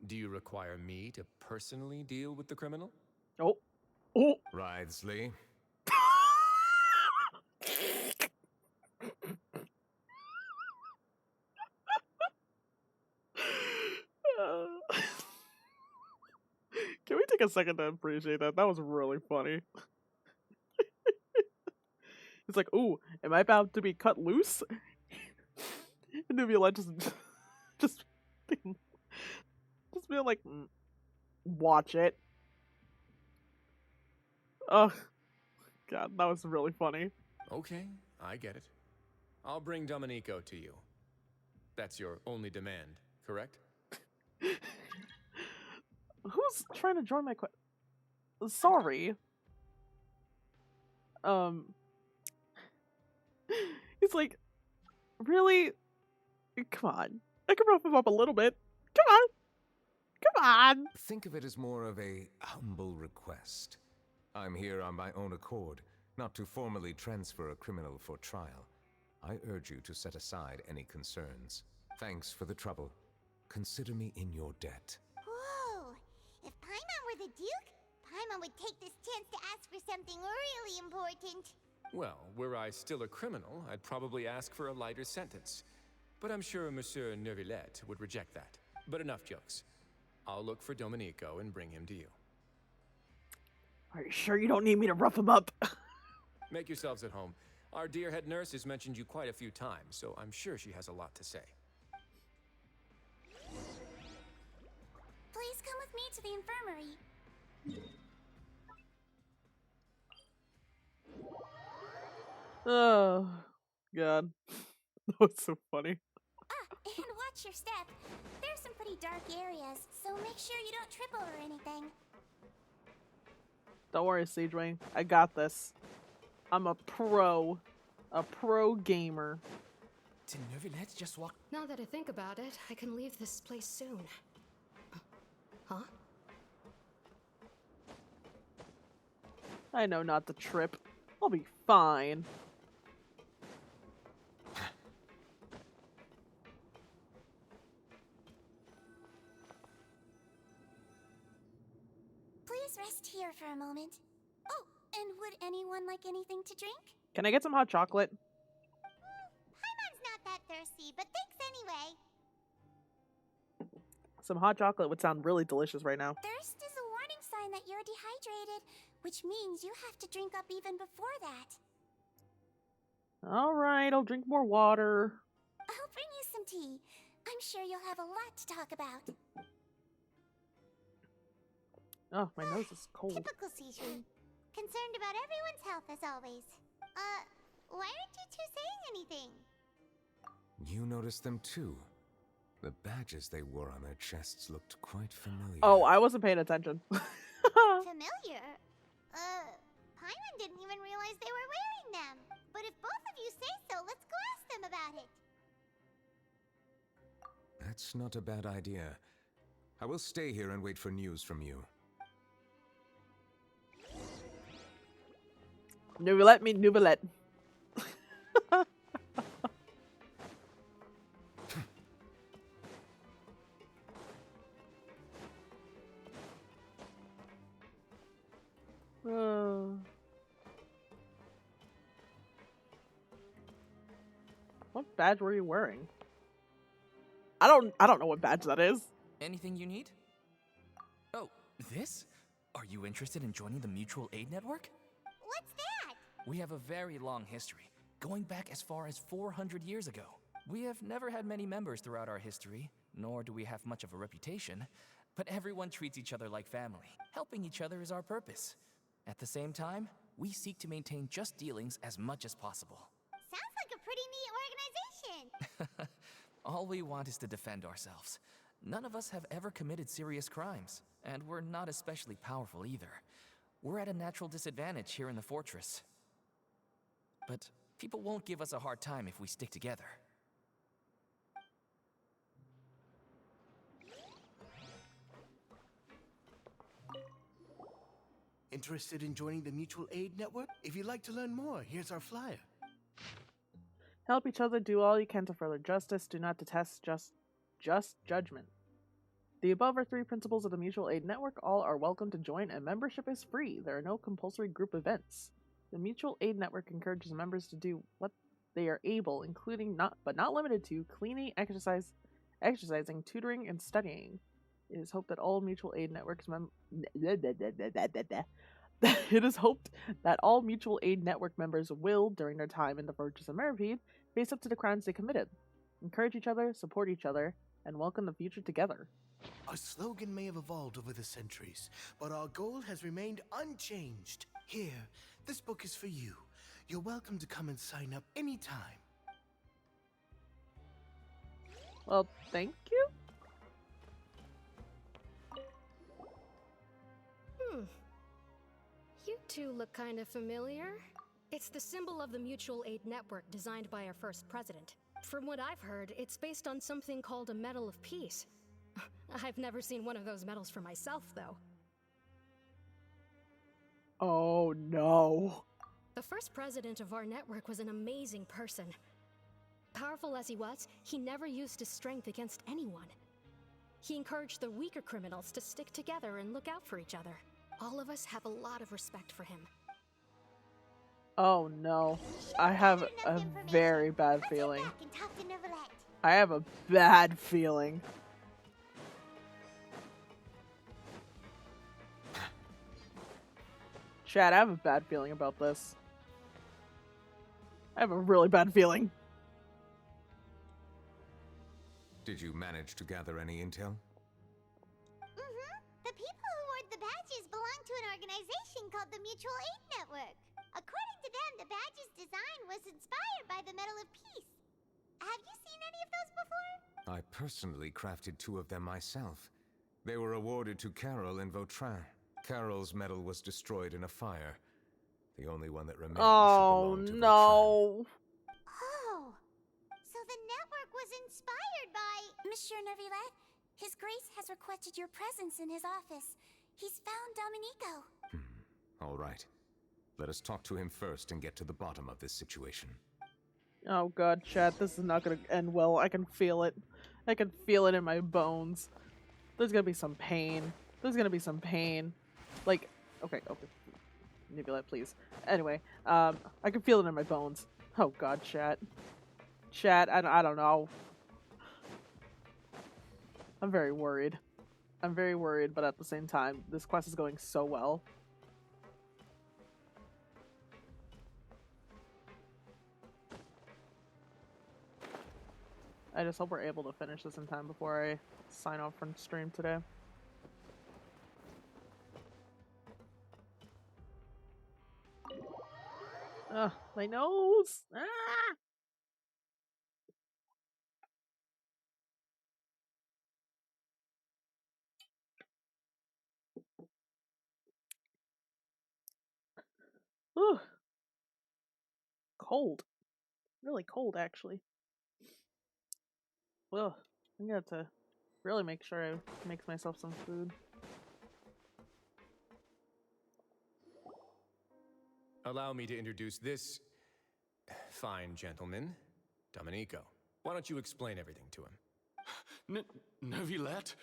Do you require me to personally deal with the criminal? Oh. Oh. Writhsley. Can we take a second to appreciate that? That was really funny. It's like, ooh, am I about to be cut loose? And Neuvillette just being like, watch it. Oh, God, that was really funny. Okay, I get it. I'll bring Domenico to you. That's your only demand, correct? Who's trying to join my Sorry. He's like, really? Come on. I can rough him up a little bit. Come on. Come on. Think of it as more of a humble request. I'm here on my own accord, not to formally transfer a criminal for trial. I urge you to set aside any concerns. Thanks for the trouble. Consider me in your debt. Whoa! If Paimon were the Duke, Paimon would take this chance to ask for something really important. Well, were I still a criminal, I'd probably ask for a lighter sentence. But I'm sure Monsieur Neuvillette would reject that. But enough jokes. I'll look for Domenico and bring him to you. Are you sure you don't need me to rough him up? Make yourselves at home. Our dear head nurse has mentioned you quite a few times, so I'm sure she has a lot to say. Please come with me to the infirmary. Oh, God. That was so funny. And watch your step. There's some pretty dark areas, so make sure you don't trip over anything. Don't worry, Siege Wing. I got this. I'm a pro gamer. Did Neuvillette just walk? Now that I think about it, I can leave this place soon. Huh? I know not to trip. I'll be fine. Please rest here for a moment. Oh, and would anyone like anything to drink? Can I get some hot chocolate? Paimon's not that thirsty, but thanks anyway. Some hot chocolate would sound really delicious right now. Thirst is a warning sign that you're dehydrated, which means you have to drink up even before that. Alright, I'll drink more water. I'll bring you some tea. I'm sure you'll have a lot to talk about. Oh, my nose is cold. Typical Seizure. Concerned about everyone's health as always. Why aren't you two saying anything? You noticed them too. The badges they wore on their chests looked quite familiar. Oh, I wasn't paying attention. Familiar? Paimon didn't even realize they were wearing them. But if both of you say so, let's go ask them about it. That's not a bad idea. I will stay here and wait for news from you. Neuvillette me Neuvillette. What badge were you wearing? I don't know what badge that is. Anything you need? Oh, this? Are you interested in joining the Mutual Aid Network? What's that? We have a very long history, going back as far as 400 years ago. We have never had many members throughout our history, nor do we have much of a reputation, but everyone treats each other like family. Helping each other is our purpose. At the same time, we seek to maintain just dealings as much as possible. Sounds like a pretty neat organization. All we want is to defend ourselves. None of us have ever committed serious crimes, and we're not especially powerful either. We're at a natural disadvantage here in the fortress. But people won't give us a hard time if we stick together. Interested in joining the Mutual Aid Network? If you'd like to learn more, here's our flyer. Help each other, do all you can to further justice, do not detest just judgment. The above are 3 principles of the Mutual Aid Network. All are welcome to join, and membership is free. There are no compulsory group events. The Mutual Aid Network encourages members to do what they are able, including but not limited to cleaning, exercising, tutoring, and studying. It is hoped that all Mutual Aid Networks It is hoped that all Mutual Aid Network members will, during their time in the Fortress of Meripede, face up to the crimes they committed, encourage each other, support each other, and welcome the future together. Our slogan may have evolved over the centuries, but our goal has remained unchanged. Here, this book is for you. You're welcome to come and sign up anytime. Well, thank you. You two look kind of familiar. It's the symbol of the Mutual Aid Network designed by our first president. From what I've heard, it's based on something called a Medal of Peace. I've never seen one of those medals for myself, though. Oh no. The first president of our network was an amazing person. Powerful as he was, he never used his strength against anyone. He encouraged the weaker criminals to stick together and look out for each other. All of us have a lot of respect for him. Oh no. I have a very bad feeling. I have a bad feeling. Chad, I have a bad feeling about this. I have a really bad feeling. Did you manage to gather any intel? The people who wore the badges belong to an organization called the Mutual Aid Network. According to them, the badge's design was inspired by the Medal of Peace. Have you seen any of those before? I personally crafted 2 of them myself. They were awarded to Carol in Vautrin. Carol's medal was destroyed in a fire. The only one that remained Oh no. Oh, so the network was inspired by Monsieur Neuvillette. His Grace has requested your presence in his office. He's found Domenico. All right. Let us talk to him first and get to the bottom of this situation. Oh god, chat, this is not gonna end well. I can feel it. I can feel it in my bones. There's gonna be some pain. There's gonna be some pain. Like, okay. Neuvillette, please. Anyway, I can feel it in my bones. Oh god, chat. Chat, I don't know. I'm very worried. I'm very worried, but at the same time, this quest is going so well. I just hope we're able to finish this in time before I sign off from stream today. Ugh, my nose! Ah! Ooh. Cold. Really cold, actually. Well, I'm gonna have to really make sure I make myself some food. Allow me to introduce this fine gentleman, Domenico. Why don't you explain everything to him? Neuvillette?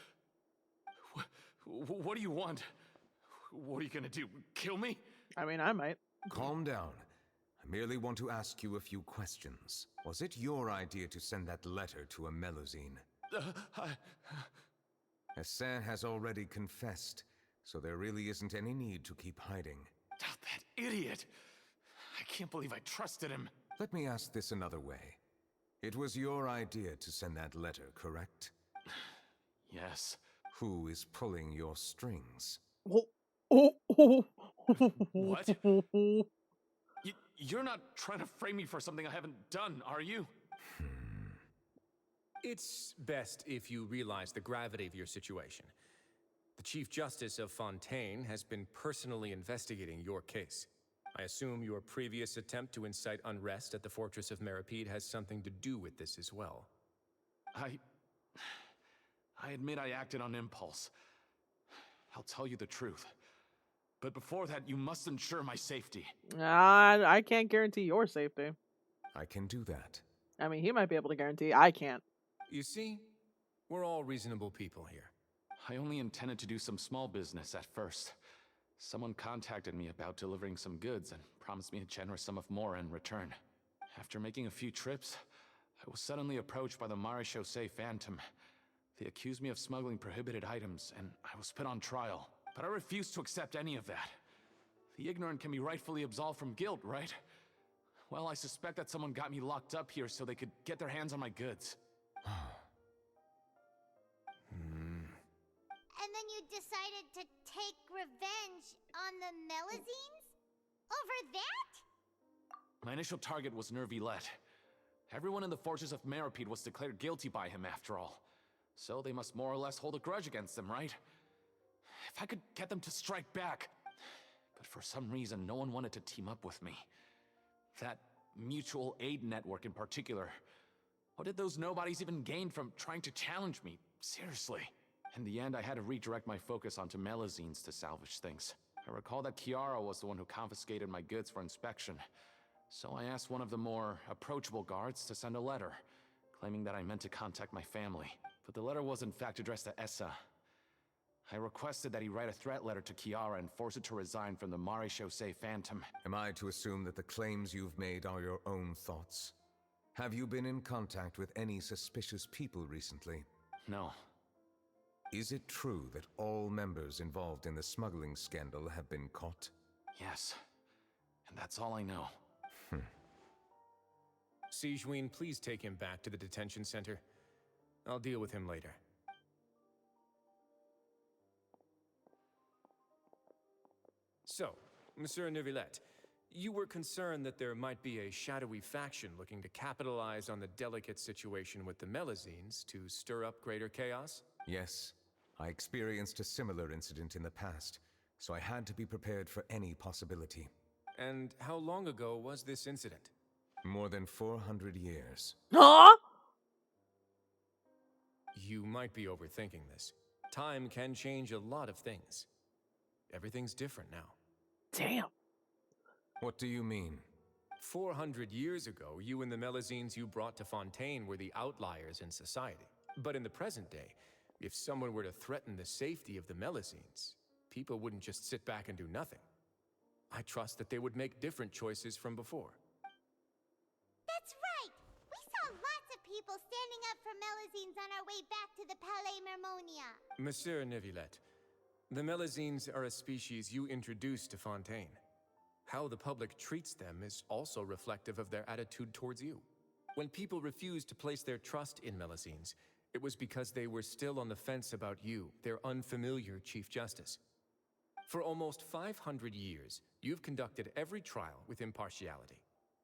What do you want? What are you gonna do? Kill me? I mean, I might. Calm down. I merely want to ask you a few questions. Was it your idea to send that letter to a Melusine? Hassan has already confessed, so there really isn't any need to keep hiding. That idiot! I can't believe I trusted him. Let me ask this another way. It was your idea to send that letter, correct? Yes. Who is pulling your strings? What? You're not trying to frame me for something I haven't done, are you? It's best if you realize the gravity of your situation. The Chief Justice of Fontaine has been personally investigating your case. I assume your previous attempt to incite unrest at the Fortress of Meripede has something to do with this as well. I admit I acted on impulse. I'll tell you the truth. But before that, you must ensure my safety. I can't guarantee your safety. I can do that. I mean, he might be able to guarantee. I can't. You see, we're all reasonable people here. I only intended to do some small business at first. Someone contacted me about delivering some goods and promised me a generous sum of more in return. After making a few trips, I was suddenly approached by the Marechaussee Phantom. They accused me of smuggling prohibited items, and I was put on trial. But I refused to accept any of that. The ignorant can be rightfully absolved from guilt, right? Well, I suspect that someone got me locked up here so they could get their hands on my goods. And then you decided to take revenge on the Melusines? Over that? My initial target was Neuvillette. Everyone in the Fortress of Meripede was declared guilty by him after all. So they must more or less hold a grudge against him, right? If I could get them to strike back. But for some reason, no one wanted to team up with me. That mutual aid network in particular. What did those nobodies even gain from trying to challenge me? Seriously. In the end, I had to redirect my focus onto Melusines to salvage things. I recall that Chiara was the one who confiscated my goods for inspection. So I asked one of the more approachable guards to send a letter, claiming that I meant to contact my family. But the letter was in fact addressed to Essa. I requested that he write a threat letter to Chiara and force her to resign from the Marechaussee Phantom. Am I to assume that the claims you've made are your own thoughts? Have you been in contact with any suspicious people recently? No. Is it true that all members involved in the smuggling scandal have been caught? Yes. And that's all I know. Sigewinne, please take him back to the detention center. I'll deal with him later. So, Monsieur Neuvillette, you were concerned that there might be a shadowy faction looking to capitalize on the delicate situation with the Melusines to stir up greater chaos? Yes. I experienced a similar incident in the past, so I had to be prepared for any possibility. And how long ago was this incident? More than 400 years. Huh? You might be overthinking this. Time can change a lot of things. Everything's different now. Damn. What do you mean? 400 years ago, you and the Melazines you brought to Fontaine were the outliers in society. But in the present day, if someone were to threaten the safety of the Melazines, people wouldn't just sit back and do nothing. I trust that they would make different choices from before. That's right! We saw lots of people standing up for Melazines on our way back to the Palais Mermonia. Monsieur Neuvillette, the Melazines are a species you introduced to Fontaine. How the public treats them is also reflective of their attitude towards you. When people refused to place their trust in Melazines, it was because they were still on the fence about you, their unfamiliar Chief Justice. For almost 500 years, you've conducted every trial with impartiality.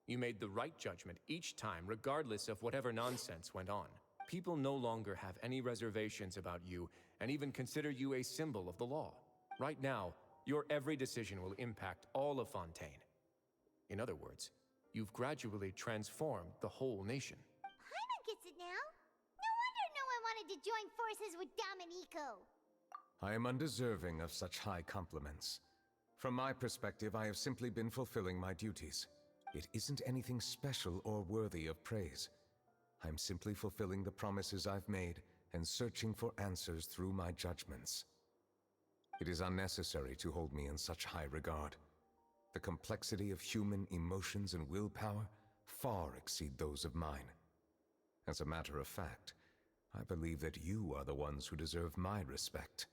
You made the right judgment each time, regardless of whatever nonsense went on. People no longer have any reservations about you and even consider you a symbol of the law. Right now, your every decision will impact all of Fontaine. In other words, you've gradually transformed the whole nation. Paimon gets it now. No wonder no one wanted to join forces with Domenico. I am undeserving of such high compliments. From my perspective, I have simply been fulfilling my duties. It isn't anything special or worthy of praise. I'm simply fulfilling the promises I've made and searching for answers through my judgments. It is unnecessary to hold me in such high regard. The complexity of human emotions and willpower far exceed those of mine. As a matter of fact, I believe that you are the ones who deserve my respect.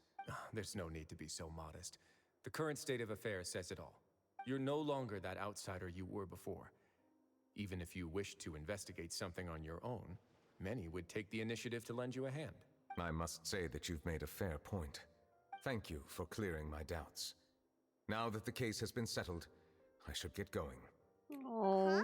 There's no need to be so modest. The current state of affairs says it all. You're no longer that outsider you were before. Even if you wished to investigate something on your own, many would take the initiative to lend you a hand. I must say that you've made a fair point. Thank you for clearing my doubts. Now that the case has been settled, I should get going. Oh. Huh?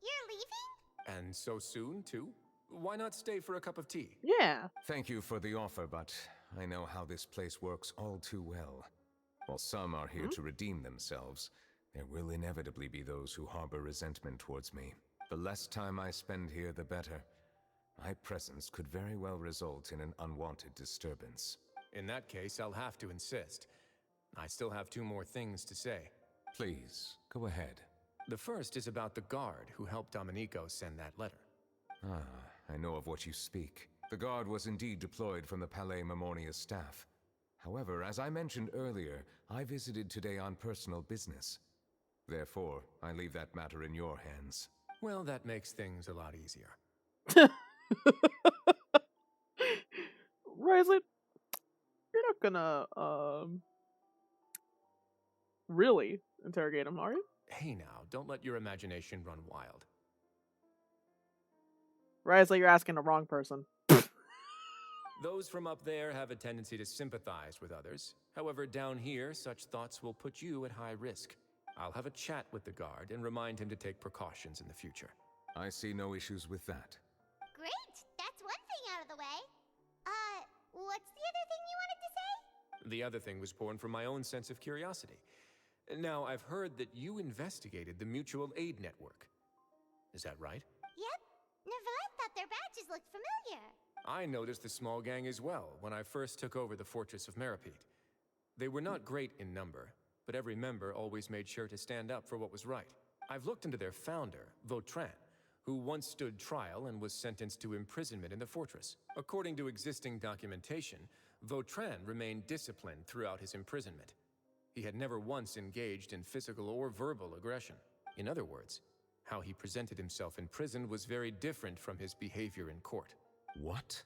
You're leaving? And so soon, too? Why not stay for a cup of tea? Yeah. Thank you for the offer, but I know how this place works all too well. While some are here to redeem themselves, there will inevitably be those who harbor resentment towards me. The less time I spend here, the better. My presence could very well result in an unwanted disturbance. In that case, I'll have to insist. I still have 2 more things to say. Please, go ahead. The first is about the guard who helped Domenico send that letter. Ah, I know of what you speak. The guard was indeed deployed from the Palais Mermonia's staff. However, as I mentioned earlier, I visited today on personal business. Therefore, I leave that matter in your hands. Well, that makes things a lot easier. Rysley, you're not gonna, really interrogate him, are you? Hey now, don't let your imagination run wild. Rysley, you're asking the wrong person. Those from up there have a tendency to sympathize with others. However, down here, such thoughts will put you at high risk. I'll have a chat with the guard and remind him to take precautions in the future. I see no issues with that. Great! That's one thing out of the way. What's the other thing you wanted to say? The other thing was born from my own sense of curiosity. Now, I've heard that you investigated the mutual aid network. Is that right? Yep. Neuvillette thought their badges looked familiar. I noticed the small gang as well when I first took over the Fortress of Meripede. They were not great in number, but every member always made sure to stand up for what was right. I've looked into their founder, Vautrin, who once stood trial and was sentenced to imprisonment in the fortress. According to existing documentation, Vautrin remained disciplined throughout his imprisonment. He had never once engaged in physical or verbal aggression. In other words, how he presented himself in prison was very different from his behavior in court. What?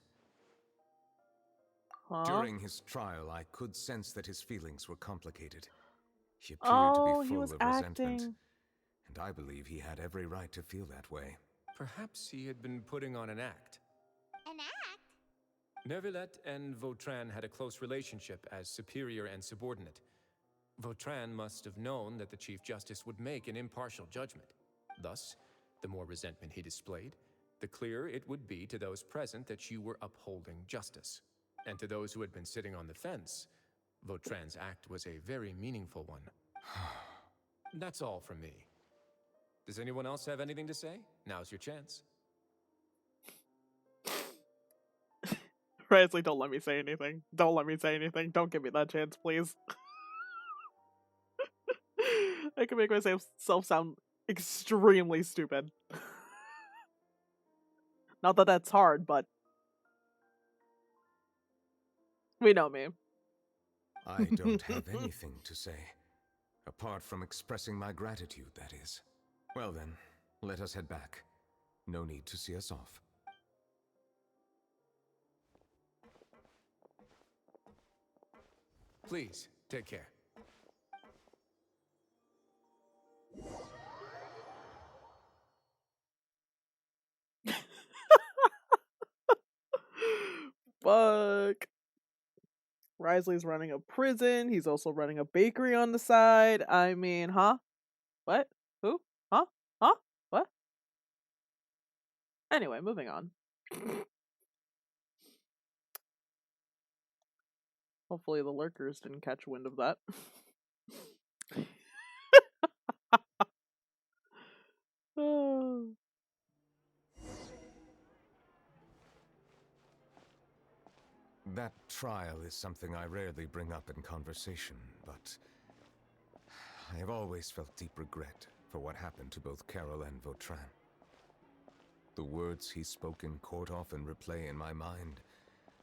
Huh? During his trial, I could sense that his feelings were complicated. He appeared to be full of resentment, and I believe he had every right to feel that way. Perhaps he had been putting on an act. An act? Neuvillette and Vautrin had a close relationship as superior and subordinate. Vautrin must have known that the Chief Justice would make an impartial judgment. Thus, the more resentment he displayed, the clearer it would be to those present that you were upholding justice. And to those who had been sitting on the fence, Vautrin's act was a very meaningful one. That's all from me. Does anyone else have anything to say? Now's your chance. Risley, don't let me say anything. Don't let me say anything. Don't give me that chance, please. I can make myself sound extremely stupid. Not that that's hard, but we know me. I don't have anything to say. Apart from expressing my gratitude, that is. Well then, let us head back. No need to see us off. Please, take care. Fuck. Risley's running a prison. He's also running a bakery on the side. I mean, huh? What? Who? Huh? Huh? What? Anyway, moving on. Hopefully the lurkers didn't catch wind of that. Oh. That trial is something I rarely bring up in conversation, but I have always felt deep regret for what happened to both Carol and Vautrin. The words he spoke in court often replay in my mind,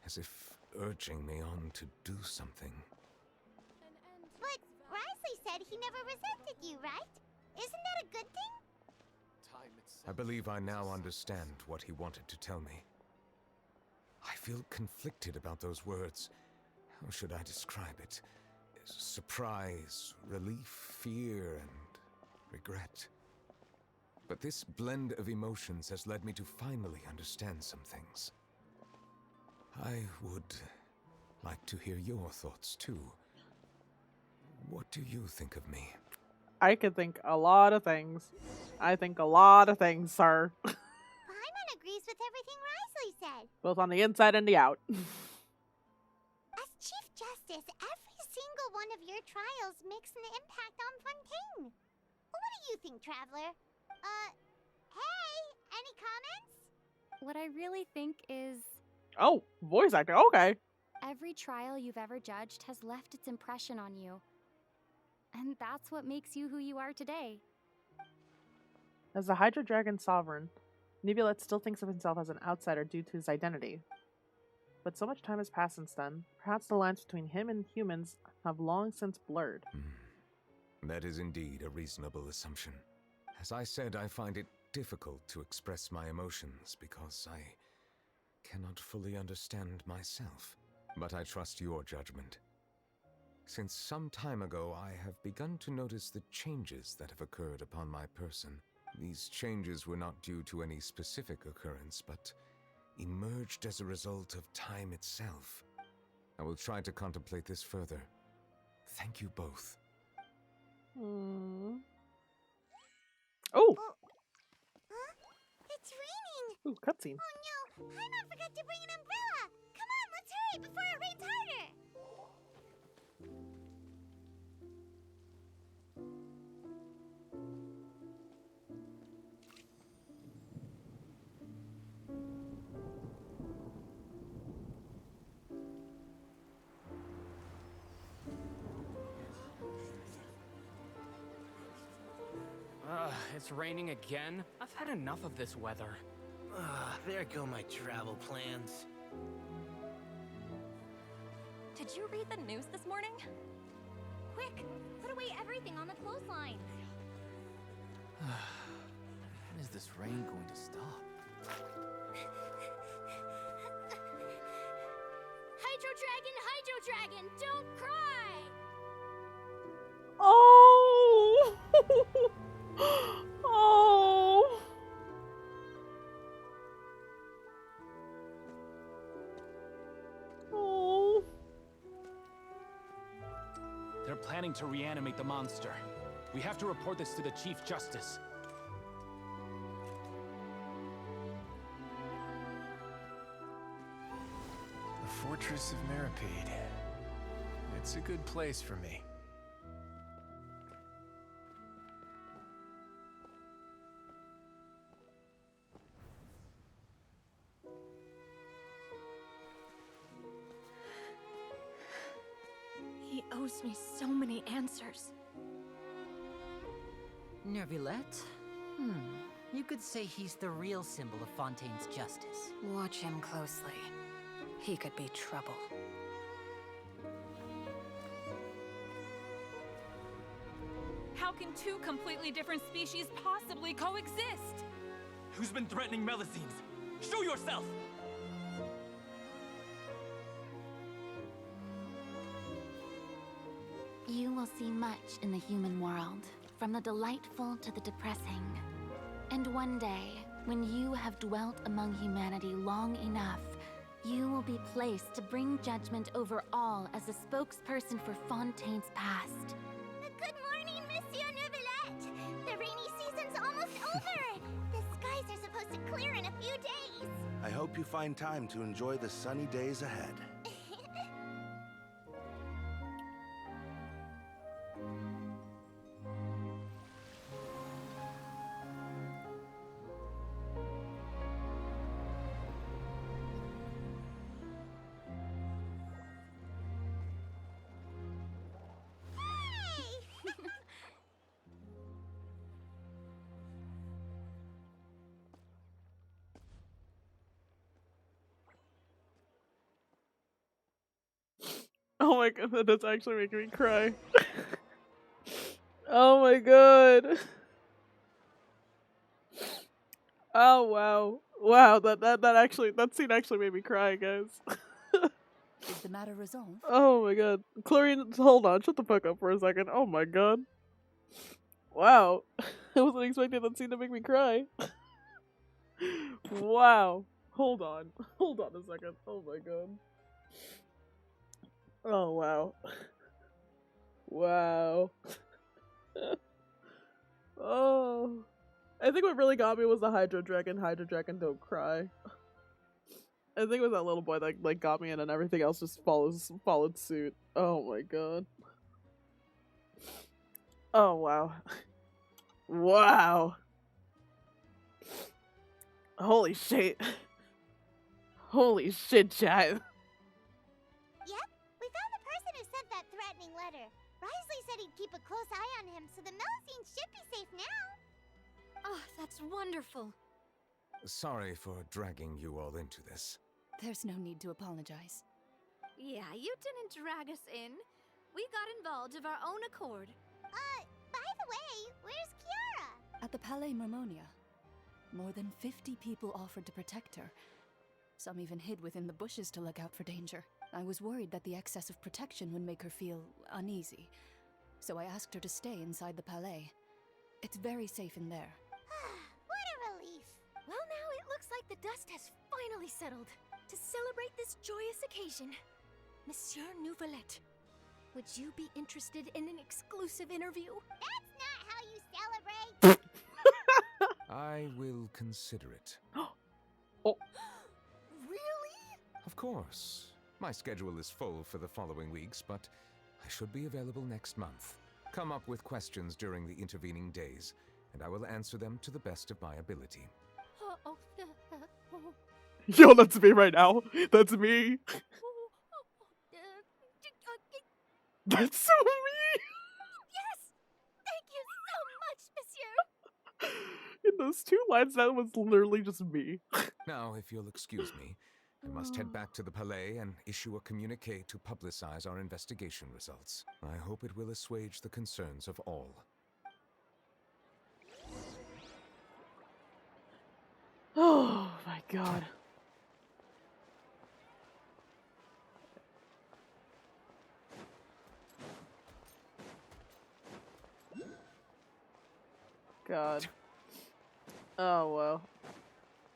as if urging me on to do something. But Risley said he never resented you, right? Isn't that a good thing? I believe I now understand what he wanted to tell me. I feel conflicted about those words. How should I describe it? Surprise, relief, fear, and regret. But this blend of emotions has led me to finally understand some things. I would like to hear your thoughts, too. What do you think of me? I could think a lot of things. I think a lot of things, sir. Paimon agrees with everything Risley said. Both on the inside and the out. As Chief Justice, every single one of your trials makes an impact on Fontaine. What do you think, Traveler? Hey, any comments? What I really think is... Oh, voice actor, okay. Every trial you've ever judged has left its impression on you. And that's what makes you who you are today. As the Hydra Dragon Sovereign, Neuvillette still thinks of himself as an outsider due to his identity. But so much time has passed since then, perhaps the lines between him and humans have long since blurred. That is indeed a reasonable assumption. As I said, I find it difficult to express my emotions because I cannot fully understand myself. But I trust your judgment. Since some time ago, I have begun to notice the changes that have occurred upon my person. These changes were not due to any specific occurrence, but emerged as a result of time itself. I will try to contemplate this further. Thank you both. Oh! Huh? It's raining! Ooh, cutscene. Oh no! Paimon forgot to bring an umbrella! Come on, let's hurry before it rains harder! It's raining again? I've had enough of this weather. There go my travel plans. Did you read the news this morning? Quick, put away everything on the clothesline. When is this rain going to stop? Hydro Dragon, don't cry! Oh! Oh! Oh! They're planning to reanimate the monster. We have to report this to the Chief Justice. The Fortress of Meripede. It's a good place for me. owes me so many answers. Neuvillette? You could say he's the real symbol of Fontaine's justice. Watch him closely. He could be trouble. How can two completely different species possibly coexist? Who's been threatening Melusines? Show yourself! You will see much in the human world, from the delightful to the depressing. And one day, when you have dwelt among humanity long enough, you will be placed to bring judgment over all as a spokesperson for Fontaine's past. Good morning, Monsieur Neuvillette! The rainy season's almost over! The skies are supposed to clear in a few days! I hope you find time to enjoy the sunny days ahead. Oh my god, that does actually make me cry. Oh my god. Oh wow. Wow, that scene actually made me cry, guys. Is the matter resolved? Oh my god. Chlorine, hold on, shut the fuck up for a second. Oh my god. Wow. I wasn't expecting that scene to make me cry. Wow. Hold on. Hold on a second. Oh my god. Oh wow. Wow. Oh. I think what really got me was the Hydro Dragon don't cry. I think it was that little boy that like got me in and everything else just followed suit. Oh my god. Oh wow. Wow. Holy shit. Holy shit, chat. Yep, we found the person who sent that threatening letter. Risley said he'd keep a close eye on him, so the Melusines should be safe now. Oh, that's wonderful. Sorry for dragging you all into this. There's no need to apologize. Yeah, you didn't drag us in. We got involved of our own accord. By the way, where's Kiara? At the Palais Mermonia, more than 50 people offered to protect her. Some even hid within the bushes to look out for danger. I was worried that the excess of protection would make her feel uneasy, so I asked her to stay inside the Palais. It's very safe in there. What a relief. Well, now it looks like the dust has finally settled. To celebrate this joyous occasion, Monsieur Neuvillette, would you be interested in an exclusive interview? That's not how you celebrate! I will consider it. Really? Of course. My schedule is full for the following weeks, but I should be available next month. Come up with questions during the intervening days, and I will answer them to the best of my ability. Yo, that's me right now. That's me. That's so me. Yes! Thank you so much, Monsieur! In those two lines, that was literally just me. Now, if you'll excuse me, I must head back to the Palais and issue a communique to publicize our investigation results. I hope it will assuage the concerns of all. Oh my god. God. Oh well.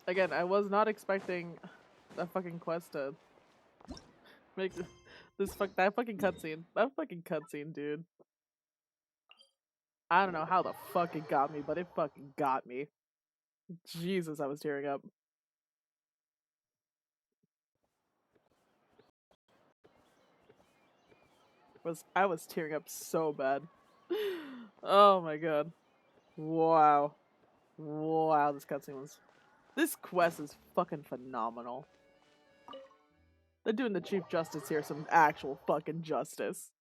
Again, I was not expecting that fucking quest to make that fucking cutscene. That fucking cutscene, dude. I don't know how the fuck it got me, but it fucking got me. Jesus, I was tearing up. I was tearing up so bad. Oh my god. Wow. Wow, this quest is fucking phenomenal. They're doing the Chief Justice here some actual fucking justice.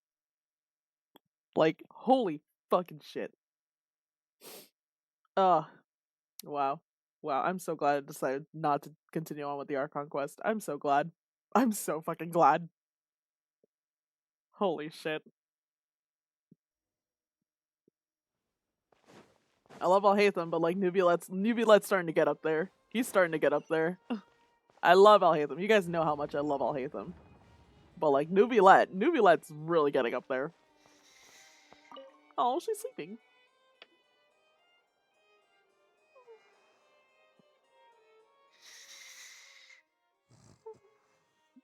Like, holy fucking shit. Wow. Wow, I'm so glad I decided not to continue on with the Archon Quest. I'm so glad. I'm so fucking glad. Holy shit. I love Alhaitham, but like Neuvillette's starting to get up there. He's starting to get up there. I love Alhaitham. You guys know how much I love Alhaitham. But like Neuvillette's really getting up there. Oh, she's sleeping.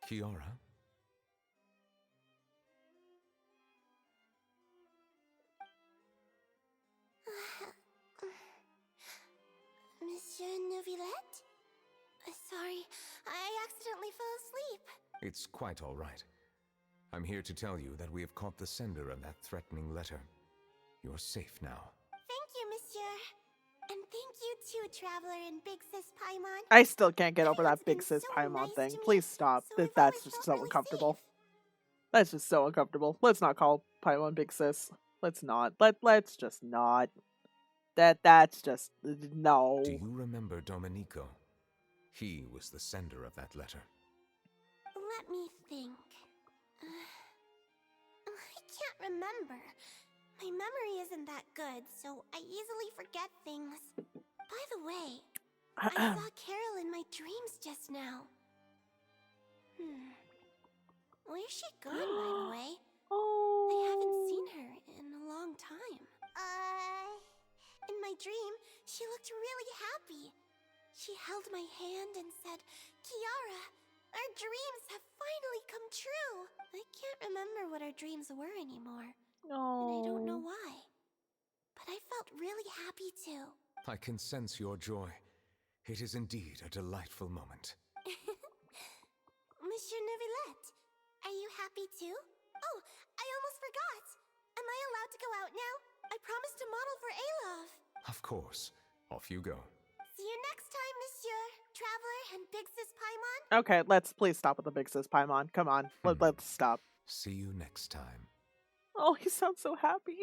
Kiara? Monsieur Neuvillette? Sorry, I accidentally fell asleep. It's quite all right. I'm here to tell you that we have caught the sender of that threatening letter. You're safe now. Thank you, Monsieur. And thank you too, Traveler and Big Sis Paimon. I still can't get over that Big Sis Paimon thing. Please stop. That's just so uncomfortable. That's just so uncomfortable. Let's not call Paimon Big Sis. Let's not. Let's just not. That's just no. Do you remember Domenico? He was the sender of that letter. Let me think. I can't remember. My memory isn't that good, so I easily forget things. By the way, I saw Carol in my dreams just now. Where's she gone, by the way? I haven't seen her in a long time. In my dream, she looked really happy. She held my hand and said, "Kiara, our dreams have finally come true." I can't remember what our dreams were anymore. And I don't know why. But I felt really happy too. I can sense your joy. It is indeed a delightful moment. Monsieur Neuvillette, are you happy too? Oh, I almost forgot. Am I allowed to go out now? I promised to model for Alov. Of course. Off you go. See you next time, Monsieur. Traveler and Big Sis Paimon. Okay, let's please stop with the Big Sis Paimon. Come on. Let's stop. See you next time. Oh, he sounds so happy.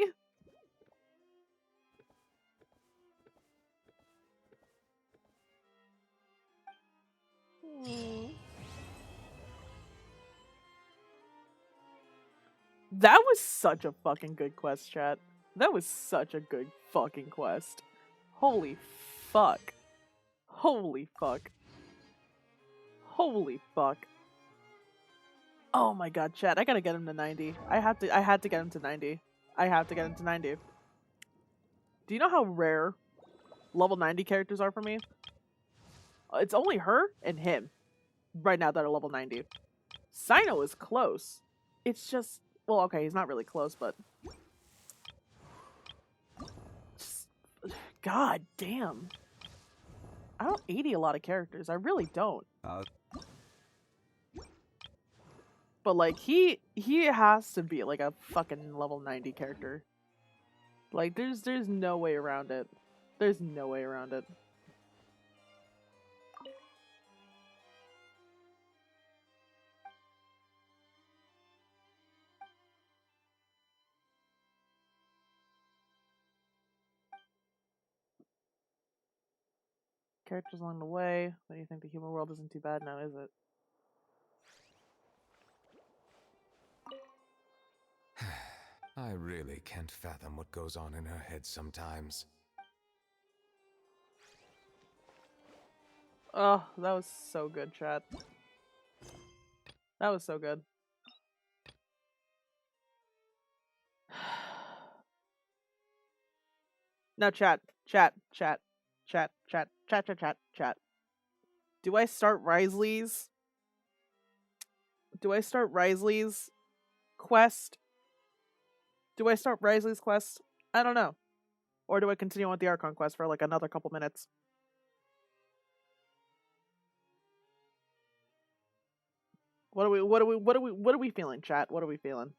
That was such a fucking good quest, chat. That was such a good fucking quest. Holy fuck. Holy fuck. Holy fuck. Oh my god, chat. I gotta get him to 90. I had to get him to 90. I have to get him to 90. Do you know how rare level 90 characters are for me? It's only her and him right now that are level 90. Sino is close. It's just, well, okay, he's not really close, but just, god damn. I don't 80 a lot of characters. I really don't. But like he has to be like a fucking level 90 character. Like there's no way around it. There's no way around it. Characters along the way. What do you think? The human world isn't too bad now, is it? I really can't fathom what goes on in her head sometimes. Oh, that was so good, chat. That was so good. Now chat. Do I start Risley's? Quest? Do I start Risley's quest? I don't know. Or do I continue on with the Archon quest for like another couple minutes? What are we feeling, chat? What are we feeling?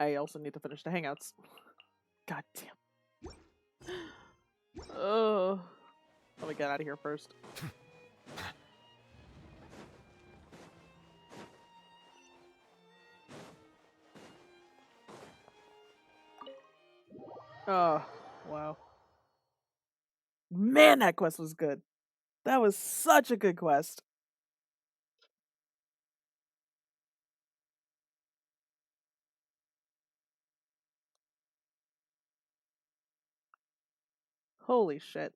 I also need to finish the hangouts. God damn. Oh. Let me get out of here first. Oh, wow. Man, that quest was good. That was such a good quest. Holy shit.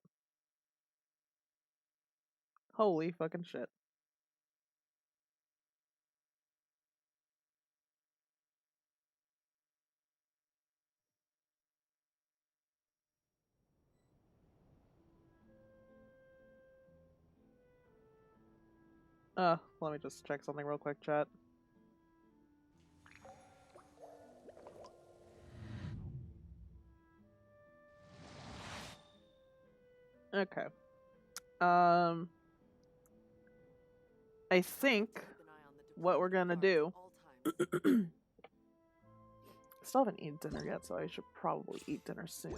Holy fucking shit. Let me just check something real quick, chat. Okay. I think what we're gonna do. Still haven't eaten dinner yet, so I should probably eat dinner soon.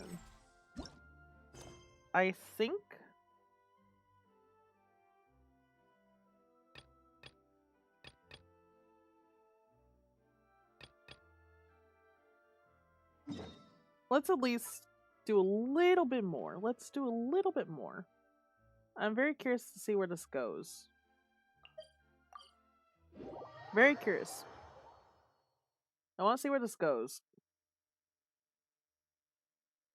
I think. Let's at least do a little bit more. Let's do a little bit more. I'm very curious to see where this goes. Very curious. I want to see where this goes.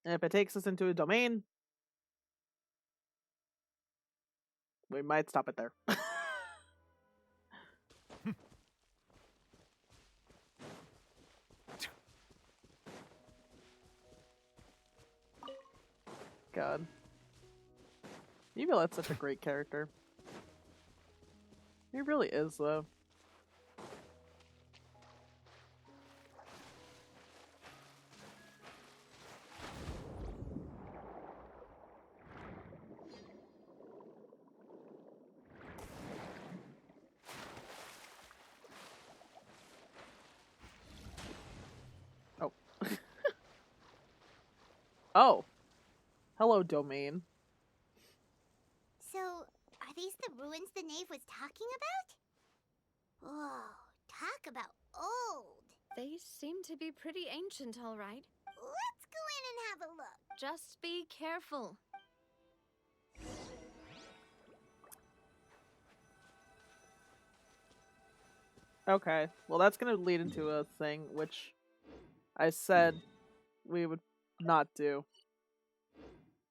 And if it takes us into a domain, we might stop it there. God. Neuvillette's such a great character. He really is, though. Oh. Oh. Hello, domain. So, are these the ruins the knave was talking about? Whoa, talk about old. They seem to be pretty ancient, all right. Let's go in and have a look. Just be careful. Okay, well that's gonna lead into a thing which I said we would not do.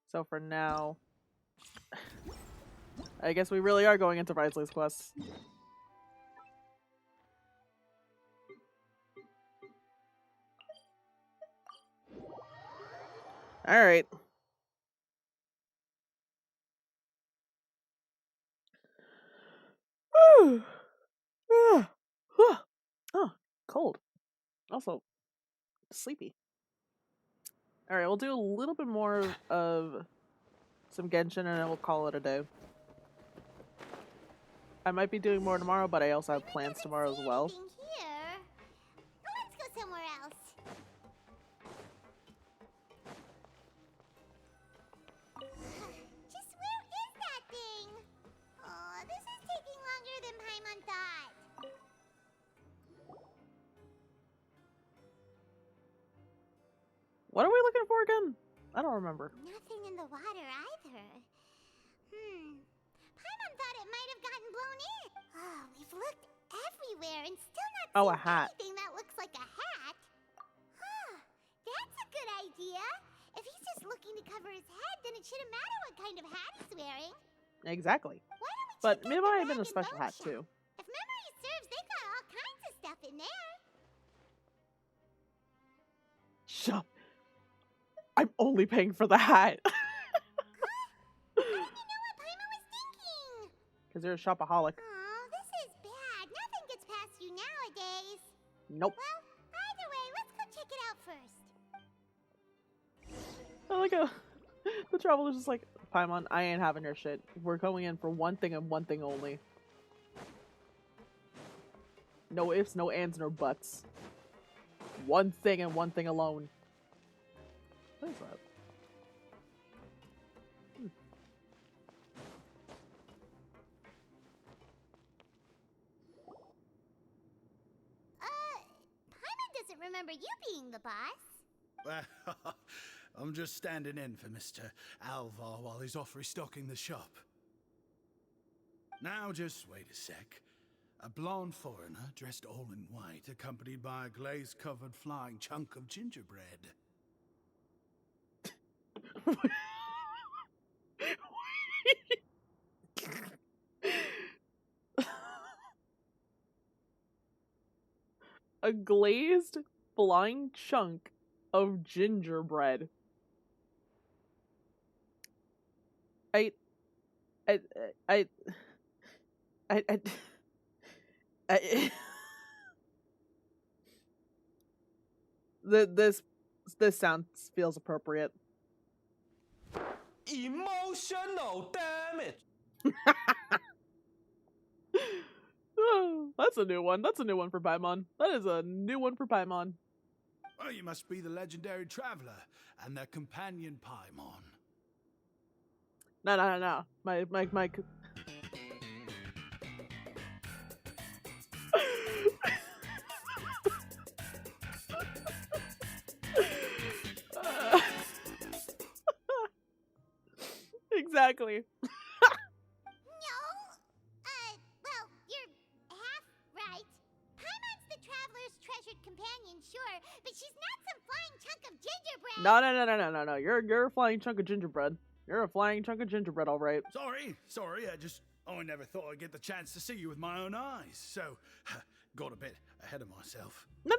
So for now, I guess we really are going into Risley's quests. Alright. Oh, cold. Also, sleepy. Alright, we'll do a little bit more of some Genshin and then we'll call it a day. I might be doing more tomorrow, but I also have plans tomorrow as well. Here. Let's go somewhere else. Just where is that thing? Oh, this is taking longer than Paimon thought. What are we looking for again? I don't remember. Nothing in the water either. Paimon thought it might have gotten blown in. Oh, we've looked everywhere and still not Oh, seen a hat. anything that looks like a hat. Huh, that's a good idea. If he's just looking to cover his head, then it shouldn't matter what kind of hat he's wearing. Exactly. Why don't we But check maybe out I the have been a rag and special bone hat shop? too. If memory serves, they got all kinds of stuff in there. Shut. I'm only paying for the hat. How did you know what Paimon was thinking? Because you're a shopaholic. Oh, this is bad. Nothing gets past you nowadays. Nope. Well, either way, let's go check it out first. I like how the traveler's just like, Paimon, I ain't having your shit. We're going in for one thing and one thing only. No ifs, no ands, no buts. One thing and one thing alone. What is that? Paimon doesn't remember you being the boss. I'm just standing in for Mr. Alvar while he's off restocking the shop. Now just wait a sec. A blonde foreigner dressed all in white, accompanied by a glaze-covered flying chunk of gingerbread. A glazed flying chunk of gingerbread. I this sound feels appropriate. Emotional damage. Oh, that's a new one. That's a new one for Paimon. That is a new one for Paimon. Well, you must be the legendary traveler and their companion Paimon. No. My Exactly. Well, you're half right. Paimon's the traveler's treasured companion, sure, but she's not some flying chunk of gingerbread. No. You're a flying chunk of gingerbread. You're a flying chunk of gingerbread, all right. Sorry. I never thought I'd get the chance to see you with my own eyes, so got a bit ahead of myself. No.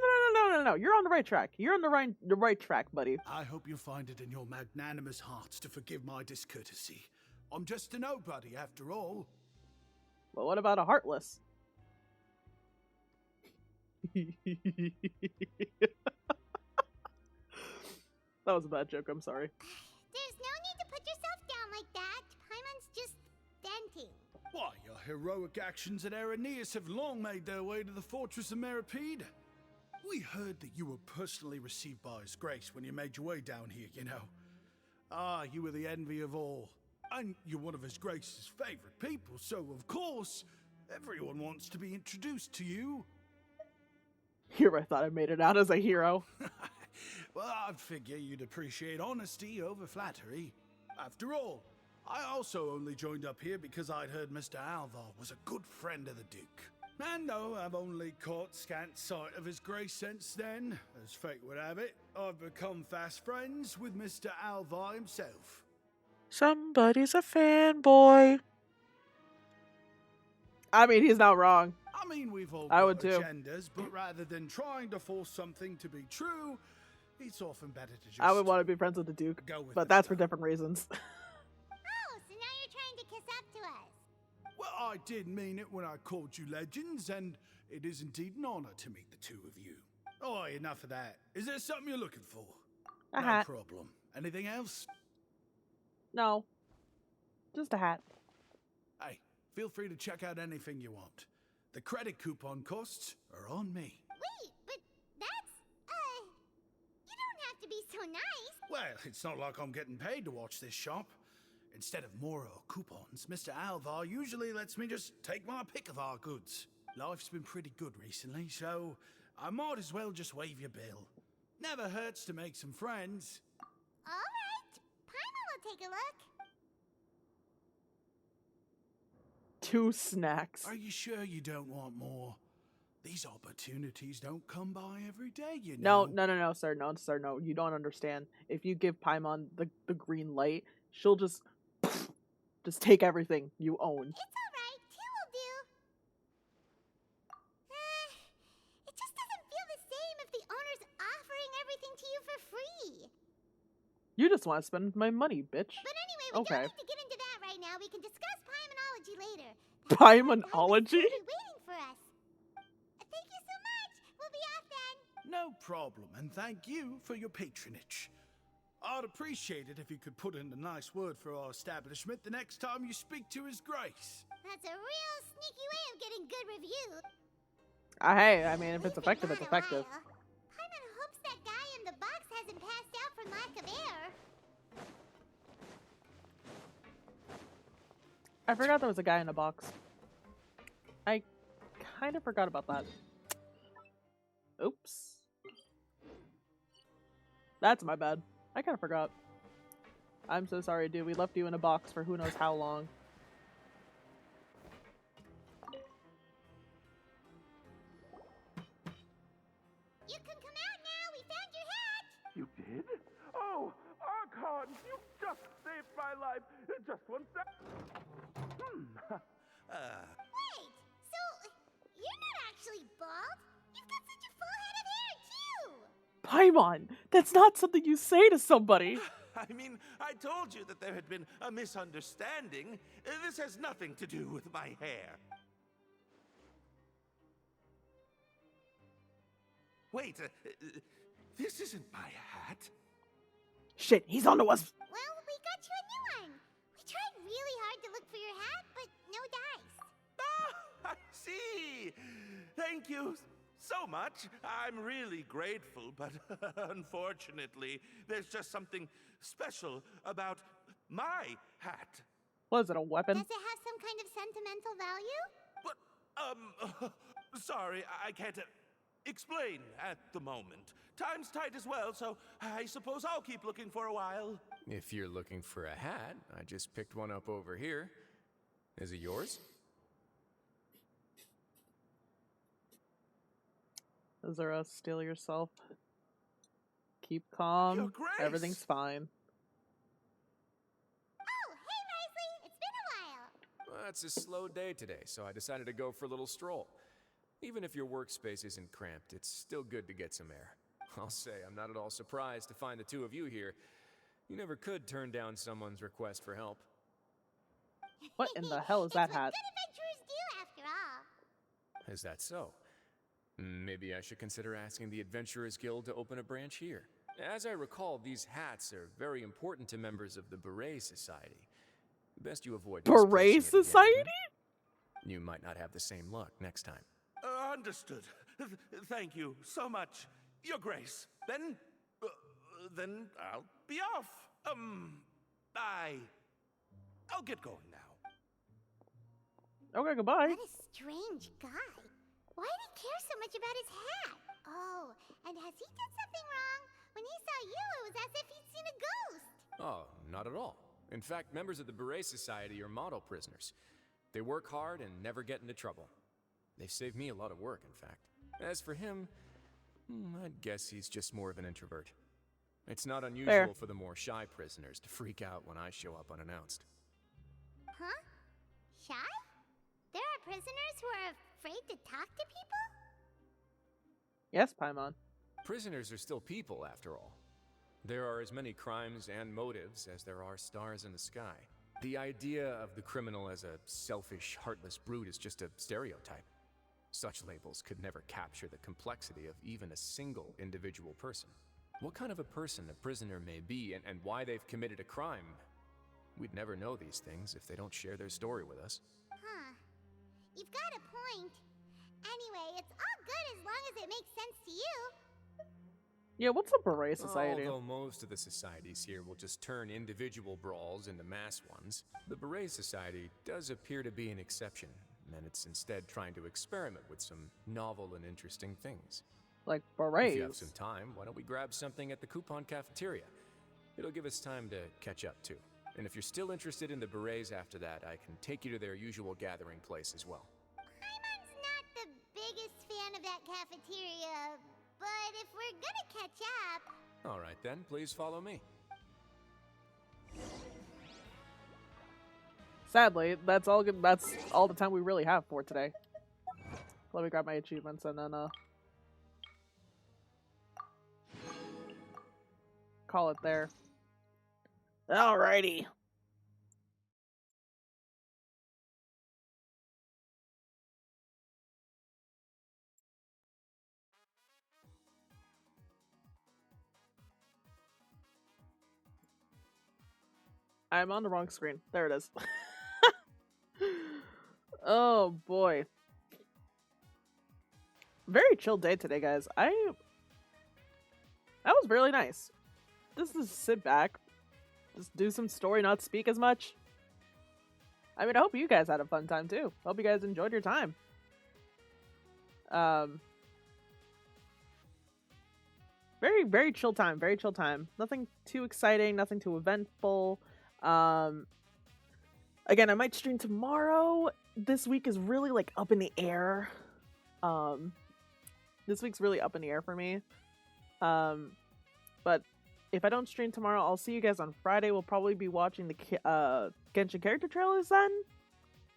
You're on the right track. You're on the right track, buddy. I hope you find it in your magnanimous hearts to forgive my discourtesy. I'm just a nobody, after all. But what about a heartless? That was a bad joke, I'm sorry. There's no need to put yourself down like that. Paimon's just venting. Why, your heroic actions at Araneus have long made their way to the fortress of Meripede. We heard that you were personally received by His Grace when you made your way down here, you know. You were the envy of all. And you're one of His Grace's favorite people, so of course, everyone wants to be introduced to you. Here I thought I made it out as a hero. Well, I'd figure you'd appreciate honesty over flattery. After all, I also only joined up here because I'd heard Mr. Alvar was a good friend of the Duke. And though I've only caught scant sight of His Grace since then, as fate would have it, I've become fast friends with Mr. Alvar himself. Somebody's a fanboy. I mean, he's not wrong. I mean, we've all I got would too. agendas, but rather than trying to force something to be true, it's often better to just I would want to be friends with the Duke, go with but the that's for different reasons. Oh, so now you're trying to kiss up to us. Well, I did mean it when I called you legends, and it is indeed an honor to meet the two of you. Oh, enough of that. Is there something you're looking for? A No hat. problem. Anything else? No. Just a hat. Hey, feel free to check out anything you want. The credit coupon costs are on me. Wait, but that's, you don't have to be so nice. Well, it's not like I'm getting paid to watch this shop. Instead of more coupons, Mr. Alvar usually lets me just take my pick of our goods. Life's been pretty good recently, so I might as well just waive your bill. Never hurts to make some friends. All right, Paimon will take a look. 2 snacks. Are you sure you don't want more? These opportunities don't come by every day, you know. No, sir. No, sir. No, you don't understand. If you give Paimon the green light, she'll just take everything you own. It's all right, 2 will do. It just doesn't feel the same if the owner's offering everything to you for free. You just want to spend my money, bitch. But anyway, we Okay. don't need to get into that right now. We can discuss Paimonology later. Paimonology? Be waiting for us. Thank you so much. We'll be off then. No problem, and thank you for your patronage. I'd appreciate it if you could put in a nice word for our establishment the next time you speak to His Grace. That's a real sneaky way of getting good reviews. Hey, I mean, if it's effective, it's effective. Paimon hopes that guy in the box hasn't passed out from lack of air. I forgot there was a guy in a box. I kind of forgot about that. Oops. That's my bad. I kind of forgot. I'm so sorry, dude. We left you in a box for who knows how long. You can come out now. We found your hat. You did? Oh, Archon, you just saved my life. Just one sec. Wait, so you're not actually bald? You've got such a full head of hair, too. Paimon, that's not something you say to somebody. I mean, I told you that there had been a misunderstanding. This has nothing to do with my hair. Wait, this isn't my hat. Shit, he's onto us. Well, we got you a new one. We tried really hard to look for your hat, but no dice. Ah, I see. Thank you so much. I'm really grateful, but unfortunately, there's just something special about my hat. Was it a weapon? Does it have some kind of sentimental value? Sorry, I can't explain at the moment. Time's tight as well, so I suppose I'll keep looking for a while. If you're looking for a hat, I just picked one up over here. Is it yours? Azura, steel yourself. Keep calm. Your Grace! Everything's fine. Oh, hey, Risley. It's been a while. Well, it's a slow day today, so I decided to go for a little stroll. Even if your workspace isn't cramped, it's still good to get some air. I'll say, I'm not at all surprised to find the two of you here. You never could turn down someone's request for help. What in the hell is that hat? Good adventurers do, after all. Is that so? Maybe I should consider asking the Adventurers Guild to open a branch here. As I recall, these hats are very important to members of the Beret Society. Best you avoid Beret misplacing it again. Society? You might not have the same luck next time. Understood. Thank you so much, Your Grace. Then I'll be off. I'll get going now. Okay, goodbye. What a strange guy. Why did he care so much about his hat? Oh, and has he done something wrong? When he saw you, it was as if he'd seen a ghost. Oh, not at all. In fact, members of the Beret Society are model prisoners. They work hard and never get into trouble. They've saved me a lot of work, in fact. As for him, I'd guess he's just more of an introvert. It's not unusual for the more shy prisoners to freak out when I show up unannounced. Huh? Shy? There are prisoners who are afraid to talk to people? Yes, Paimon. Prisoners are still people, after all. There are as many crimes and motives as there are stars in the sky. The idea of the criminal as a selfish, heartless brute is just a stereotype. Such labels could never capture the complexity of even a single individual person. What kind of a person a prisoner may be and why they've committed a crime, we'd never know these things if they don't share their story with us. Huh. You've got a point. Anyway, it's all good as long as it makes sense to you. Yeah, what's a Beret Society? Although most of the societies here will just turn individual brawls into mass ones, the Beret Society does appear to be an exception, and it's instead trying to experiment with some novel and interesting things. Like berets. If you have some time, why don't we grab something at the Coupon Cafeteria? It'll give us time to catch up, too. And if you're still interested in the berets after that, I can take you to their usual gathering place as well. Paimon's not the biggest fan of that cafeteria, but if we're gonna catch up... All right, then, please follow me. Sadly, that's all good. That's all the time we really have for today. Let me grab my achievements and then call it there. Alrighty. I'm on the wrong screen. There it is. Oh boy. Very chill day today, guys. That was really nice. Just to sit back, just do some story, not speak as much. I mean, I hope you guys had a fun time too. Hope you guys enjoyed your time. very, very chill time. Very chill time. Nothing too exciting. Nothing too eventful. Again, I might stream tomorrow. This week is really like up in the air. This week's really up in the air for me. But if I don't stream tomorrow, I'll see you guys on Friday. We'll probably be watching the Genshin character trailers then.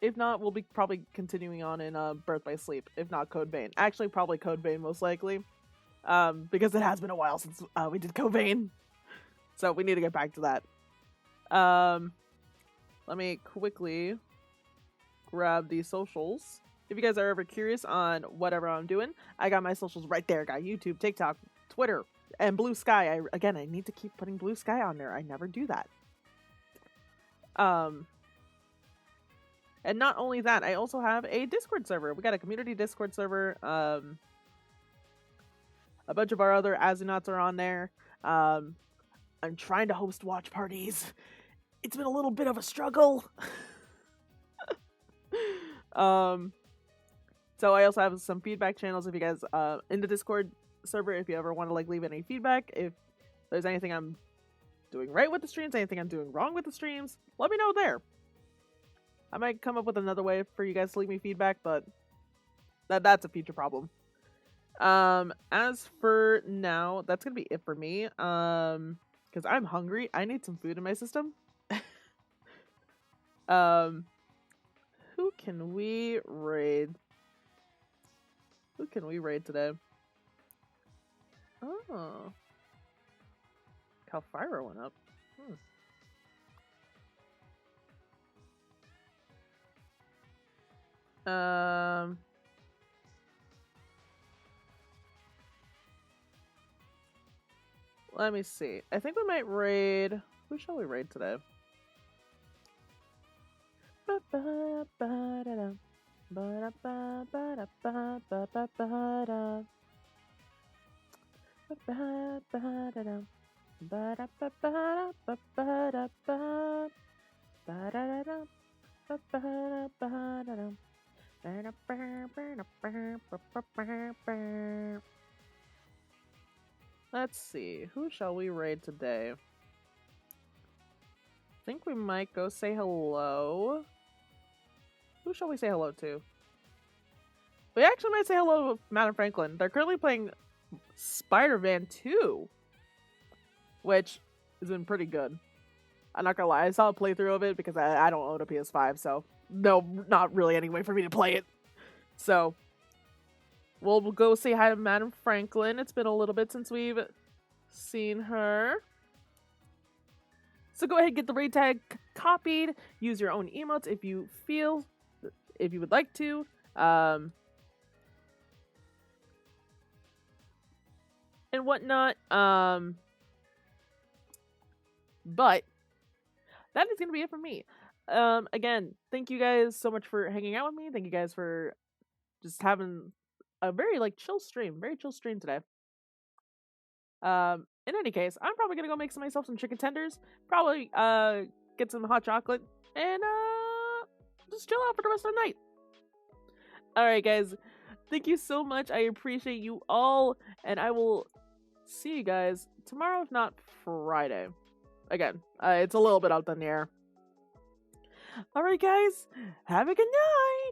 If not, we'll be probably continuing on in Birth by Sleep. If not Code Vein. Actually, probably Code Vein most likely. Because it has been a while since we did Code Vein. So we need to get back to that. Let me quickly grab these socials. If you guys are ever curious on whatever I'm doing, I got my socials right there. Got YouTube, TikTok, Twitter, and Blue Sky. I need to keep putting Blue Sky on there. I never do that. And not only that, I also have a Discord server. We got a community Discord server. A bunch of our other Azunauts are on there. I'm trying to host watch parties. It's been a little bit of a struggle. So I also have some feedback channels if you guys in the Discord server, if you ever want to like leave any feedback, if there's anything I'm doing right with the streams, anything I'm doing wrong with the streams, let me know there. I might come up with another way for you guys to leave me feedback, but that's a future problem. As for now, that's gonna be it for me. Because I'm hungry. I need some food in my system. Who can we raid? Who can we raid today? Oh. Calfira went up. Let me see. I think we might raid. Who shall we raid today? Let's see. Who shall we raid today? I think we might go say hello. Who shall we say hello to? We actually might say hello to Madam Franklin. They're currently playing Spider-Man 2, which has been pretty good. I'm not gonna lie, I saw a playthrough of it because I don't own a PS5, so no, not really any way for me to play it. So we'll go say hi to Madam Franklin. It's been a little bit since we've seen her. So go ahead and get the raid tag copied. Use your own emotes if you would like to. And whatnot. But that is going to be it for me. Again, thank you guys so much for hanging out with me. Thank you guys for just having a very chill stream. Very chill stream today. In any case, I'm probably going to go make myself some chicken tenders. Probably get some hot chocolate. And just chill out for the rest of the night. Alright guys, thank you so much. I appreciate you all. And I will see you guys tomorrow, if not Friday. Again, it's a little bit out in the air. Alright guys, have a good night.